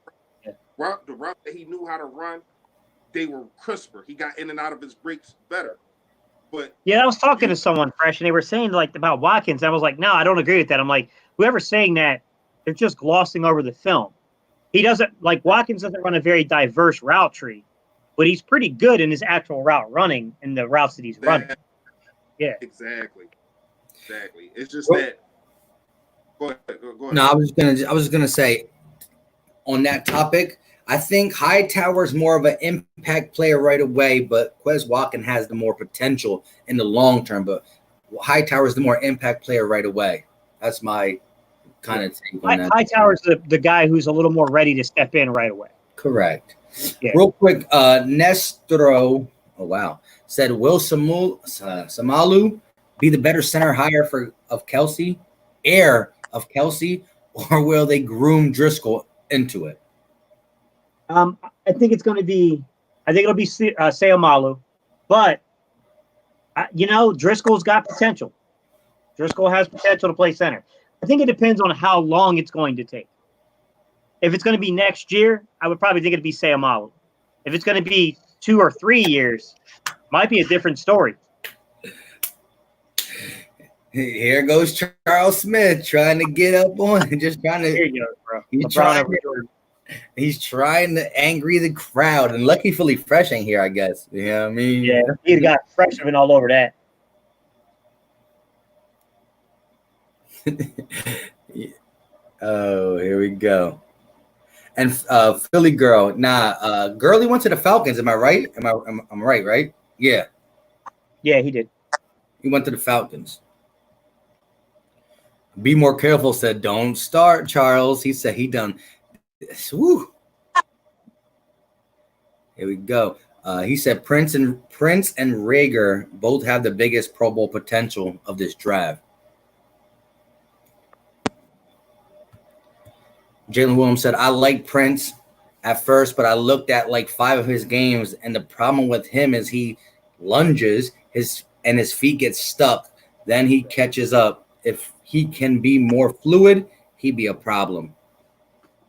Speaker 3: run, the route that he knew how to run, they were crisper. He got in and out of his breaks better. But
Speaker 2: yeah, I was talking to someone fresh, and they were saying like about Watkins. I was like, no, I don't agree with that. I'm like, whoever's saying that, they're just glossing over the film. He doesn't like Watkins doesn't run a very diverse route tree, but he's pretty good in his actual route running and the routes that he's running. Yeah,
Speaker 3: exactly. It's just that. Go ahead.
Speaker 1: No, I was just gonna say on that topic. I think Hightower is more of an impact player right away, but Quez Watkins has the more potential in the long term. But Hightower is the more impact player right away. That's my kind of take on that.
Speaker 2: Hightower is the guy who's a little more ready to step in right away.
Speaker 1: Correct.
Speaker 2: Yeah.
Speaker 1: Real quick, Nestro, said, will Samalu be the better center hire of Kelsey, or will they groom Driscoll into it?
Speaker 2: I think it'll be Seumalo, but Driscoll's got potential. Driscoll has potential to play center. I think it depends on how long it's going to take. If it's going to be next year, I would probably think it'd be Seumalo. If it's going to be 2 or 3 years, might be a different story.
Speaker 1: Here goes Charles Smith trying to get up on, just trying to.
Speaker 2: Here you go, bro.
Speaker 1: He's trying to angry the crowd, and lucky Philly Fresh ain't here, I guess. You know what I mean?
Speaker 2: Yeah, he got freshman all over that.
Speaker 1: Oh, here we go. And Philly girl. Gurley went to the Falcons. Am I right? I'm right, right? Yeah.
Speaker 2: Yeah, he did.
Speaker 1: He went to the Falcons. Be more careful, said, don't start, Charles. He said he done this. Woo. Here we go. He said Prince and Rager both have the biggest Pro Bowl potential of this draft. Jalen Williams said, I like Prince at first, but I looked at like 5 of his games, and the problem with him is he lunges his feet get stuck. Then he catches up. If he can be more fluid, he'd be a problem.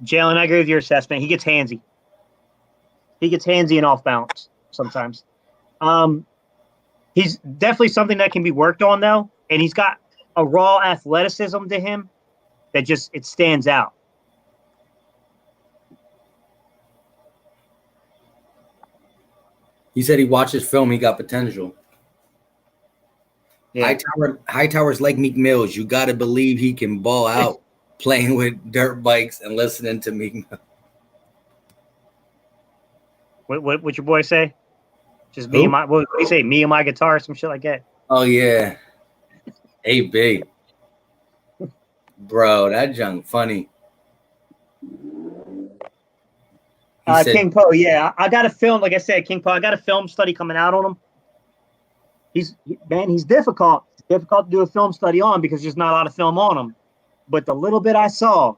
Speaker 2: Jalen, I agree with your assessment. He gets handsy. And off balance sometimes. He's definitely something that can be worked on, though, and he's got a raw athleticism to him that just it stands out.
Speaker 1: He said he watched his film. He got potential.
Speaker 2: Yeah.
Speaker 1: Hightower's like Meek Mills. You got to believe he can ball out playing with dirt bikes and listening to Meek Mills.
Speaker 2: What your boy say? Just me and my what do you say? Me and my guitar, some shit like that.
Speaker 1: Oh yeah. AB. Bro, that junk funny.
Speaker 2: Said, King Poe, yeah. I got a film, like I said, King Poe, I got a film study coming out on him. He's difficult. It's difficult to do a film study on because there's not a lot of film on him. But the little bit I saw,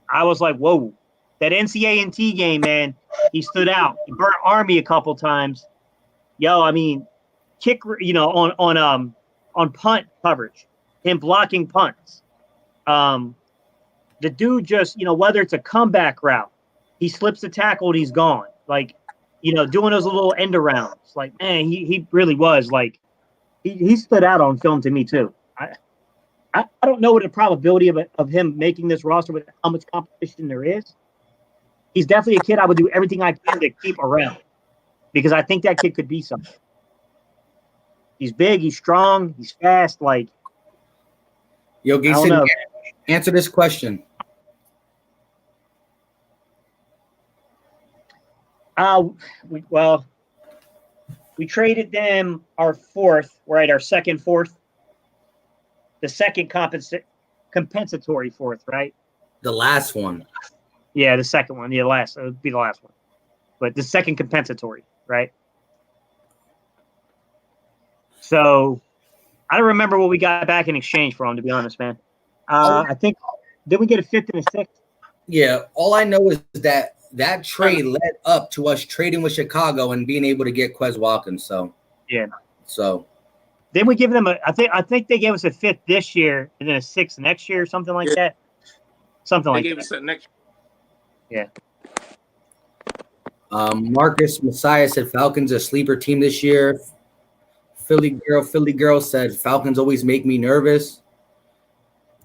Speaker 2: I was like, whoa. That NCAA game, man, he stood out. He burnt Army a couple times. Yo, I mean, kick, on punt coverage, him blocking punts. The dude just, whether it's a comeback route, he slips the tackle and he's gone. Like, doing those little end arounds. Like, man, he really was like, he stood out on film to me too. I don't know what the probability of him making this roster with how much competition there is. He's definitely a kid I would do everything I can to keep around because I think that kid could be something. He's big, he's strong, he's fast. Like,
Speaker 1: yo, Jason, answer this question.
Speaker 2: We traded them our fourth, right? Our second fourth, the second compensatory fourth, right?
Speaker 1: The last one.
Speaker 2: Yeah, the second one. Yeah, it would be the last one. But the second compensatory, right? So I don't remember what we got back in exchange for him, to be honest, man. I think, did we get a fifth and a sixth?
Speaker 1: Yeah, all I know is that trade led up to us trading with Chicago and being able to get Quez Watkins. So
Speaker 2: yeah.
Speaker 1: So
Speaker 2: then we give them I think they gave us a fifth this year and then a sixth next year or something like that. Something like that. They gave us that next year. Yeah.
Speaker 1: Marcus Messiah said Falcons a sleeper team this year. Philly girl said Falcons always make me nervous.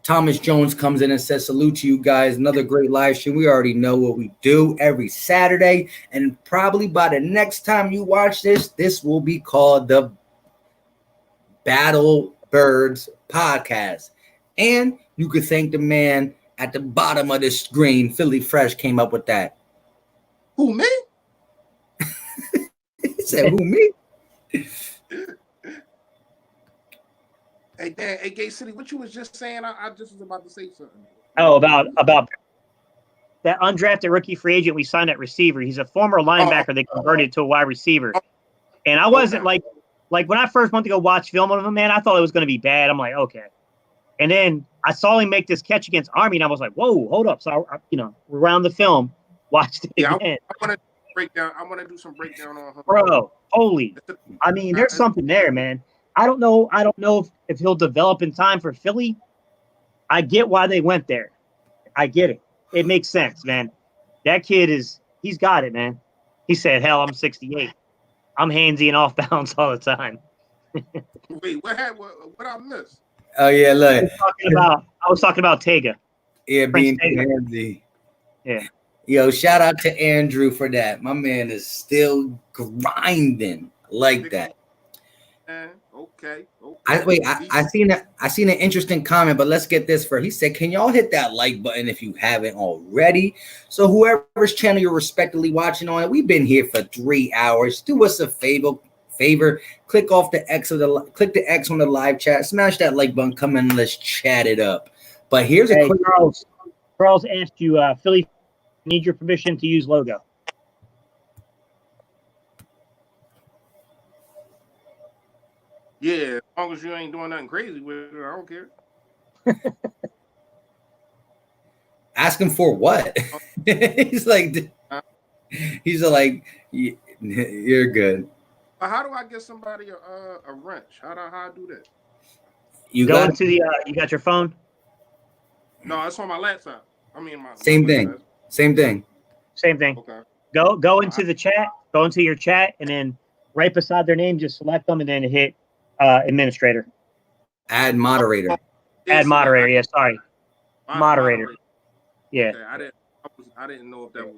Speaker 1: Thomas Jones comes in and says, salute to you guys. Another great live stream. We already know what we do every Saturday. And probably by the next time you watch this will be called the Battle Birds Podcast. And you could thank the man at the bottom of the screen. Philly Fresh came up with that.
Speaker 3: Who, me?
Speaker 1: He said, who, me?
Speaker 3: Hey, Gay City, what you was just saying? I just was about to say something.
Speaker 2: Oh, about that undrafted rookie free agent we signed at receiver. He's a former linebacker that converted to a wide receiver. And I wasn't like when I first went to go watch film of him, man, I thought it was going to be bad. I'm like, okay. And then I saw him make this catch against Army, and I was like, whoa, hold up. So, around the film, watched it again.
Speaker 3: I want to breakdown. I want to do some breakdown on him.
Speaker 2: Bro, holy. I mean, there's something there, man. I don't know if he'll develop in time for Philly. I get why they went there. I get it. It makes sense, man. That kid he's got it, man. He said, hell, I'm 68. I'm handsy and off balance all the time.
Speaker 3: Wait, what I missed?
Speaker 1: Oh yeah, look.
Speaker 2: I was talking about Tega.
Speaker 1: Yeah, being handsy.
Speaker 2: Yeah.
Speaker 1: Yo, shout out to Andrew for that. My man is still grinding like that.
Speaker 3: Okay. Okay.
Speaker 1: I seen an interesting comment, but let's get this first. He said, "Can y'all hit that like button if you haven't already?" So whoever's channel you're respectively watching on, we've been here for 3 hours. Do us a favor, click the X on the live chat, smash that like button, come in, let's chat it up. But here's a quick.
Speaker 2: Charles asked you, Philly, need your permission to use logo.
Speaker 3: Yeah, as long as you ain't doing nothing crazy with it, I don't care.
Speaker 1: Ask him for what? he's like, you're good.
Speaker 3: How do I get somebody a wrench? How do I do that?
Speaker 1: You
Speaker 2: got your phone?
Speaker 3: No, it's on my laptop. I mean,
Speaker 1: same thing. Same thing.
Speaker 3: Okay.
Speaker 2: Go into the chat. Go into your chat, and then right beside their name, just select them, and then hit administrator.
Speaker 1: Add moderator.
Speaker 2: Add moderator. Yeah, sorry. Moderator. Yeah.
Speaker 3: Okay, I didn't know if that was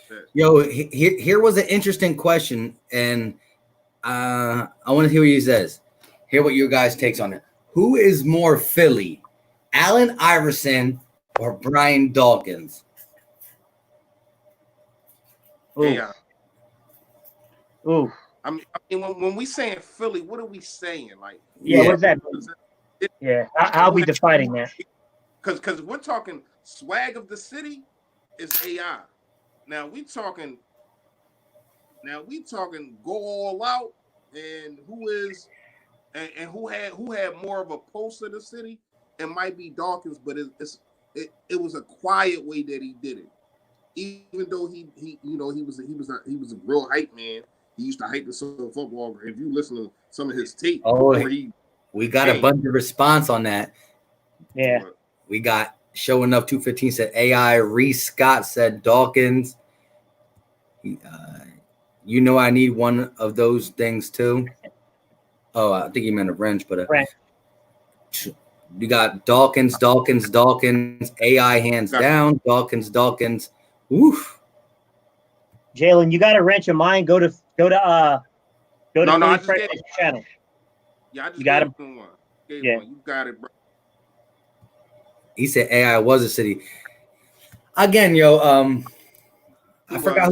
Speaker 3: that.
Speaker 1: Yo, here was an interesting question, and I want to hear what he says. Hear what your guys' takes on it. Who is more Philly, Allen Iverson or Brian Dawkins?
Speaker 2: Ooh.
Speaker 3: Yeah.
Speaker 2: Ooh.
Speaker 3: I mean, when we saying Philly, what are we saying? Like,
Speaker 2: what's that? Yeah, I'll be defining that.
Speaker 3: Because we're talking swag of the city is AI. Now we talking go all out, and who had more of a pulse of the city. It might be Dawkins, but it was a quiet way that he did it. Even though he was a real hype man. He used to hype himself up. If you listen to some of his tape,
Speaker 1: we got a bunch of response on that.
Speaker 2: Yeah,
Speaker 1: we got showing up 215 said AI. Reese Scott said Dawkins. I need one of those things too. Oh, I think he meant a wrench, but you got Dawkins, AI hands down, Dawkins. Oof.
Speaker 2: Jalen, you got a wrench of mine. Go to
Speaker 3: I just gave
Speaker 2: channel.
Speaker 3: Yeah, I just
Speaker 2: got him.
Speaker 3: One. Yeah, one. You got it, bro.
Speaker 1: He said AI was a city. Again, I forgot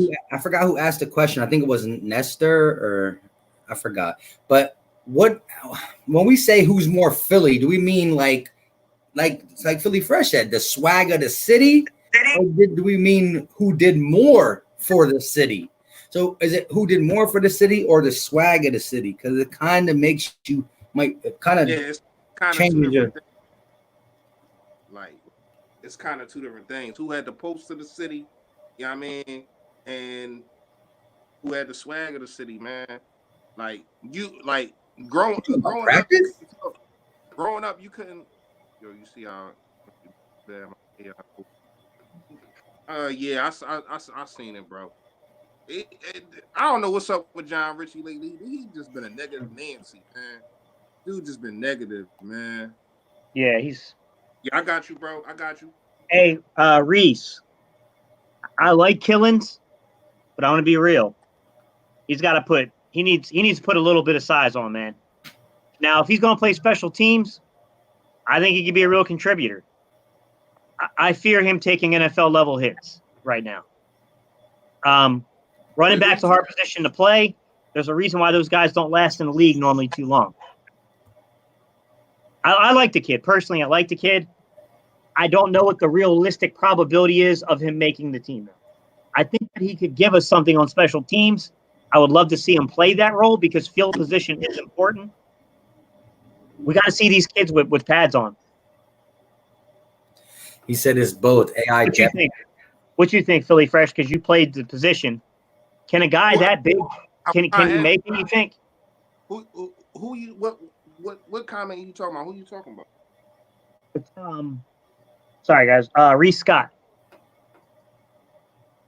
Speaker 1: who asked the question. I think it was Nestor or I forgot. But when we say who's more Philly, do we mean like Philly Fresh said, the swag of the city? Or do we mean who did more for the city? So is it who did more for the city or the swag of the city? Because it kind of makes you
Speaker 3: it's kind of
Speaker 1: change it.
Speaker 3: Like it's kind of two different things. Who had the pulse of the city? You know what I mean? And who had the swag of the city, man? Like growing up, you couldn't. You see how? Yeah, I seen it, bro. I don't know what's up with John Ritchie lately. He just been a negative Nancy, man. Dude just been negative, man.
Speaker 2: Yeah,
Speaker 3: I got you, bro. I got you.
Speaker 2: Hey, Reese. I like Killins, but I want to be real. He needs to put a little bit of size on, man. Now, if he's going to play special teams, I think he could be a real contributor. I fear him taking NFL level hits right now. Running back's a hard position to play. There's a reason why those guys don't last in the league normally too long. I like the kid. Personally, I like the kid. I don't know what the realistic probability is of him making the team. I think that he could give us something on special teams. I would love to see him play that role because field position is important. We got to see these kids with pads on.
Speaker 1: He said it's both AI.
Speaker 2: What you think, Philly Fresh? Because you played the position. Can a guy that big can he make it? You think?
Speaker 3: What comment are you talking about? Who are you talking about?
Speaker 2: It's, sorry guys. Reese Scott.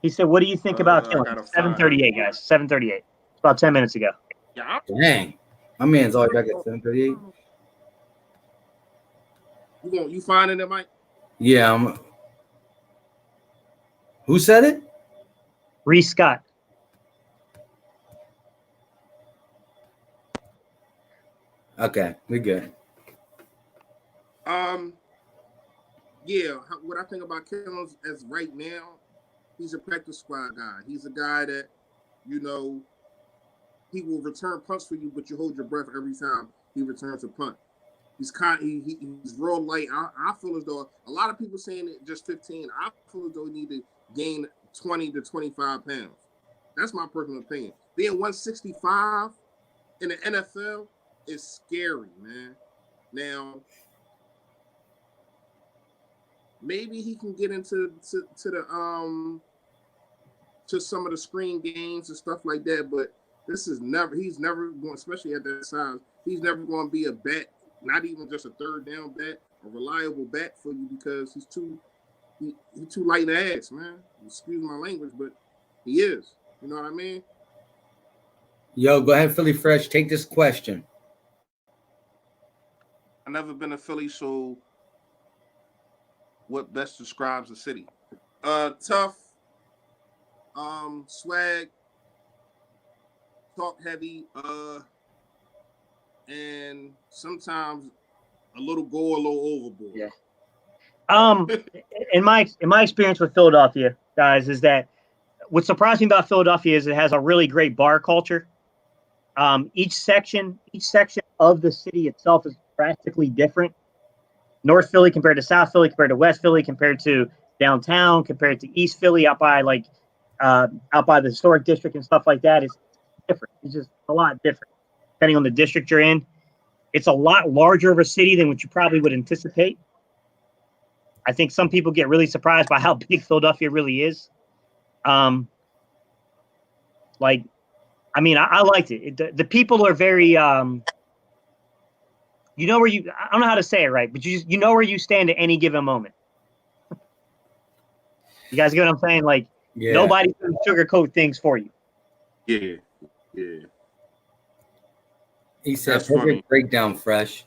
Speaker 2: He said, "What do you think about killing?" 7:38, guys. 7:38. It's about 10 minutes ago.
Speaker 3: Yeah.
Speaker 1: Dang, my man's always back at 7:38.
Speaker 3: You finding it, Mike?
Speaker 1: Yeah. Who said it?
Speaker 2: Reese Scott.
Speaker 1: Okay, we good.
Speaker 3: Yeah, what I think about Killings as right now, he's a practice squad guy. He's a guy that, you know, he will return punts for you, but you hold your breath every time he returns a punt. He's he's real light. I feel as though a lot of people saying it just 15. I feel as though he need to gain 20 to 25 pounds. That's my personal opinion. Being 165 in the NFL is scary, man. Now, maybe he can get into to some of the screen games and stuff like that, but he's never going, especially at that size, he's never going to be a bat, not even just a third down bat, a reliable bat for you, because he's too light in the ass, man. Excuse my language, but he is. You know what I mean?
Speaker 1: Yo, go ahead, Philly Fresh. Take this question.
Speaker 3: I've never been to Philly, so what best describes the city? Tough, swag, talk heavy, and sometimes a little overboard.
Speaker 2: Yeah. In my experience with Philadelphia, guys, is that what surprised me about Philadelphia is it has a really great bar culture. Each section of the city itself is drastically different. North Philly compared to South Philly, compared to West Philly, compared to downtown, compared to East Philly, out by the historic district and stuff like that. It's different. It's just a lot different depending on the district you're in. It's a lot larger of a city than what you probably would anticipate. I think some people get really surprised by how big Philadelphia really is. I liked it. The people are very, you know where I don't know how to say it right, but you know where you stand at any given moment. You guys get what I'm saying? Like,
Speaker 1: Yeah.
Speaker 2: Nobody's going to sugarcoat things for you.
Speaker 3: Yeah.
Speaker 1: He said,
Speaker 3: That's funny.
Speaker 1: Breakdown Fresh.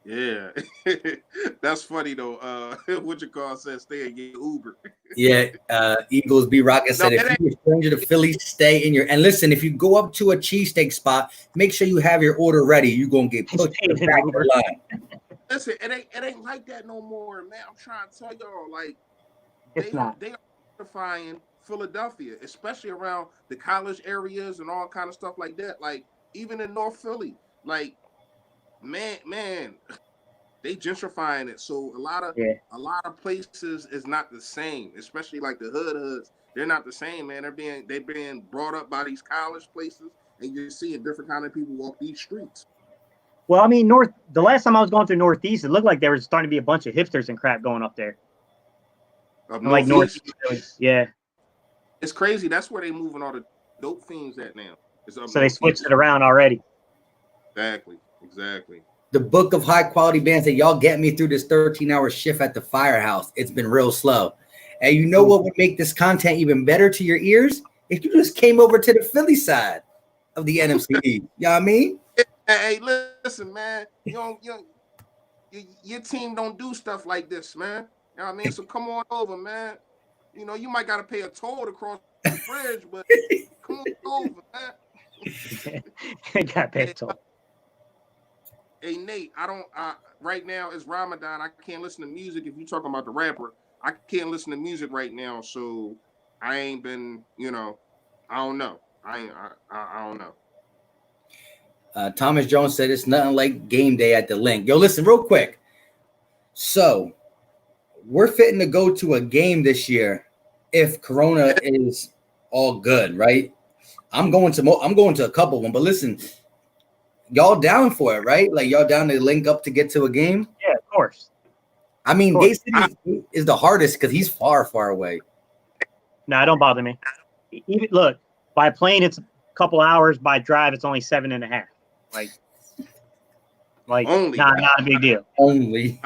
Speaker 3: Yeah. That's funny, though. What you call said, stay and get Uber.
Speaker 1: Yeah. Eagles B. Rocket said, if you're a stranger to Philly, stay in your. And listen, if you go up to a cheesesteak spot, make sure you have your order ready. You're going to get pushed to the back of the line.
Speaker 3: Listen, it ain't like that no more, man. I'm trying to tell y'all, like, they are identifying Philadelphia, especially around the college areas and all kind of stuff like that. Like, even in North Philly, like, man, they gentrifying it. So a lot of places is not the same, especially like the hoods. They're not the same, man. They're being brought up by these college places, and you're seeing different kind of people walk these streets.
Speaker 2: Well, I mean, the last time I was going through Northeast, it looked like there was starting to be a bunch of hipsters and crap going up there. Like Northeast, yeah.
Speaker 3: It's crazy. That's where they moving all the dope fiends at now.
Speaker 2: So they switched it around already.
Speaker 3: Exactly.
Speaker 1: The book of high quality bands that y'all get me through this 13-hour shift at the firehouse. It's been real slow. And you know what would make this content even better to your ears? If you just came over to the Philly side of the NFC. You know what I mean?
Speaker 3: Hey, listen, man. Your team don't do stuff like this, man. You know what I mean? So come on over, man. You know, you might got to pay a toll to cross the bridge, but come on over, man.
Speaker 2: Got to pay a toll.
Speaker 3: Hey, Nate, right now it's Ramadan. I can't listen to music. If you're talking about the rapper, I can't listen to music right now. So I ain't been, I don't know. I don't know.
Speaker 1: Thomas Jones said it's nothing like game day at the Link. Yo, listen real quick. So we're fitting to go to a game this year if Corona is all good, right? I'm going to a couple of them, but listen, y'all down for it, right? Like y'all down to link up to get to a game?
Speaker 2: Yeah, of course.
Speaker 1: I mean, Gay City is the hardest because he's far, far away.
Speaker 2: No, it don't bother me. Even look, by plane it's a couple hours. By drive it's only 7.5. Like
Speaker 3: only,
Speaker 2: not a big deal.
Speaker 1: Only.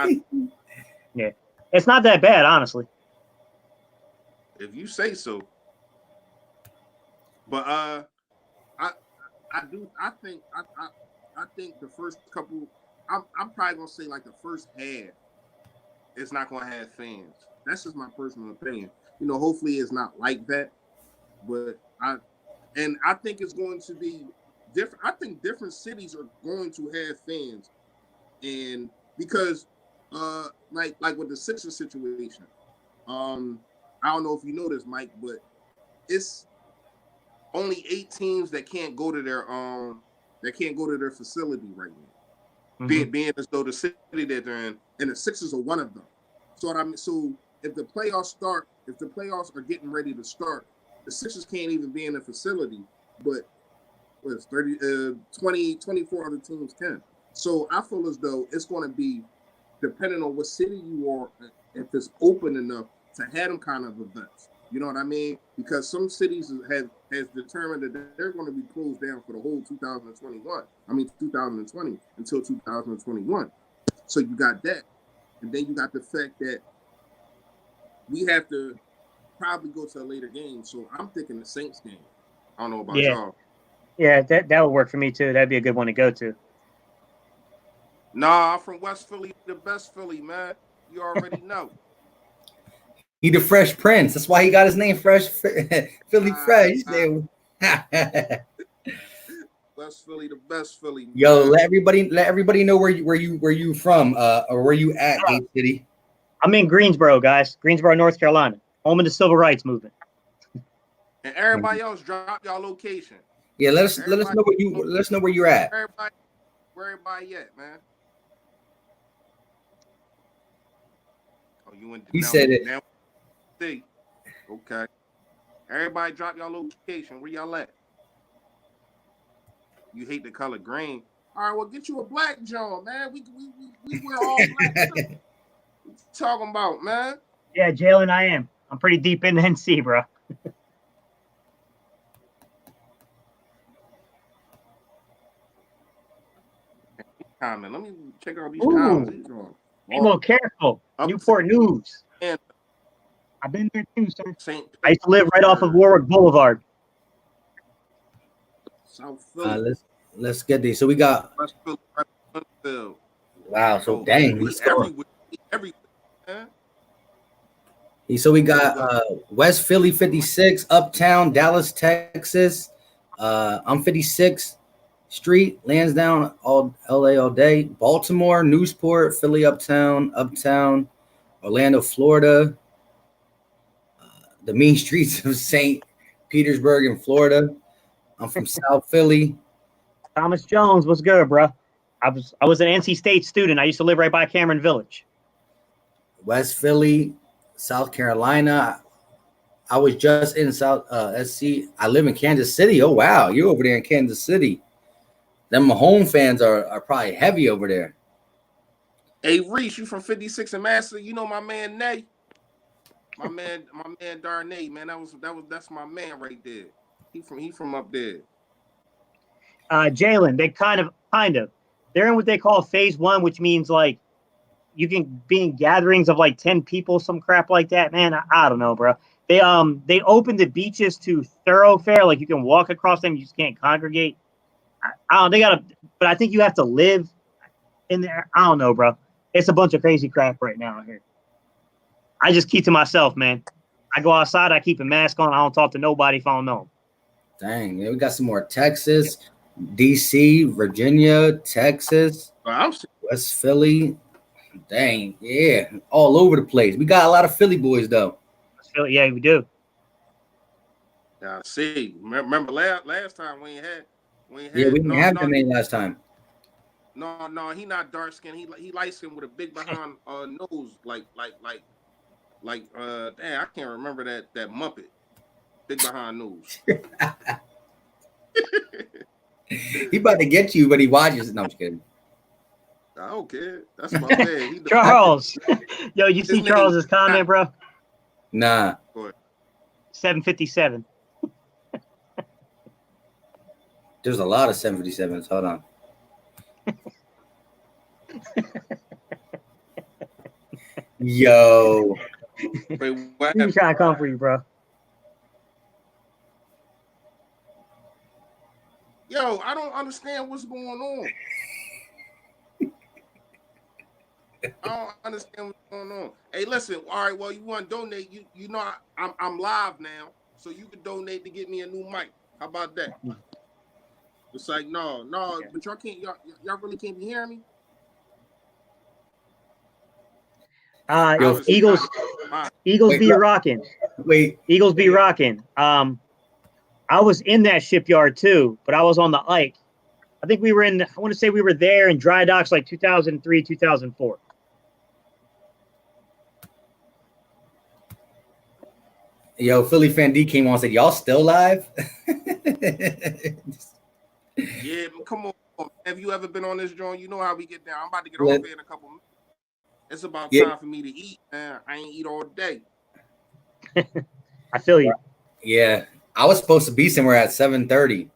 Speaker 2: Yeah, it's not that bad, honestly.
Speaker 3: If you say so. But I think the first couple, I'm probably gonna say like the first half, it's not gonna have fans. That's just my personal opinion. Hopefully it's not like that. But I think it's going to be I think different cities are going to have fans, and because like with the Sixers situation, I don't know if you know this, Mike, but it's only 8 teams that can't go to their facility right now.
Speaker 2: Mm-hmm.
Speaker 3: Being as though the city that they're in, and the Sixers are one of them. So what I mean, so if the playoffs are getting ready to start, the Sixers can't even be in the facility, but what's 24 other teams can. So I feel as though it's going to be depending on what city you are, if it's open enough to have them kind of events. You know what I mean? Because some cities has determined that they're going to be closed down for the whole 2020 until 2021. So you got that. And then you got the fact that we have to probably go to a later game. So I'm thinking the Saints game. I don't know about y'all.
Speaker 2: Yeah, that would work for me too. That'd be a good one to go to.
Speaker 3: Nah, I'm from West Philly, the best Philly, man. You already know.
Speaker 1: He the Fresh Prince. That's why he got his name, Fresh Philly Fresh.
Speaker 3: West Philly, the best Philly. Man.
Speaker 1: Yo, let everybody know where you from, or where you at, Gate City.
Speaker 2: I'm in Greensboro, guys. Greensboro, North Carolina, home of the Civil Rights Movement.
Speaker 3: And everybody else, drop y'all location.
Speaker 1: Yeah, let us know where you're at.
Speaker 3: Where everybody at, man? Oh, you went.
Speaker 1: He said it.
Speaker 3: Now, see, okay. Everybody, drop y'all location. Where y'all at? You hate the color green. All right, well, get you a black John, man. We wear all black. What you talking about, man?
Speaker 2: Yeah, Jalen, I am. I'm pretty deep in the NC, bro.
Speaker 3: Comment. Let me check out these comments.
Speaker 2: Be more careful. Newport News.
Speaker 3: And
Speaker 2: I've been there too, sir. I used to live right off of Warwick Boulevard.
Speaker 3: South Philly.
Speaker 1: Let's get these. So we got.
Speaker 3: West Philly.
Speaker 1: Wow. So dang.
Speaker 3: Everywhere.
Speaker 1: So we got West Philly 56, Uptown, Dallas, Texas. I'm 56. Street, Lansdowne, all LA all day. Baltimore, Newsport, Philly, Uptown, Orlando, Florida. The mean streets of St. Petersburg in Florida. I'm from South Philly.
Speaker 2: Thomas Jones, what's good, bro? I was an NC State student. I used to live right by Cameron Village.
Speaker 1: West Philly, South Carolina. I was just in South SC. I live in Kansas City. Oh wow, you're over there in Kansas City. Them home fans are probably heavy over there.
Speaker 3: Hey Reese, you from 56 and Master? You know my man Nay, my man Darnay, man. That's my man right there. He from up there.
Speaker 2: Jalen, they kind of. They're in what they call phase 1, which means like you can be in gatherings of like 10 people, some crap like that. Man, I don't know, bro. They opened the beaches to thoroughfare, like you can walk across them, you just can't congregate. But I think you have to live in there. I don't know, bro. It's a bunch of crazy crap right now here. I just keep to myself, man. I go outside, I keep a mask on, I don't talk to nobody if I don't know them.
Speaker 1: Dang, yeah, we got some more Texas, DC, Virginia, Texas, West Philly. Dang, yeah, all over the place. We got a lot of Philly boys though.
Speaker 2: Yeah, we do.
Speaker 3: Yeah, see, remember last time we
Speaker 1: didn't have that many last time.
Speaker 3: No, he not dark skinned. He light skinned with a big behind nose, like damn, I can't remember that Muppet, big behind nose.
Speaker 1: He about to get you, but he watches. No, I'm just kidding.
Speaker 3: I don't care. That's my man.
Speaker 2: Charles, yo, you see Charles's comment, bro?
Speaker 1: Nah.
Speaker 2: 757.
Speaker 1: There's a lot of 757s. Hold on. Yo.
Speaker 3: Wait, what?
Speaker 2: He's trying to come for you, bro.
Speaker 3: Yo, I don't understand what's going on. I don't understand what's going on. Hey, listen. All right, well, you want to donate? You know I'm live now, so you can donate to get me a new mic. How about that? It's like, no, okay. But y'all really can't be hearing me.
Speaker 2: Eagles be rocking.
Speaker 1: Wait,
Speaker 2: Eagles be rocking. I was in that shipyard too, but I was on the Ike. I think we were I want to say we were there in dry docks like 2003, 2004.
Speaker 1: Yo, Philly fan D came on and said, y'all still live?
Speaker 3: Yeah, come on. Have you ever been on this joint? You know how we get down. I'm about to get off here in a couple minutes. It's about time for me to eat, man. I ain't eat all day.
Speaker 2: I feel you.
Speaker 1: Yeah. I was supposed to be somewhere at 7:30.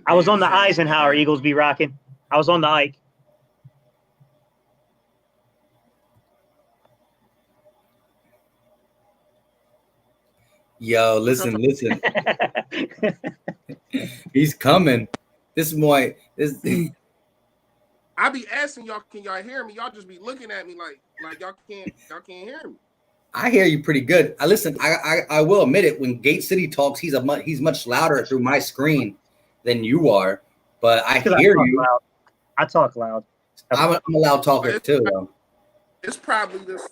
Speaker 2: I was on the Eisenhower, man. Eagles be rocking. I was on the Ike.
Speaker 1: Yo, listen. He's coming. This is why
Speaker 3: I be asking y'all, can y'all hear me? Y'all just be looking at me like y'all can't hear me.
Speaker 1: I hear you pretty good. I will admit it. When Gate City talks, he's much louder through my screen than you are. But I hear you.
Speaker 2: Loud. I talk loud.
Speaker 1: I'm a loud talker too. Though.
Speaker 3: It's probably this.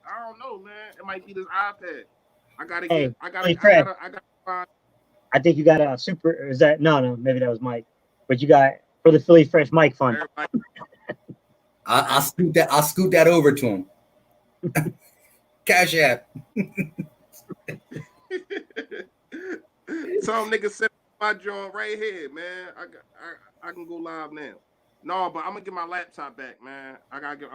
Speaker 3: I don't know, man. It might be this iPad. I gotta find.
Speaker 2: I think you got a super. Is that no? Maybe that was Mike. But you got for the Philly Fresh Mike fund.
Speaker 1: I'll scoot that over to him. Cash app.
Speaker 3: Some nigga set my joint right here, man. I can go live now. No, but I'm gonna get my laptop back, man. I gotta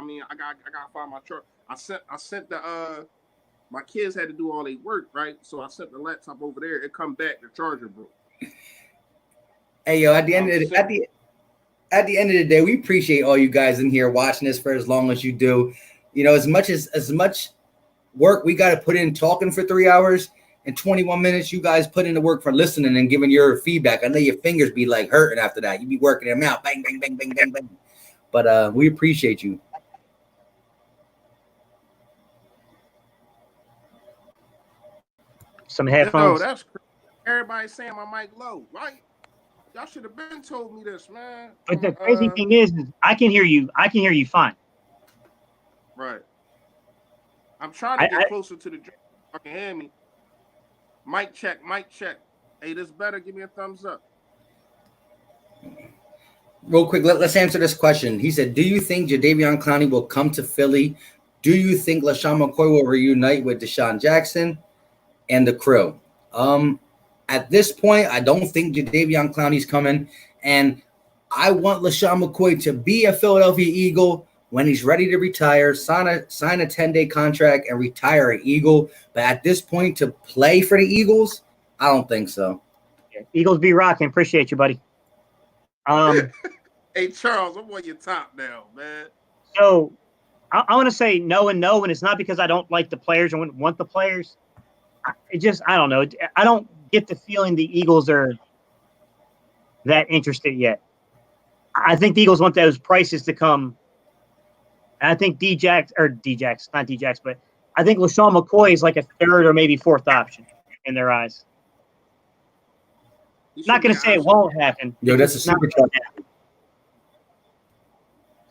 Speaker 3: find my chart. I sent the my kids had to do all their work, right? So I sent the laptop over there. It come back, the charger broke.
Speaker 1: Hey yo, at the end of the day, we appreciate all you guys in here watching this for as long as you do. You know, as much work we got to put in talking for 3 hours and 21 minutes, you guys put in the work for listening and giving your feedback. I know your fingers be like hurting after that. You be working them out, bang, bang, bang, bang, bang, bang. But we appreciate you.
Speaker 2: Some headphones.
Speaker 3: Yo, that's crazy. Everybody's saying my mic low, right? Y'all should have been told me this, man.
Speaker 2: But the crazy thing is I can hear you. I can hear you fine.
Speaker 3: Right. I'm trying to get closer to the drink. I can hear me. Mic check. Hey, this better. Give me a thumbs up.
Speaker 1: Real quick, let's answer this question. He said, do you think Jadeveon Clowney will come to Philly? Do you think LaShawn McCoy will reunite with Deshaun Jackson and the crew? At this point, I don't think Jadeveon Clowney's coming. And I want LaShawn McCoy to be a Philadelphia Eagle when he's ready to retire, sign a 10-day contract and retire an Eagle. But at this point, to play for the Eagles, I don't think so.
Speaker 2: Yeah, Eagles be rocking. Appreciate you, buddy.
Speaker 3: Hey, Charles, I'm on your top now, man.
Speaker 2: So I want to say no, and it's not because I don't like the players or wouldn't want the players. I don't know. I don't get the feeling the Eagles are that interested yet. I think the Eagles want those prices to come. And I think not Djax, but I think LaShawn McCoy is like a third or maybe fourth option in their eyes. Not going to say it won't happen.
Speaker 1: Yo, that's a super truck.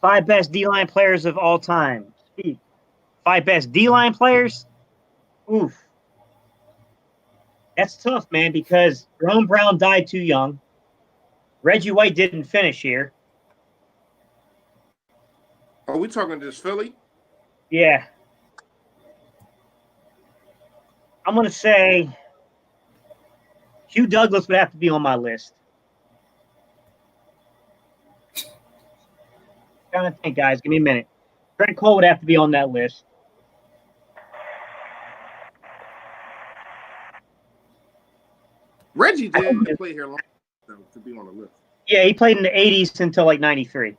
Speaker 2: 5 best D-line players of all time. 5 best D-line players? Oof. That's tough, man, because Jerome Brown died too young. Reggie White didn't finish here.
Speaker 3: Are we talking just Philly?
Speaker 2: Yeah. I'm going to say Hugh Douglas would have to be on my list. Trying to think, guys. Give me a minute. Trent Cole would have to be on that list.
Speaker 3: Reggie didn't play here long enough to be on the list.
Speaker 2: Yeah, he played in the 80s until like 93.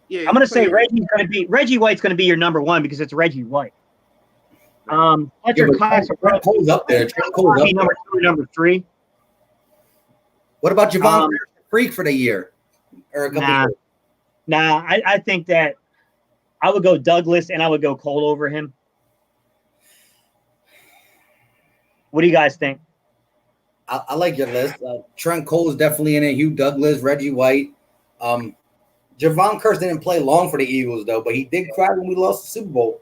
Speaker 2: Yeah, I'm going to say Reggie White's going to be your number one because it's Reggie White. Fletcher Cox
Speaker 1: Trent Cole's up there. Trent Cole's up there.
Speaker 2: Number 2, number 3.
Speaker 1: What about Javon Freak for the year? Or a couple years?
Speaker 2: Nah, I think that I would go Douglas and I would go Cole over him. What do you guys think?
Speaker 1: I like your list. Trent Cole is definitely in it. Hugh Douglas, Reggie White. Javon Curse didn't play long for the Eagles, though, but he did cry when we lost the Super Bowl.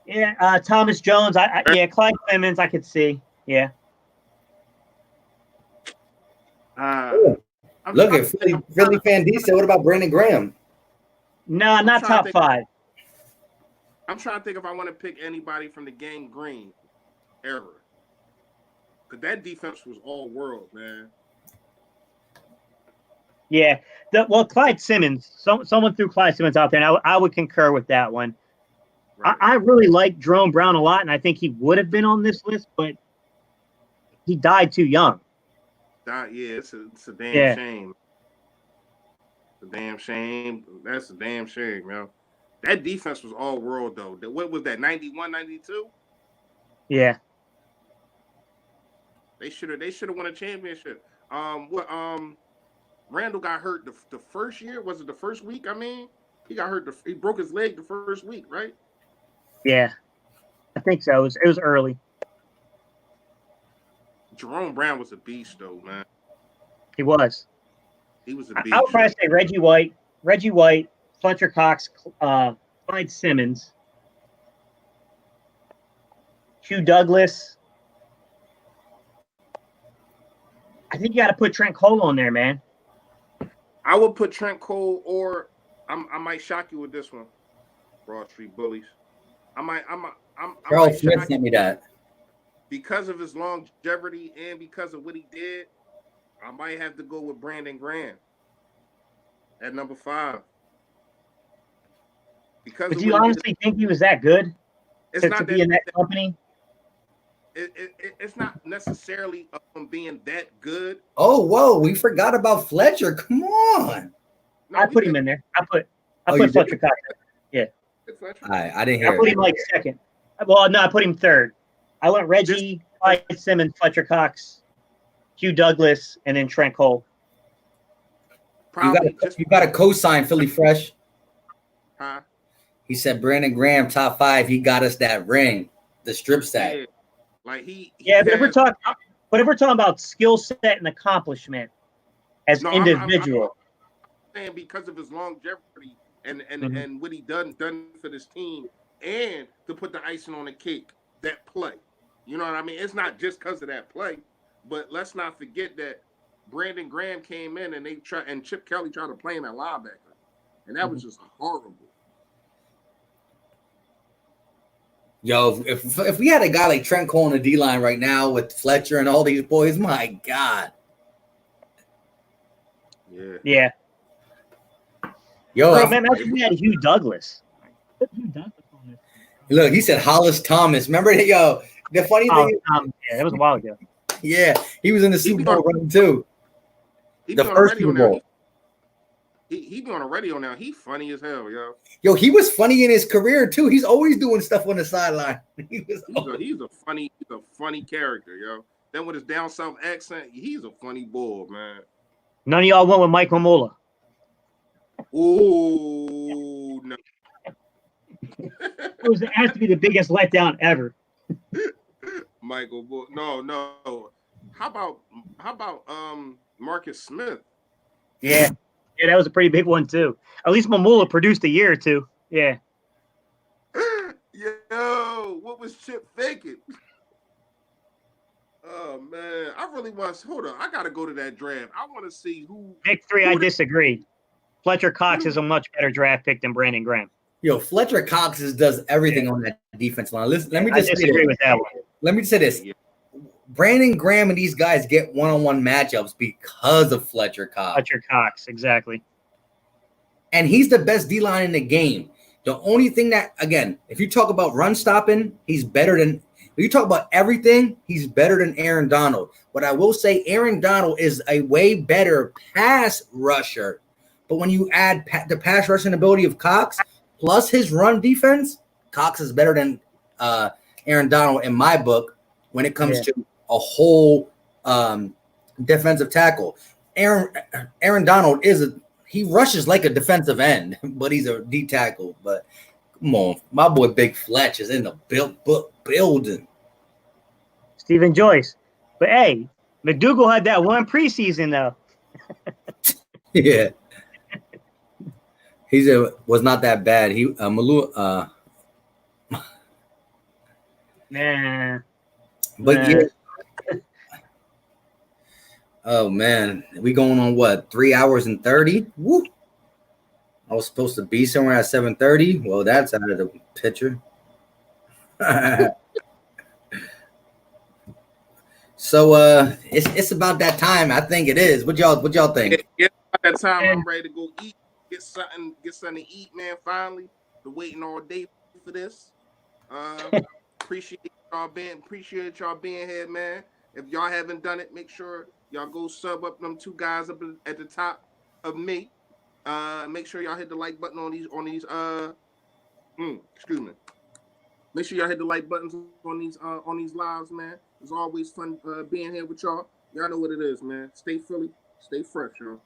Speaker 2: Yeah, Thomas Jones. Clyde Clemens, I could see. Yeah.
Speaker 1: Look at Philly fan D said, what about Brandon Graham?
Speaker 2: No, not top 5.
Speaker 3: I'm trying to think if I want to pick anybody from the Gang Green era. Because that defense was all world, man.
Speaker 2: Yeah. Clyde Simmons. Someone threw Clyde Simmons out there, and I would concur with that one. Right. I really like Jerome Brown a lot, and I think he would have been on this list, but he died too young.
Speaker 3: It's a damn shame. It's a damn shame. That's a damn shame, man. That defense was all world, though. What was that, 91, 92?
Speaker 2: Yeah.
Speaker 3: They should have won a championship. Randall got hurt the first year. Was it the first week? I mean, he got hurt. He broke his leg the first week, right?
Speaker 2: Yeah, I think so. It was early.
Speaker 3: Jerome Brown was a beast, though, man.
Speaker 2: He was.
Speaker 3: He was a beast.
Speaker 2: I would probably say Reggie White, Fletcher Cox, Clyde Simmons, Hugh Douglas. I think you got to put Trent Cole on there, man.
Speaker 3: I would put Trent Cole, or I might shock you with this one. Broad Street Bullies.
Speaker 1: Charles Smith sent me that.
Speaker 3: Because of his longevity and because of what he did, I might have to go with Brandon Graham at number 5.
Speaker 2: But do you honestly think he was that good to be in that company?
Speaker 3: It's not necessarily being that good.
Speaker 1: Oh, whoa, we forgot about Fletcher. Come on.
Speaker 2: No, I put him in there. I put Fletcher Cox. Yeah.
Speaker 1: I didn't hear.
Speaker 2: I put him like second. Well, no, I put him third. I went Reggie, Clyde Simmons, Fletcher Cox, Hugh Douglas, and then Trent Cole.
Speaker 1: You got to co-sign Philly Fresh.
Speaker 3: Huh?
Speaker 1: He said Brandon Graham top 5. He got us that ring, the strip sack.
Speaker 3: Yeah. Like
Speaker 2: but if we're talking about skill set and accomplishment as individual,
Speaker 3: I'm saying because of his longevity and what he done for this team, and to put the icing on the cake, that play. You know what I mean? It's not just because of that play, but let's not forget that Brandon Graham came in and Chip Kelly tried to play him at linebacker, and that was just horrible.
Speaker 1: Yo, if we had a guy like Trent Cole on the D-line right now with Fletcher and all these boys, my God.
Speaker 2: Yeah.
Speaker 1: Yo,
Speaker 2: man, imagine we had Hugh Douglas.
Speaker 1: Look, he said Hollis Thomas. Remember that? Yo, the funny thing.
Speaker 2: Yeah, that was a while ago.
Speaker 1: Yeah, he was in the Super Bowl running too. The first Super Bowl.
Speaker 3: He be on the radio now. He funny as hell, yo.
Speaker 1: Yo, he was funny in his career too. He's always doing stuff on the sideline.
Speaker 3: He's a funny character, yo. Then with his down south accent, he's a funny bull, man.
Speaker 2: None of y'all went with Michael Muller.
Speaker 3: Ooh, no.
Speaker 2: It has to be the biggest letdown ever.
Speaker 3: Michael Bull. No. How about Marcus Smith?
Speaker 2: Yeah. Yeah, that was a pretty big one too. At least Mamula produced a year or two. Yeah.
Speaker 3: Yo, what was Chip thinking? Oh man, I really want. Hold on, I gotta go to that draft. I want to see who.
Speaker 2: Pick 3, I disagree. Fletcher Cox is a much better draft pick than Brandon Graham.
Speaker 1: Yo, Fletcher Cox does everything on that defense line. Listen, let me just
Speaker 2: disagree with that one.
Speaker 1: Let me say this. Brandon Graham and these guys get one-on-one matchups because of Fletcher Cox.
Speaker 2: Fletcher Cox, exactly.
Speaker 1: And he's the best D-line in the game. The only thing that, again, if you talk about run stopping, he's better than – if you talk about everything, he's better than Aaron Donald. But I will say Aaron Donald is a way better pass rusher. But when you add the pass rushing ability of Cox plus his run defense, Cox is better than Aaron Donald in my book when it comes to a whole defensive tackle. Aaron Donald he rushes like a defensive end, but he's a D tackle. But come on, my boy Big Fletch is in the building.
Speaker 2: Stephen Joyce. But hey, McDougal had that one preseason though.
Speaker 1: Yeah. Was not that bad. He Malou
Speaker 2: Man.
Speaker 1: but yeah. Oh man, we going on what, 3 hours and 30? Woo! I was supposed to be somewhere at 7:30. Well, that's out of the picture. So it's about that time. I think it is. What y'all think?
Speaker 3: Yeah, at that time I'm ready to go eat, get something to eat, man. Finally, been waiting all day for this. Appreciate y'all being here, man. If y'all haven't done it, make sure y'all go sub up them two guys up at the top of me. Make sure y'all hit the like button on these excuse me. Make sure y'all hit the like buttons on these lives, man. It's always fun being here with y'all. Y'all know what it is, man. Stay Philly, stay fresh, y'all.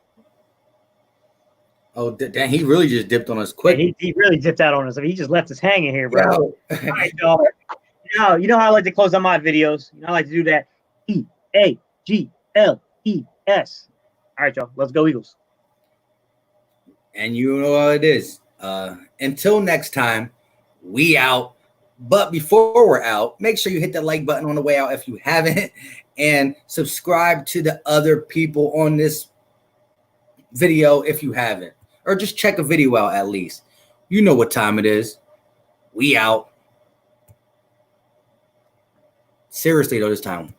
Speaker 1: Oh, damn, he really just dipped on us quick.
Speaker 2: Yeah, he really dipped out on us. I mean, he just left us hanging here, bro.
Speaker 1: All
Speaker 2: right, y'all. You know how I like to close on my videos. You know I like to do that. EAGLES. All right, y'all. Let's go, Eagles.
Speaker 1: And you know what it is. Until next time, we out. But before we're out, make sure you hit the like button on the way out if you haven't, and subscribe to the other people on this video if you haven't, or just check a video out at least. You know what time it is. We out. Seriously though, this time.